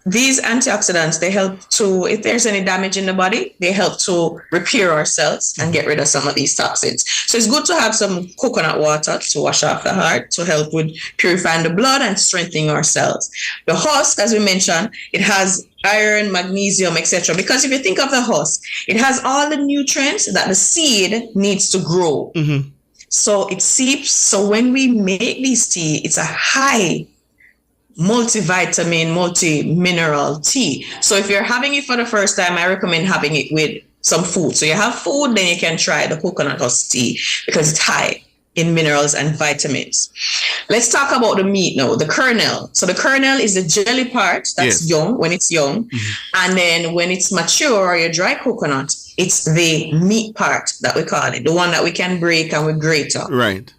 these antioxidants, they help to, if there's any damage in the body, they help to repair our cells and get rid of some of these toxins. So it's good to have some coconut water to wash off the heart, to help with purifying the blood and strengthening our cells. The husk, as we mentioned, it has iron, magnesium, etc. Because if you think of the husk, it has all the nutrients that the seed needs to grow. So it seeps. So when we make these tea, it's a high multivitamin, multi-mineral tea. So if you're having it for the first time, I recommend having it with some food. So you have food, then you can try the coconut husk tea because it's high in minerals and vitamins. Let's talk about the meat now, the kernel. So the kernel is the jelly part that's young, when it's young. And then when it's mature or your dry coconut, it's the meat part that we call it, the one that we can break and we grate up. Right.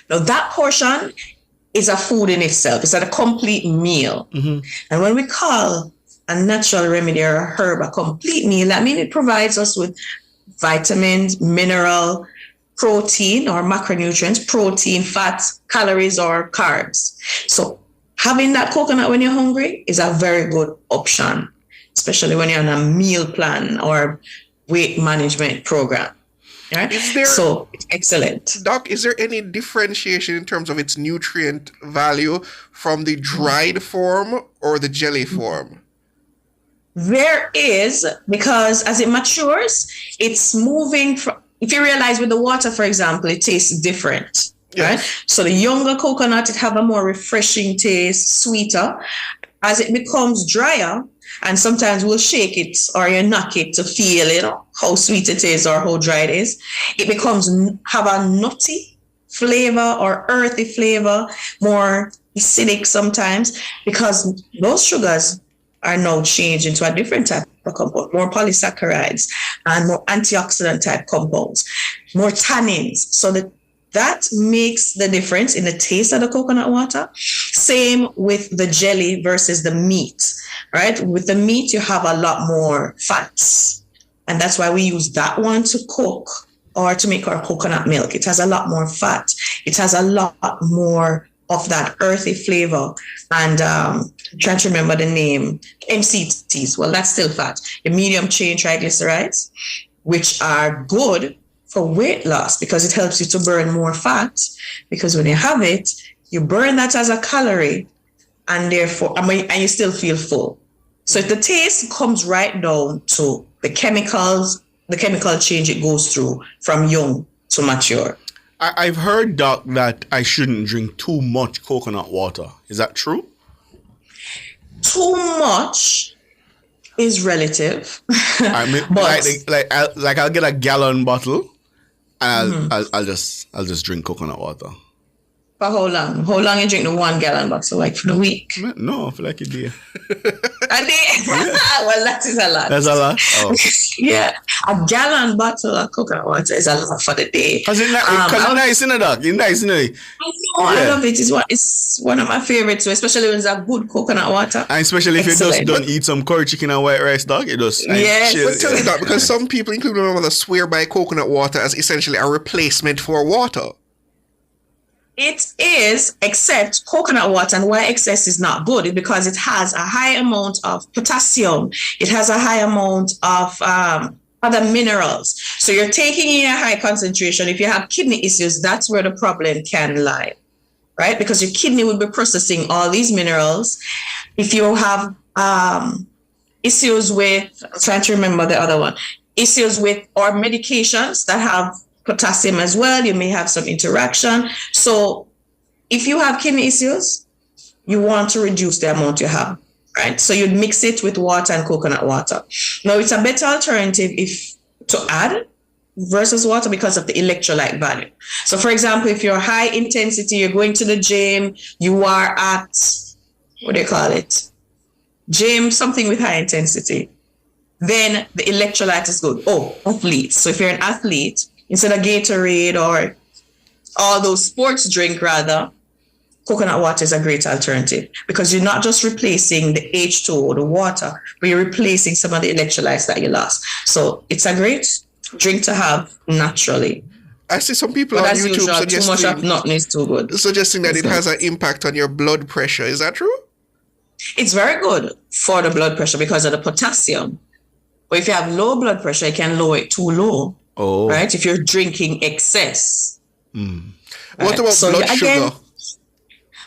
Now that portion is a food in itself. It's a complete meal. And when we call a natural remedy or a herb a complete meal, that means it provides us with vitamins, mineral, protein or macronutrients, protein, fats, calories, or carbs. So having that coconut when you're hungry is a very good option, especially when you're on a meal plan or weight management program. Right? So it's excellent. Doc, is there any differentiation in terms of its nutrient value from the dried form or the jelly form? There is, because as it matures, it's moving from, if you realize with the water, for example, it tastes different. Right? So the younger coconut, it have a more refreshing taste, sweeter. As it becomes drier, and sometimes we'll shake it or you knock it to feel, how sweet it is or how dry it is. It becomes have a nutty flavor or earthy flavor, more acidic sometimes, because those sugars are now changed into a different type of compound, more polysaccharides and more antioxidant type compounds, more tannins. So the that makes the difference in the taste of the coconut water. Same with the jelly versus the meat, right? With the meat, you have a lot more fats. And that's why we use that one to cook or to make our coconut milk. It has a lot more fat. It has a lot more of that earthy flavor. And I'm trying to remember the name, MCTs. Well, that's still fat. The medium chain triglycerides, which are good for weight loss because it helps you to burn more fat. Because when you have it, you burn that as a calorie, and therefore, and you still feel full. So the taste comes right down to the chemicals, the chemical change it goes through from young to mature. I've heard, Doc, that I shouldn't drink too much coconut water. Is that true? Too much is relative. I mean, but I'll get a gallon bottle and I'll just drink coconut water. For how long? How long you drink the 1 gallon bottle? Like for the week? No, I feel like a day. A day? Well, that is a lot. That's a lot? Oh. Yeah. A gallon bottle of coconut water is a lot for the day. Because it's nice, in the Doc. It's nice, in it. I love it. It's one of my favorites, especially when it's a good coconut water. And especially if you just don't eat some curry chicken and white rice, Doc. It does. Yes. But tell me that, because some people, including my mother, swear by coconut water as essentially a replacement for water. It is, except coconut water, and why excess is not good is because it has a high amount of potassium. It has a high amount of other minerals. So you're taking in a high concentration. If you have kidney issues, that's where the problem can lie, right? Because your kidney will be processing all these minerals. If you have issues with, I'm trying to remember the other one, issues with or medications that have potassium as well, you may have some interaction. So if you have kidney issues, you want to reduce the amount you have, right? So you'd mix it with water and coconut water. Now it's a better alternative to add versus water because of the electrolyte value. So for example, if you're high intensity, you're going to the gym, you are at, what do you call it? Gym, something with high intensity. Then the electrolyte is good. Oh, athletes. So if you're an athlete, instead of Gatorade or all those sports drink, rather, coconut water is a great alternative because you're not just replacing the H2O, the water, but you're replacing some of the electrolytes that you lost. So it's a great drink to have naturally. I see some people on YouTube suggesting too much of nothing is too good. Suggesting that it has an impact on your blood pressure. Is that true? It's very good for the blood pressure because of the potassium. But if you have low blood pressure, you can lower it too low. Oh. Right? If you're drinking excess. Right? What about blood sugar?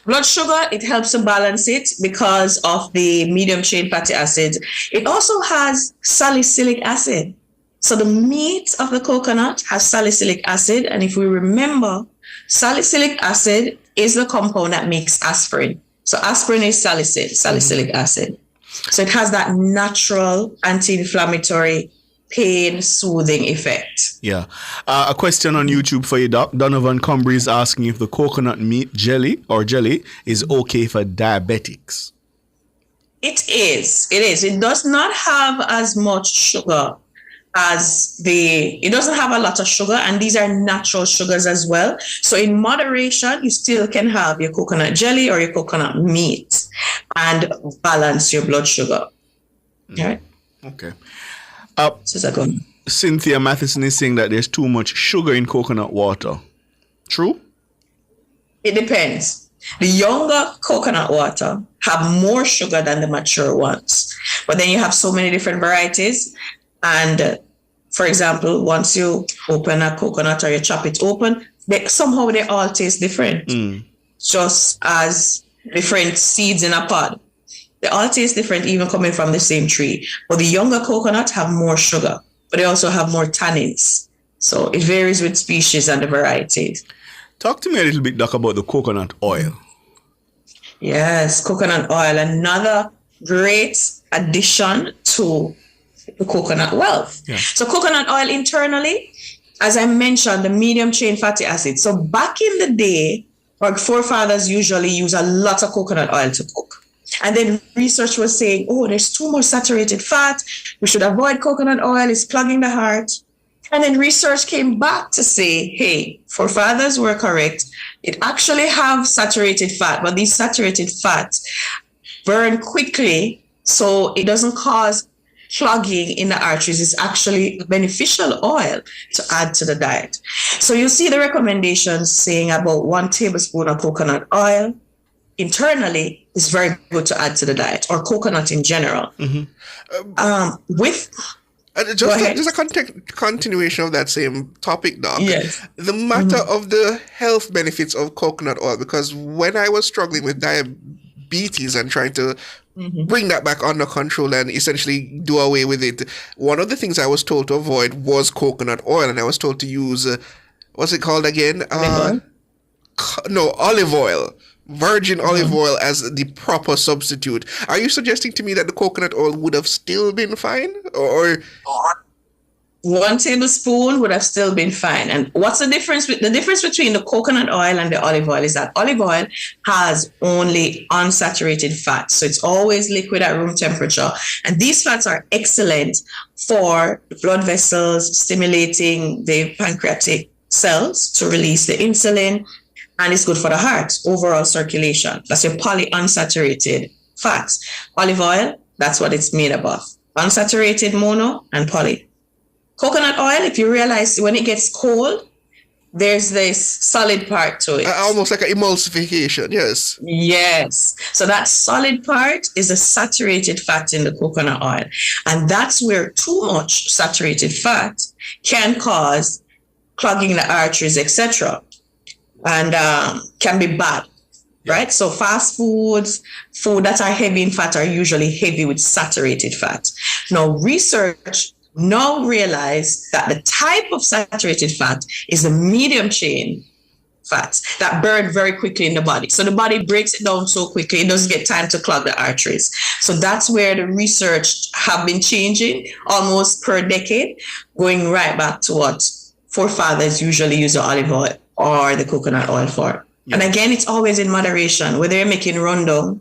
Blood sugar, it helps to balance it because of the medium chain fatty acids. It also has salicylic acid. So the meat of the coconut has salicylic acid. And if we remember, salicylic acid is the compound that makes aspirin. So aspirin is salicylic acid. So it has that natural anti-inflammatory pain soothing effect. Yeah. A question on YouTube for you, Doc. Donovan Cumbry is asking if the coconut meat jelly is okay for diabetics. It is. It does not have as much sugar as it doesn't have a lot of sugar, and these are natural sugars as well. So in moderation, you still can have your coconut jelly or your coconut meat and balance your blood sugar. All right. Okay. Cynthia Matheson is saying that there's too much sugar in coconut water. True? It depends. The younger coconut water have more sugar than the mature ones. But then you have so many different varieties. And for example, once you open a coconut or you chop it open, they all taste different. Just as different seeds in a pod. They all taste different, even coming from the same tree. But the younger coconuts have more sugar, but they also have more tannins. So it varies with species and the varieties. Talk to me a little bit, Doc, about the coconut oil. Yes, coconut oil, another great addition to the coconut wealth. Yeah. So coconut oil internally, as I mentioned, the medium chain fatty acid. So back in the day, our forefathers usually use a lot of coconut oil to cook. And then research was saying, there's too much saturated fat. We should avoid coconut oil. It's plugging the heart. And then research came back to say, hey, forefathers were correct. It actually have saturated fat, but these saturated fats burn quickly, so it doesn't cause clogging in the arteries. Is actually beneficial oil to add to the diet. So you see the recommendations saying about 1 tablespoon of coconut oil internally is very good to add to the diet, or coconut in general. Just a continuation of that same topic, Doc. Yes. The matter of the health benefits of coconut oil, because when I was struggling with diabetes and trying to bring that back under control and essentially do away with it, one of the things I was told to avoid was coconut oil, and I was told to use what's it called again? Olive oil. Virgin olive oil as the proper substitute. Are you suggesting to me that the coconut oil would have still been fine? Or 1 tablespoon would have still been fine. And what's the difference? The difference between the coconut oil and the olive oil is that olive oil has only unsaturated fats. So it's always liquid at room temperature. And these fats are excellent for the blood vessels, stimulating the pancreatic cells to release the insulin. And it's good for the heart, overall circulation. That's your polyunsaturated fats. Olive oil, that's what it's made up of. Unsaturated mono and poly. Coconut oil, if you realize when it gets cold, there's this solid part to it. Almost like an emulsification, yes. Yes. So that solid part is a saturated fat in the coconut oil. And that's where too much saturated fat can cause clogging the arteries, etc. And can be bad, right? So fast foods, food that are heavy in fat are usually heavy with saturated fat. Now, research now realize that the type of saturated fat is the medium chain fats that burn very quickly in the body. So the body breaks it down so quickly, it doesn't get time to clog the arteries. So that's where the research have been changing almost per decade, going right back to what forefathers usually use the olive oil or the coconut oil for. Yeah. And again, it's always in moderation, whether you're making rundown,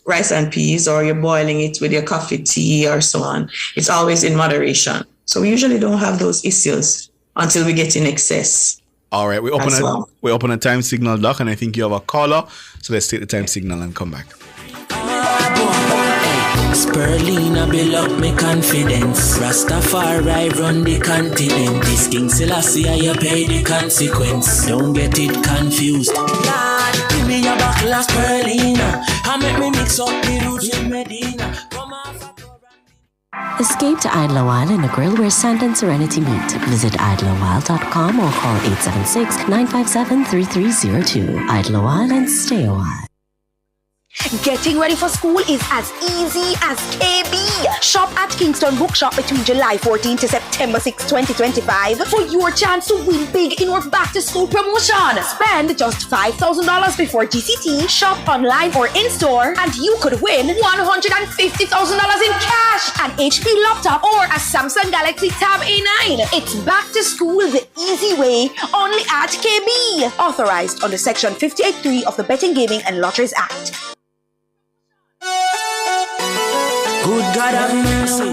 rice and peas, or you're boiling it with your coffee, tea, or so on. It's always in moderation. So we usually don't have those issues until we get in excess. All right, we open a time signal, Doc, and I think you have a caller. So let's take the time signal and come back. Sperlina build up me confidence. Rastafari run the continent. This King Selassie, I pay the consequence. Don't get it confused. God, give me a buckle of Sperlina and make me mix up the roots in Medina. Escape to Idlewild in a grill where sand and serenity meet. Visit idlewild.com or call 876-957-3302. Idlewild and stay a while. Getting ready for school is as easy as KB. Shop at Kingston Bookshop between July 14 to September 6, 2025 for your chance to win big in our back to school promotion. Spend just $5,000 before GCT, shop online or in store, and you could win $150,000 in cash, an HP laptop, or a Samsung Galaxy Tab A9. It's back to school the easy way, only at KB. Authorized under Section 58.3 of the Betting, Gaming and Lotteries Act. Good God have mercy.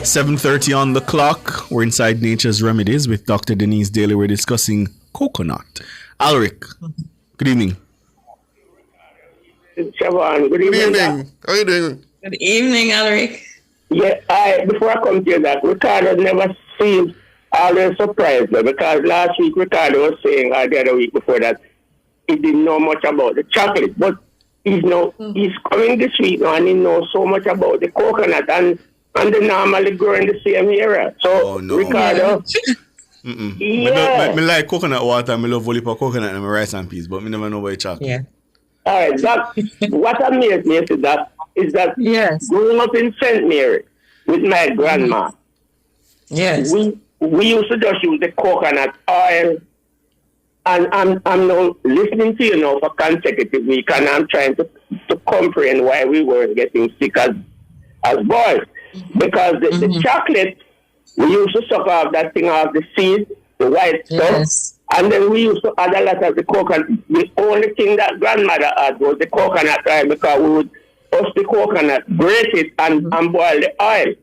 7:30 on the clock. We're inside Nature's Remedies with Dr. Denise Daly. We're discussing coconut. Alric, good evening. Siobhan, good evening. How are you doing? Good evening, Alric. Yeah, before I come to that, Ricardo never seems always surprised me, because last week Ricardo was saying, or the other week before that, he didn't know much about the chocolate, but he's coming this week now and he knows so much about the coconut and they normally grow in the same area. So, Ricardo, I like coconut water, I love Volipa coconut and my rice and peas, but I never know about chocolate. Yeah. All right, what amazed me is that growing up in St. Mary with my grandma, yes, we used to just use the coconut oil. And I'm now listening to you now for consecutive week, and I'm trying to comprehend why we weren't getting sick as boys. Because the chocolate, we used to suck off that thing off the seed, the white stuff, and then we used to add a lot of the coconut. The only thing that grandmother had was the coconut oil, because we would toast the coconut, grate it, and boil the oil.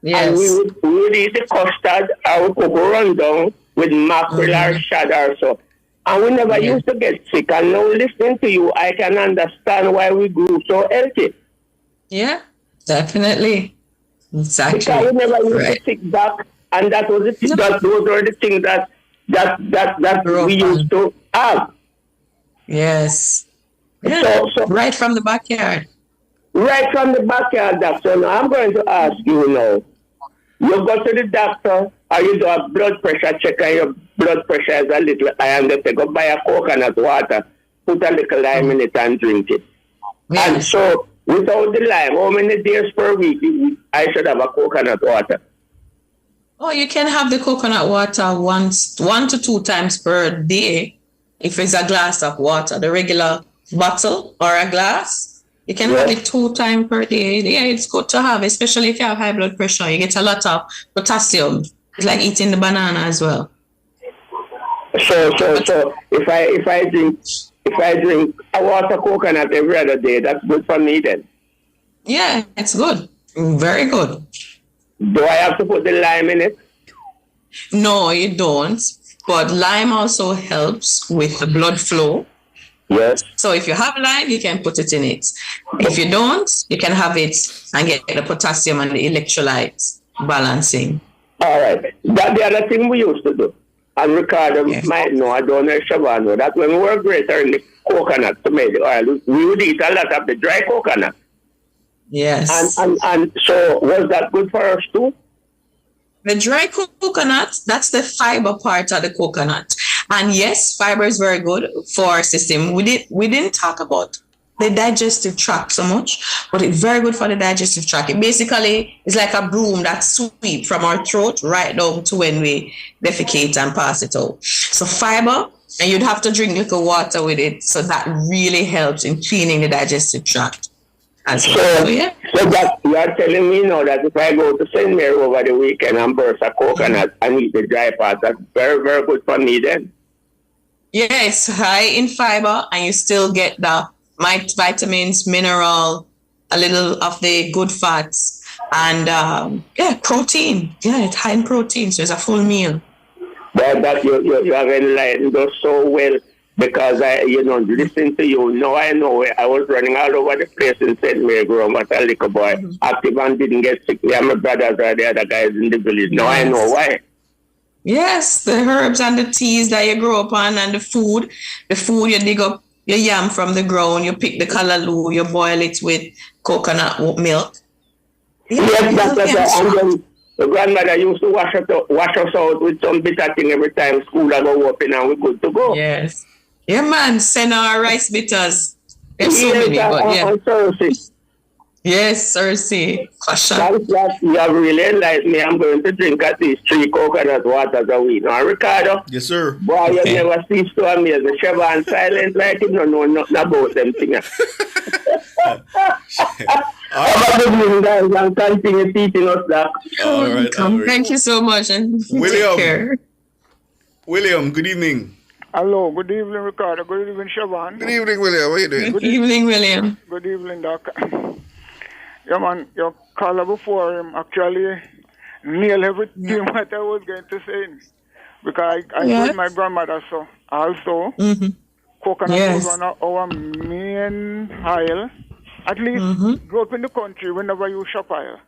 Yes. And we would eat the custard, or we could run down with mackerel or shad or so. And we never used to get sick. And now listening to you, I can understand why we grew so healthy. Yeah, definitely. Exactly. Because we never used to sick back, and that was those were the things that we used to have. Yes. Yeah. So right from the backyard. Right from the backyard, doctor. Now I'm going to ask you now. You go to the doctor, or you do a blood pressure check, and your blood pressure is a little high, and they say, go buy a coconut water, put a little lime in it, and drink it. Yes. And so, without the lime, how many days per week I should have a coconut water? Oh, you can have the coconut water 1 to 2 times per day. If it's a glass of water, the regular bottle or a glass, you can have it 2 times per day. Yeah, it's good to have, especially if you have high blood pressure. You get a lot of potassium. It's like eating the banana as well. So if I drink a water coconut every other day, that's good for me then. Yeah, it's good. Very good. Do I have to put the lime in it? No, you don't. But lime also helps with the blood flow. Yes. So if you have lime, you can put it in it. If you don't, you can have it and get the potassium and the electrolytes balancing. All right. That's the other thing we used to do. And Ricardo might know, I don't know if Siobhan know, that when we were greater in the coconut to make the oil, we would eat a lot of the dry coconut. Yes. And so was that good for us too? The dry coconut, that's the fiber part of the coconut. And yes, fiber is very good for our system. We didn't talk about the digestive tract so much, but it's very good for the digestive tract. It basically is like a broom that sweeps from our throat right down to when we defecate and pass it out. So fiber, and you'd have to drink little water with it. So that really helps in cleaning the digestive tract. So that you are telling me now that if I go to St. Mary over the weekend and burst a coconut and eat the dry part, that's very, very good for me then. Yeah, it's high in fiber and you still get the vitamins, mineral, a little of the good fats, and protein. Yeah, it's high in protein, so it's a full meal. That you have enlightened us so well. Because listening to you, now I know I was running all over the place in St. Mary growing as a little boy, active and didn't get sick. Yeah, my brothers are the other guys in the village. Now I know why. Yes, the herbs and the teas that you grow up on, and the food you dig up your yam from the ground, you pick the callaloo, you boil it with coconut milk. Yes, that's right. And then the grandmother used to wash us out with some bitter thing every time school I go open and we're good to go. Yes. Yeah, man, send our rice bitters. There's so many, but yeah. Yes, Cersei. You have really enlightened me. I'm going to drink at least 3 coconut waters a week. Now, Ricardo. Yes, sir. Boy, you never cease to amaze me. Siobhan silent like him, no nothing about them things. I'm a good guys and continue teaching us that. All right. Thank you so much. And William. Take care. William, good evening. Hello, good evening, Ricardo. Good evening, Siobhan. Good evening, William. How are you doing? Good evening, William. Good evening, Doc. Yeah, man, your caller before him actually nailed everything what I was going to say. Because I heard my grandmother so also coconut was one of our main oil. At least grow up in the country whenever you shop oil.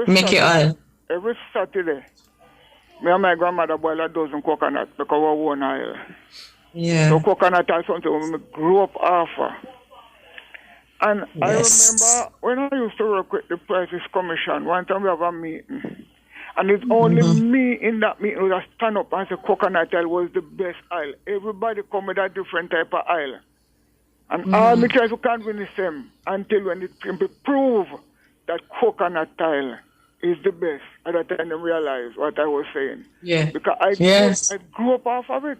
Make your oil. Every Saturday, me and my grandmother boil a dozen coconuts because we own oil. Yeah. So coconut is something we grew up after. And I remember when I used to work with the Prices Commission, one time we have a meeting. And it's only me in that meeting who just stand up and say coconut oil was the best oil. Everybody come with a different type of oil. And all me try to convince them until when it can be proved that coconut oil is the best. At that time they realize what I was saying. Yeah. Because I grew up off of it.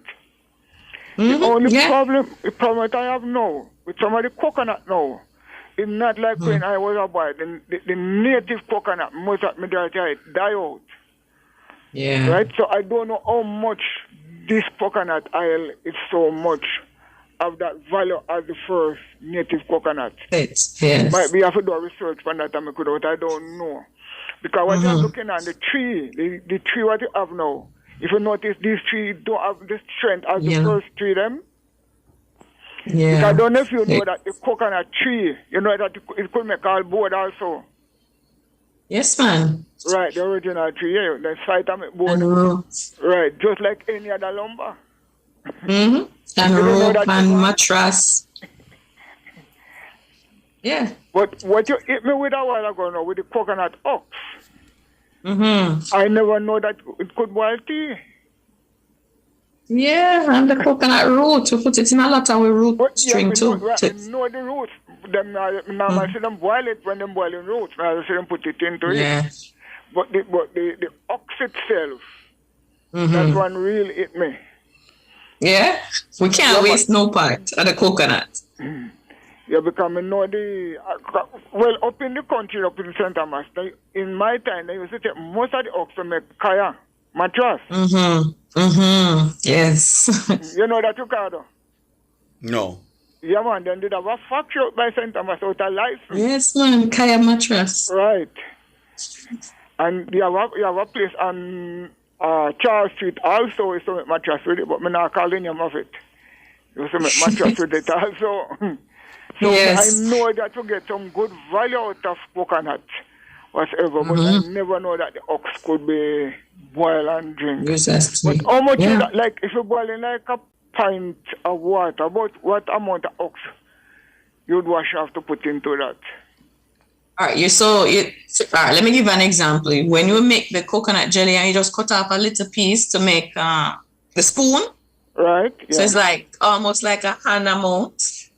The only problem that I have now with some of the coconut now, it's not like when I was a boy. The native coconut, most of majority of it die out. Yeah. Right? So I don't know how much this coconut oil is so much of that value as the first native coconut. Yes. But we have to do a research on that, but I don't know. Because what I'm looking at, the tree what you have now, if you notice, these trees don't have the strength as the first tree them. Yeah. Because I don't know if you know that the coconut tree, you know that it could make all board also. Yes, man. Right, the original tree, yeah, the site of it board. Right, just like any other lumber. Mm-hmm. And rope and mattress. Yeah. But what you hit me with a while ago now, with the coconut ox, I never know that it could boil tea. Yeah, and the coconut root, we put it in a lot of root string too. I know the roots. I see them boil it when them boiling roots. I see them put it into it. But the ox itself, that one really hit me. Yeah, we can't waste no part of the coconut. Yeah, because I know up in the country, up in St. Thomas, in my time, they used to take most of the ox to make kaya, mattress. Yes. You know that, Ricardo? No. Yeah, man, then did have a factory out by St. Thomas out of license. Yes, man, kaya mattress. Right. And you have a place on Charles Street also is to make mattress with it, but I'm not calling the name of it. You used to make mattress with it also. So I know that you get some good value out of coconut, whatever, but I never know that the ox could be boil and drink. Exactly. But how much is that? Like if you boil in like a pint of water, about what amount of ox you'd wash off to put into that? All right, all right, let me give an example. When you make the coconut jelly and you just cut off a little piece to make the spoon. Right. So it's like almost like a hand amount.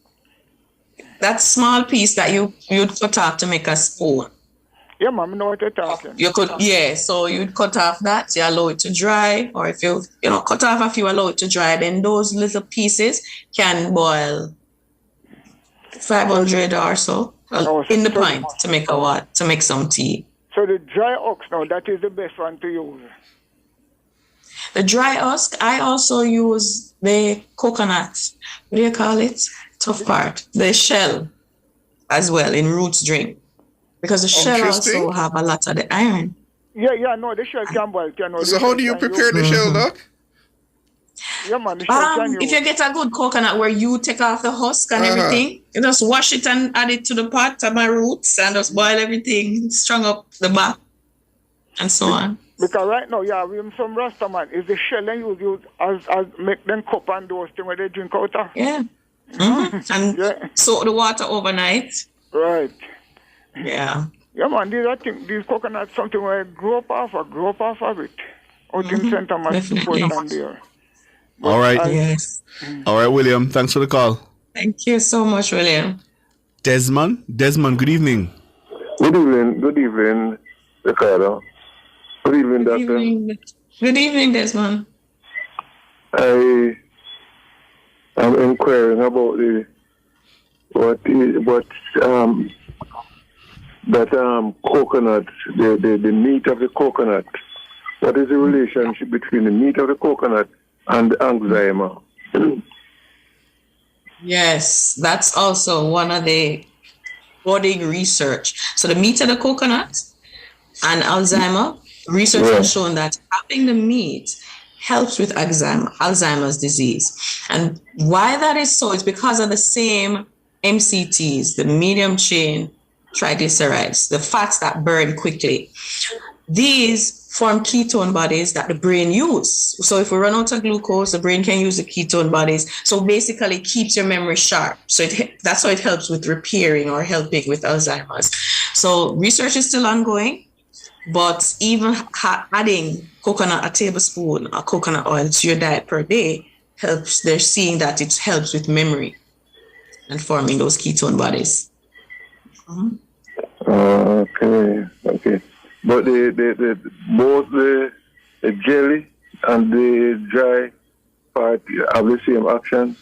That small piece that you'd cut off to make a spoon. Yeah, ma'am, I know what you're talking. You could, so you'd cut off that, you allow it to dry, or if you cut off a few, allow it to dry, then those little pieces can boil 500 or so in the pint to make some tea. So the dry ox now, that is the best one to use. The dry husk, I also use the coconut. What do you call it? Tough part. The shell as well in roots drink. Because the shell also have a lot of the iron. Yeah, no, the shell can boil. So how do you prepare the shell, Doc? Yeah, man, the shell can if you get a good coconut where you take off the husk and everything, you just wash it and add it to the pot of my roots and just boil everything, strung up the back and so on. Because right now, we have some Rasta man. Is the shell and use as make them cup and those things where they drink out of? Yeah. And soak the water overnight. Right. Yeah. Yeah, man, these coconuts something where grow up off of it. Out in St. Thomas, there. All right. Yes. All right, William. Thanks for the call. Thank you so much, William. Desmond, good evening. Good evening, Ricardo. Good evening, Doctor. Good evening, Desmond. I am inquiring about coconut, the meat of the coconut. What is the relationship between the meat of the coconut and Alzheimer? Yes, that's also one of the budding research. So the meat of the coconut and Alzheimer, research has shown that having the meat helps with Alzheimer's disease. And why that is so is because of the same MCTs, the medium chain triglycerides, the fats that burn quickly. These form ketone bodies that the brain uses. So if we run out of glucose, the brain can use the ketone bodies. So basically it keeps your memory sharp. So that's how it helps with repairing or helping with Alzheimer's. So research is still ongoing, but even adding a tablespoon of coconut oil to your diet per day helps. They're seeing that it helps with memory and forming those ketone bodies. Okay. But both the jelly and the dry part have the same action?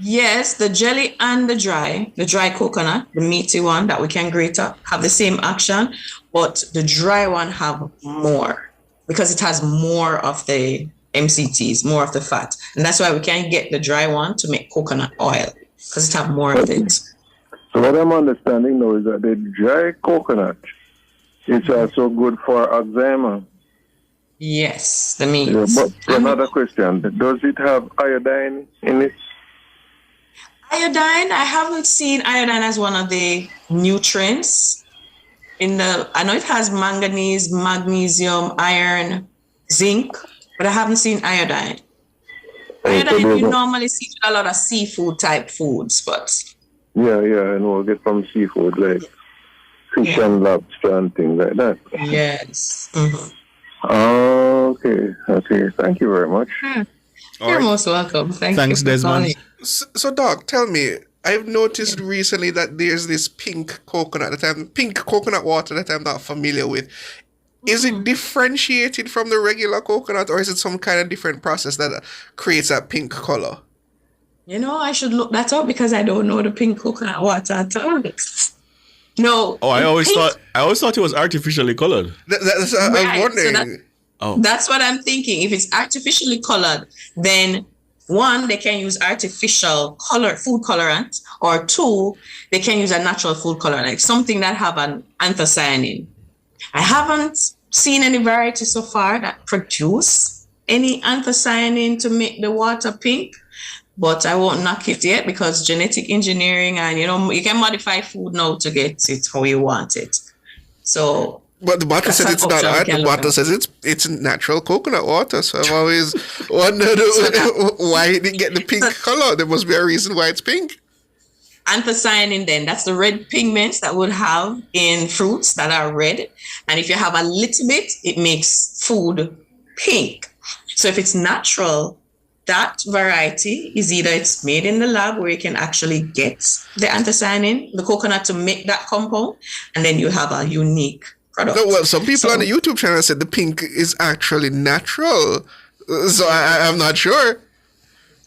Yes, the jelly and the dry coconut, the meaty one that we can grate up, have the same action, but the dry one have more because it has more of the MCTs, more of the fat. And that's why we can get the dry one to make coconut oil because it have more of it. So what I'm understanding now is that the dry coconut It's also good for Alzheimer. Yes, the meat. Yeah, but another question, does it have iodine in it? Iodine, I haven't seen iodine as one of the nutrients. I know it has manganese, magnesium, iron, zinc, but I haven't seen iodine. Iodine you normally see a lot of seafood type foods, but... Yeah, I know, get from seafood, like fish and lobster and things like that. Yes. Okay. Thank you very much. You're most welcome. Thanks, Desmond. So, Doc, tell me, I've noticed recently that there's this pink coconut water that I'm not familiar with. Is it differentiated from the regular coconut, or is it some kind of different process that creates that pink color? I should look that up because I don't know the pink coconut water at all. No. Oh, I always thought it was artificially colored. That's I was wondering. That's what I'm thinking. If it's artificially colored, then one, they can use artificial food colorant, or two, they can use a natural food colorant, like something that have an anthocyanin. I haven't seen any variety so far that produce any anthocyanin to make the water pink, but I won't knock it yet because genetic engineering and, you can modify food now to get it how you want it. So... But the bottle says it's not art. The bottle says it's natural coconut water. So I've always wondered why it didn't get the pink color. There must be a reason why it's pink. Anthocyanin, then, that's the red pigments that would have in fruits that are red. And if you have a little bit, it makes food pink. So if it's natural, that variety is either it's made in the lab where you can actually get the anthocyanin, the coconut, to make that compound, and then you have a unique product. No, well, some people on the YouTube channel said the pink is actually natural. So I'm not sure.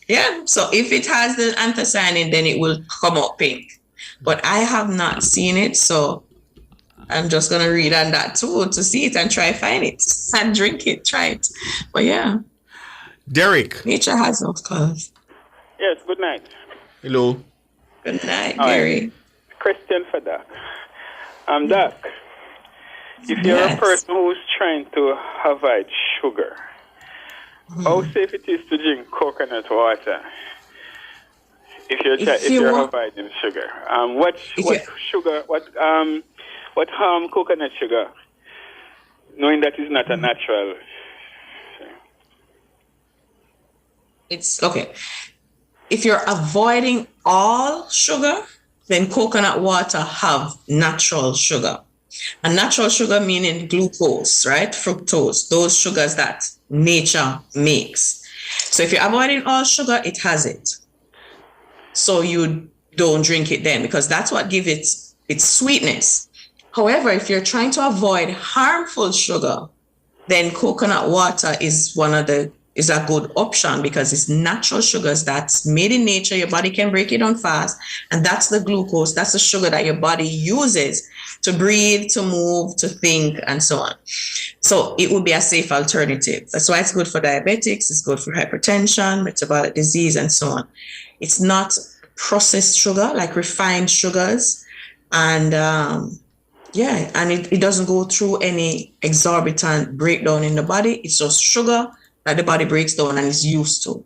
Yeah, so if it has the anthocyanin, then it will come out pink. But I have not seen it, so I'm just going to read on that too to see it and try find it and drink it, try it. But yeah. Derek. Nature has no colors. Yes, good night. Hello. Good night, Gary. Question for Doc. Doc, if you're a person who's trying to avoid sugar, how safe it is to drink coconut water if you're avoiding sugar? What harm coconut sugar, knowing that it's not a natural? It's okay. If you're avoiding all sugar, then coconut water have natural sugar. And natural sugar meaning glucose, right? Fructose, those sugars that nature makes. So if you're avoiding all sugar, it has it. So you don't drink it then, because that's what gives it its sweetness. However, if you're trying to avoid harmful sugar, then coconut water is a good option because it's natural sugars that's made in nature. Your body can break it down fast. And that's the glucose. That's the sugar that your body uses to breathe, to move, to think, and so on. So it would be a safe alternative. That's why it's good for diabetics. It's good for hypertension, metabolic disease, and so on. It's not processed sugar, like refined sugars. And and it doesn't go through any exorbitant breakdown in the body. It's just sugar that the body breaks down and is used to.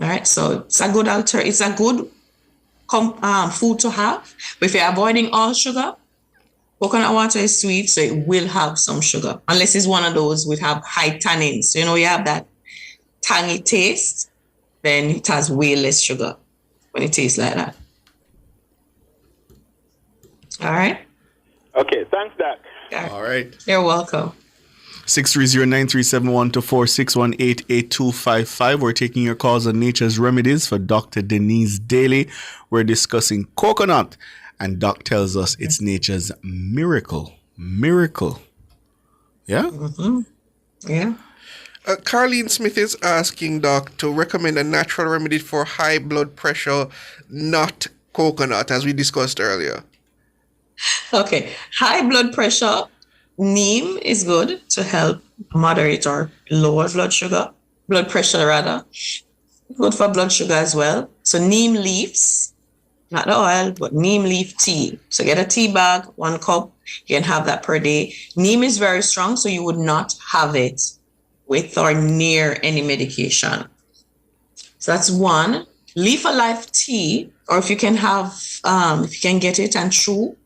All right, so it's a good it's a good food to have. But if you're avoiding all sugar, coconut water is sweet, so it will have some sugar, unless it's one of those with have high tannins. So, you have that tangy taste, then it has way less sugar when it tastes like that. All right. Okay, thanks, Doc. All right. You're welcome. 630-9371-246188255. We're taking your calls on Nature's Remedies for Dr. Denise Daly. We're discussing coconut, and Doc tells us it's nature's miracle. Yeah? Mm-hmm. Yeah. Carlene Smith is asking Doc to recommend a natural remedy for high blood pressure, not coconut, as we discussed earlier. Okay. High blood pressure, neem is good to help moderate or lower blood pressure rather. Good for blood sugar as well. So neem leaves, not the oil, but neem leaf tea. So get a tea bag, 1 cup, You can have that per day. Neem is very strong, so you would not have it with or near any medication. So that's one. Leaf of Life tea, or if you can get it and chew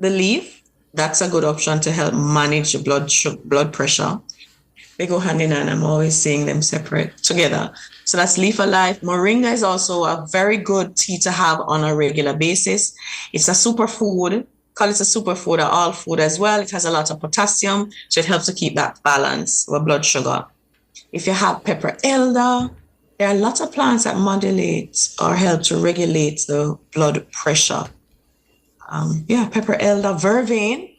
the leaf, that's a good option to help manage your blood pressure. They go hand in hand. I'm always seeing them separate together. So that's Leaf of Life. Moringa is also a very good tea to have on a regular basis. It's a superfood. Call it a superfood or all food as well. It has a lot of potassium, so it helps to keep that balance with blood sugar. If you have pepper elder, there are lots of plants that modulate or help to regulate the blood pressure. Pepper elder, vervain,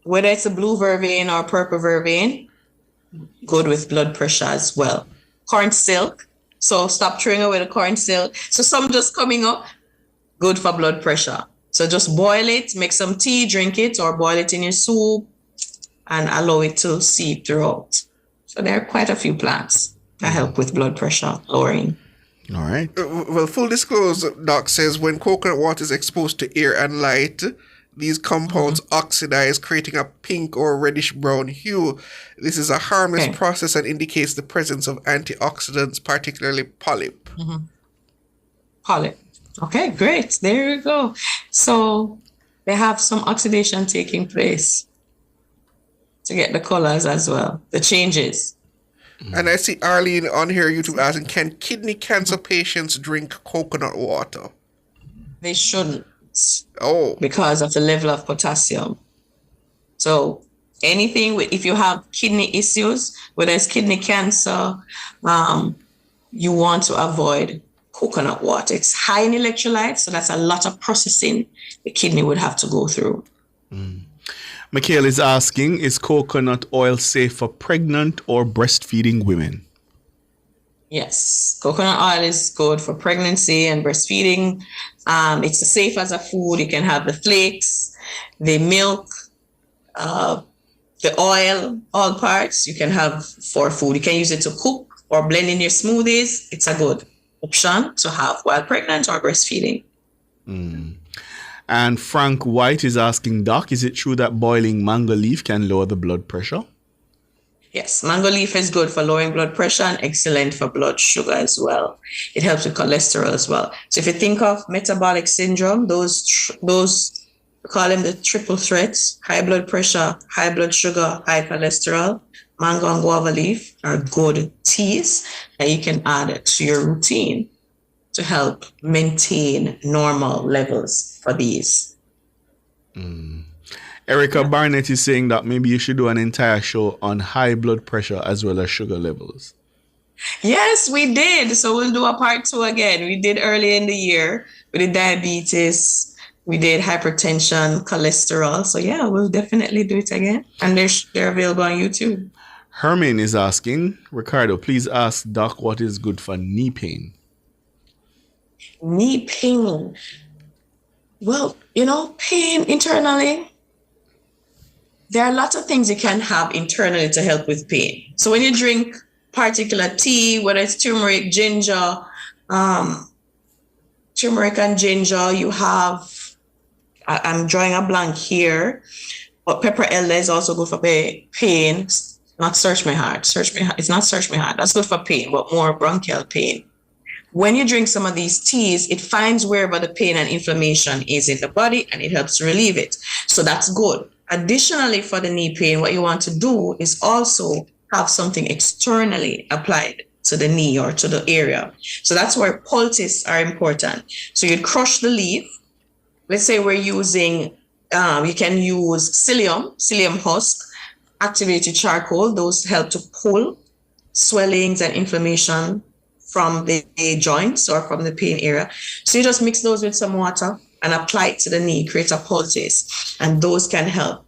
whether it's a blue vervain or purple vervain, good with blood pressure as well. Corn silk, so stop throwing away the corn silk. So some just coming up, good for blood pressure. So just boil it, make some tea, drink it, or boil it in your soup and allow it to seep throughout. So there are quite a few plants that help with blood pressure lowering. All right. Well, full disclosure, Doc says when coconut water is exposed to air and light, these compounds oxidize, creating a pink or reddish-brown hue. This is a harmless process and indicates the presence of antioxidants, particularly polyp. Polyp. Okay, great. There you go. So they have some oxidation taking place to get the colors as well, the changes. And I see Arlene on here, YouTube, asking, can kidney cancer patients drink coconut water? They shouldn't. Oh. Because of the level of potassium. So anything if you have kidney issues, whether it's kidney cancer, you want to avoid coconut water. It's high in electrolytes, so that's a lot of processing the kidney would have to go through. Mikhail is asking, is coconut oil safe for pregnant or breastfeeding women? Yes, coconut oil is good for pregnancy and breastfeeding. It's safe as a food. You can have the flakes, the milk, the oil, all parts you can have for food. You can use it to cook or blend in your smoothies. It's a good option to have while pregnant or breastfeeding. And Frank White is asking, Doc, is it true that boiling mango leaf can lower the blood pressure? Yes, mango leaf is good for lowering blood pressure and excellent for blood sugar as well. It helps with cholesterol as well. So if you think of metabolic syndrome, those we call them the triple threats: high blood pressure, high blood sugar, high cholesterol. Mango and guava leaf are good teas that you can add to your routine to help maintain normal levels for these. Erica Barnett is saying that maybe you should do an entire show on high blood pressure as well as sugar levels. Yes, we did. So we'll do a part 2 again. We did early in the year. We did diabetes. We did hypertension, cholesterol. So yeah, we'll definitely do it again. And they're available on YouTube. Herman is asking, Ricardo, please ask Doc what is good for knee pain. Knee pain. Well, pain internally. There are lots of things you can have internally to help with pain. So when you drink particular tea, whether it's turmeric, ginger, turmeric and ginger, you have, I'm drawing a blank here, but pepper elder is also good for pain. Not search my heart. It's not search my heart. That's good for pain, but more bronchial pain. When you drink some of these teas, it finds wherever the pain and inflammation is in the body and it helps relieve it. So that's good. Additionally, for the knee pain, what you want to do is also have something externally applied to the knee or to the area. So that's where poultices are important. So you'd crush the leaf. Let's say we're using, you can use psyllium husk, activated charcoal. Those help to pull swellings and inflammation from the joints or from the pain area. So you just mix those with some water and apply it to the knee, create a poultice. And those can help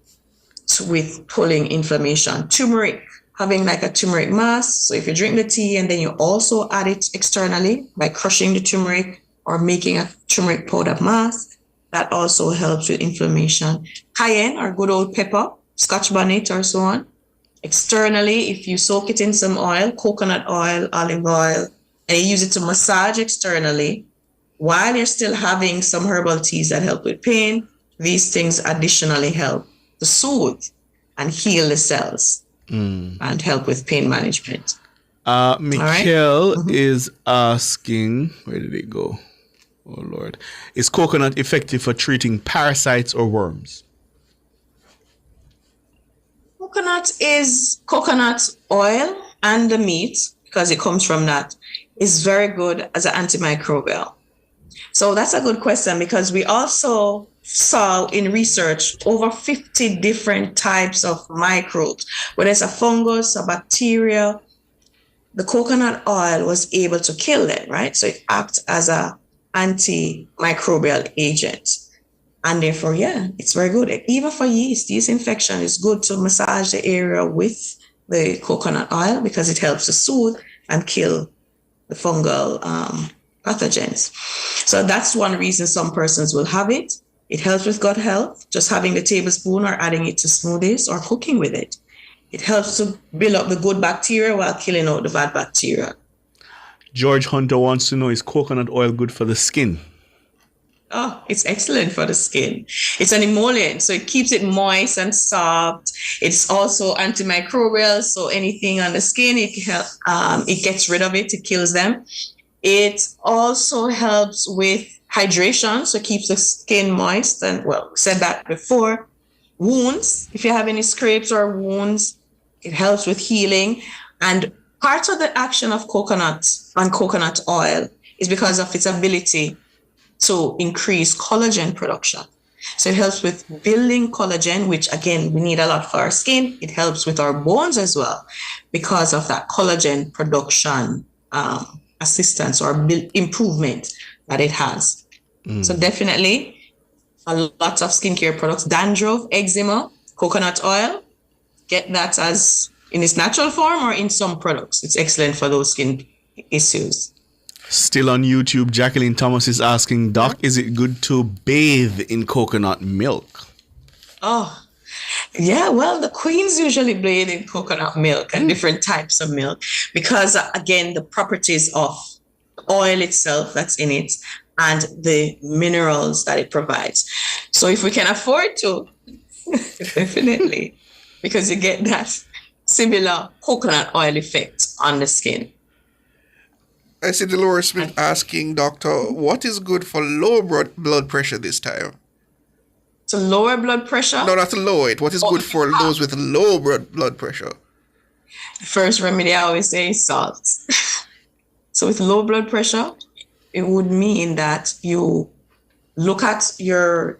with pulling inflammation. Turmeric, having like a turmeric mask. So if you drink the tea and then you also add it externally by crushing the turmeric or making a turmeric powder mask, that also helps with inflammation. Cayenne or good old pepper, Scotch bonnet or so on. Externally, if you soak it in some oil, coconut oil, olive oil, and you use it to massage externally, while you're still having some herbal teas that help with pain, these things additionally help to soothe and heal the cells and help with pain management. Mikhail is asking, where did it go? Oh, Lord. Is coconut effective for treating parasites or worms? Coconut oil and the meat, because it comes from that, is very good as an antimicrobial. So that's a good question, because we also saw in research over 50 different types of microbes, whether it's a fungus, a bacteria. The coconut oil was able to kill them, right? So it acts as a antimicrobial agent. And therefore, it's very good. Even for yeast infection, it's good to massage the area with the coconut oil because it helps to soothe and kill the fungal pathogens. So that's one reason some persons will have it. It helps with gut health, just having the tablespoon or adding it to smoothies or cooking with it. It helps to build up the good bacteria while killing out the bad bacteria. George Hunter wants to know, is coconut oil good for the skin? Oh, it's excellent for the skin. It's an emollient, so it keeps it moist and soft. It's also antimicrobial, so anything on the skin, it gets rid of it, it kills them. It also helps with hydration, so it keeps the skin moist. And well, we said that before. Wounds, if you have any scrapes or wounds, it helps with healing. And part of the action of coconut and coconut oil is because of its ability to increase collagen production. So it helps with building collagen, which again, we need a lot for our skin. It helps with our bones as well because of that collagen production assistance or improvement that it has. So definitely a lot of skincare products, dandruff, eczema, coconut oil, get that as in its natural form or in some products. It's excellent for those skin issues. Still on YouTube, Jacqueline Thomas is asking, Doc, is it good to bathe in coconut milk? Oh, yeah, well, the queens usually bathe in coconut milk and different types of milk because, again, the properties of oil itself that's in it and the minerals that it provides. So if we can afford to, definitely, because you get that similar coconut oil effect on the skin. I see Dolores Smith asking, Doctor, what is good for low blood pressure this time? To lower blood pressure? No, not to lower it. What is good for those with low blood pressure? The first remedy I always say is salt. So with low blood pressure, it would mean that you look at your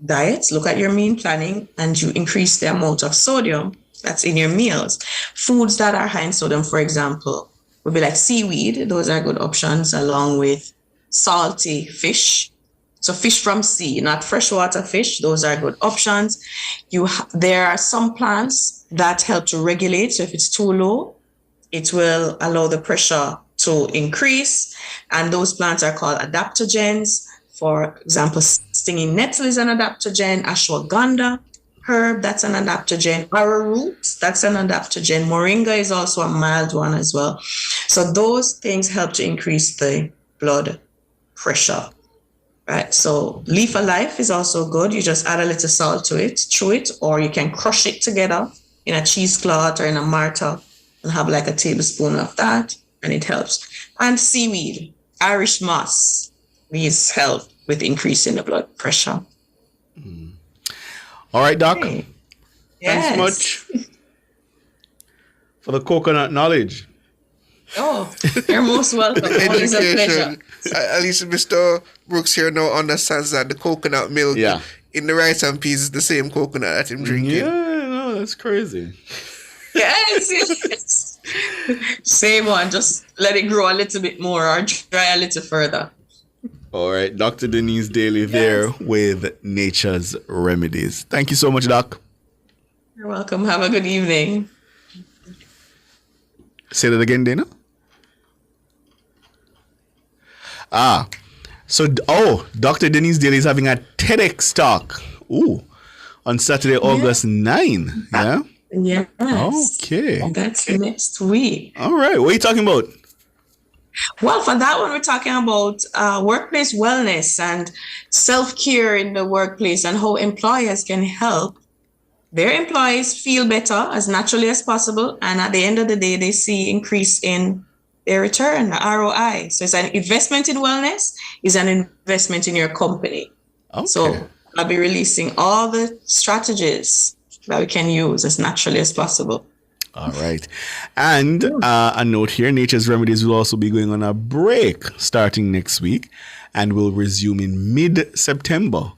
diet, look at your meal planning, and you increase the amount of sodium that's in your meals. Foods that are high in sodium, for example, would be like seaweed. Those are good options, along with salty fish. So fish from sea, not freshwater fish. Those are good options. There are some plants that help to regulate. So if it's too low, it will allow the pressure to increase. And those plants are called adaptogens. For example, stinging nettle is an adaptogen. Ashwagandha herb, that's an adaptogen. Arrowroot, that's an adaptogen. Moringa is also a mild one as well. So those things help to increase the blood pressure, right? So Leaf of Life is also good. You just add a little salt to it, chew it, or you can crush it together in a cheesecloth or in a mortar and have like a tablespoon of that, and it helps. And seaweed, Irish moss, these help with increasing the blood pressure. All right, Doc. Hey. Thanks much for the coconut knowledge. Oh, you're most welcome. Always a pleasure. At least Mr. Brooks here now understands that the coconut milk in the rice and peas is the same coconut that I'm drinking. Yeah, no, that's crazy. Yes. Same one. Just let it grow a little bit more or dry a little further. All right, Dr. Denise Daly there with Nature's Remedies. Thank you so much, Doc. You're welcome. Have a good evening. Say that again, Dana. Dr. Denise Daly is having a TEDx talk. On Saturday, August 9. Yeah? Yeah. Okay. That's next week. All right. What are you talking about? Well, for that one, we're talking about workplace wellness and self-care in the workplace and how employers can help their employees feel better as naturally as possible. And at the end of the day, they see increase in their return, the ROI. So it's an investment in wellness, is an investment in your company. Okay. So I'll be releasing all the strategies that we can use as naturally as possible. All right. And a note here, Nature's Remedies will also be going on a break starting next week and will resume in mid-September.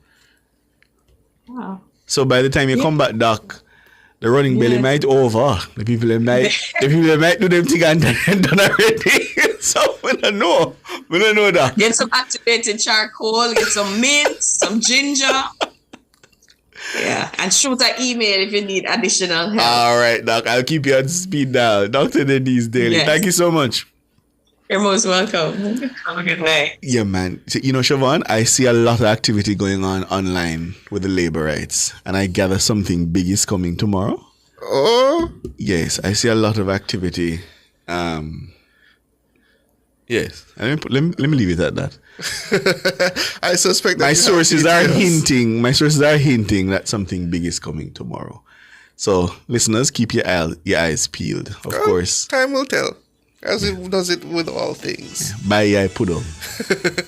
Wow. So by the time you come back, Doc, the running belly might over. The people might do them thing and done already. So we don't know that. Get some activated charcoal, get some mint, some ginger. Yeah, and shoot an email if you need additional help. All right, Doc. I'll keep you on speed dial. Dr. Denise Daly. Yes. Thank you so much. You're most welcome. Have a good night. Yeah, man. So, Siobhan, I see a lot of activity going on online with the labor rights, and I gather something big is coming tomorrow. Oh? Yes, I see a lot of activity. Yes, let me leave it at that. I suspect that my sources are hinting that something big is coming tomorrow. So, listeners, keep your eyes peeled. Of course, time will tell, as it does it with all things. Buy your puddle,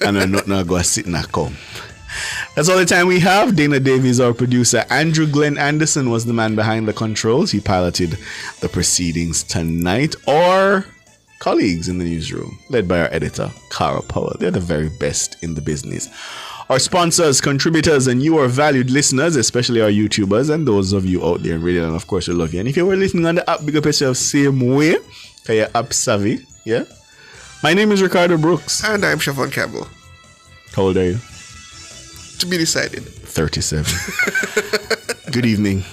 and I'm not go sit and come. That's all the time we have. Dana Davies, our producer. Andrew Glenn Anderson was the man behind the controls. He piloted the proceedings tonight. Our colleagues in the newsroom, led by our editor, Cara Powell. They're the very best in the business. Our sponsors, contributors, and you, our valued listeners, especially our YouTubers and those of you out there in radio, and of course we love you. And if you were listening on the app, big up yourself same way, because you're app savvy. Yeah. My name is Ricardo Brooks. And I'm Siobhan Campbell. How old are you? To be decided. 37. Good evening.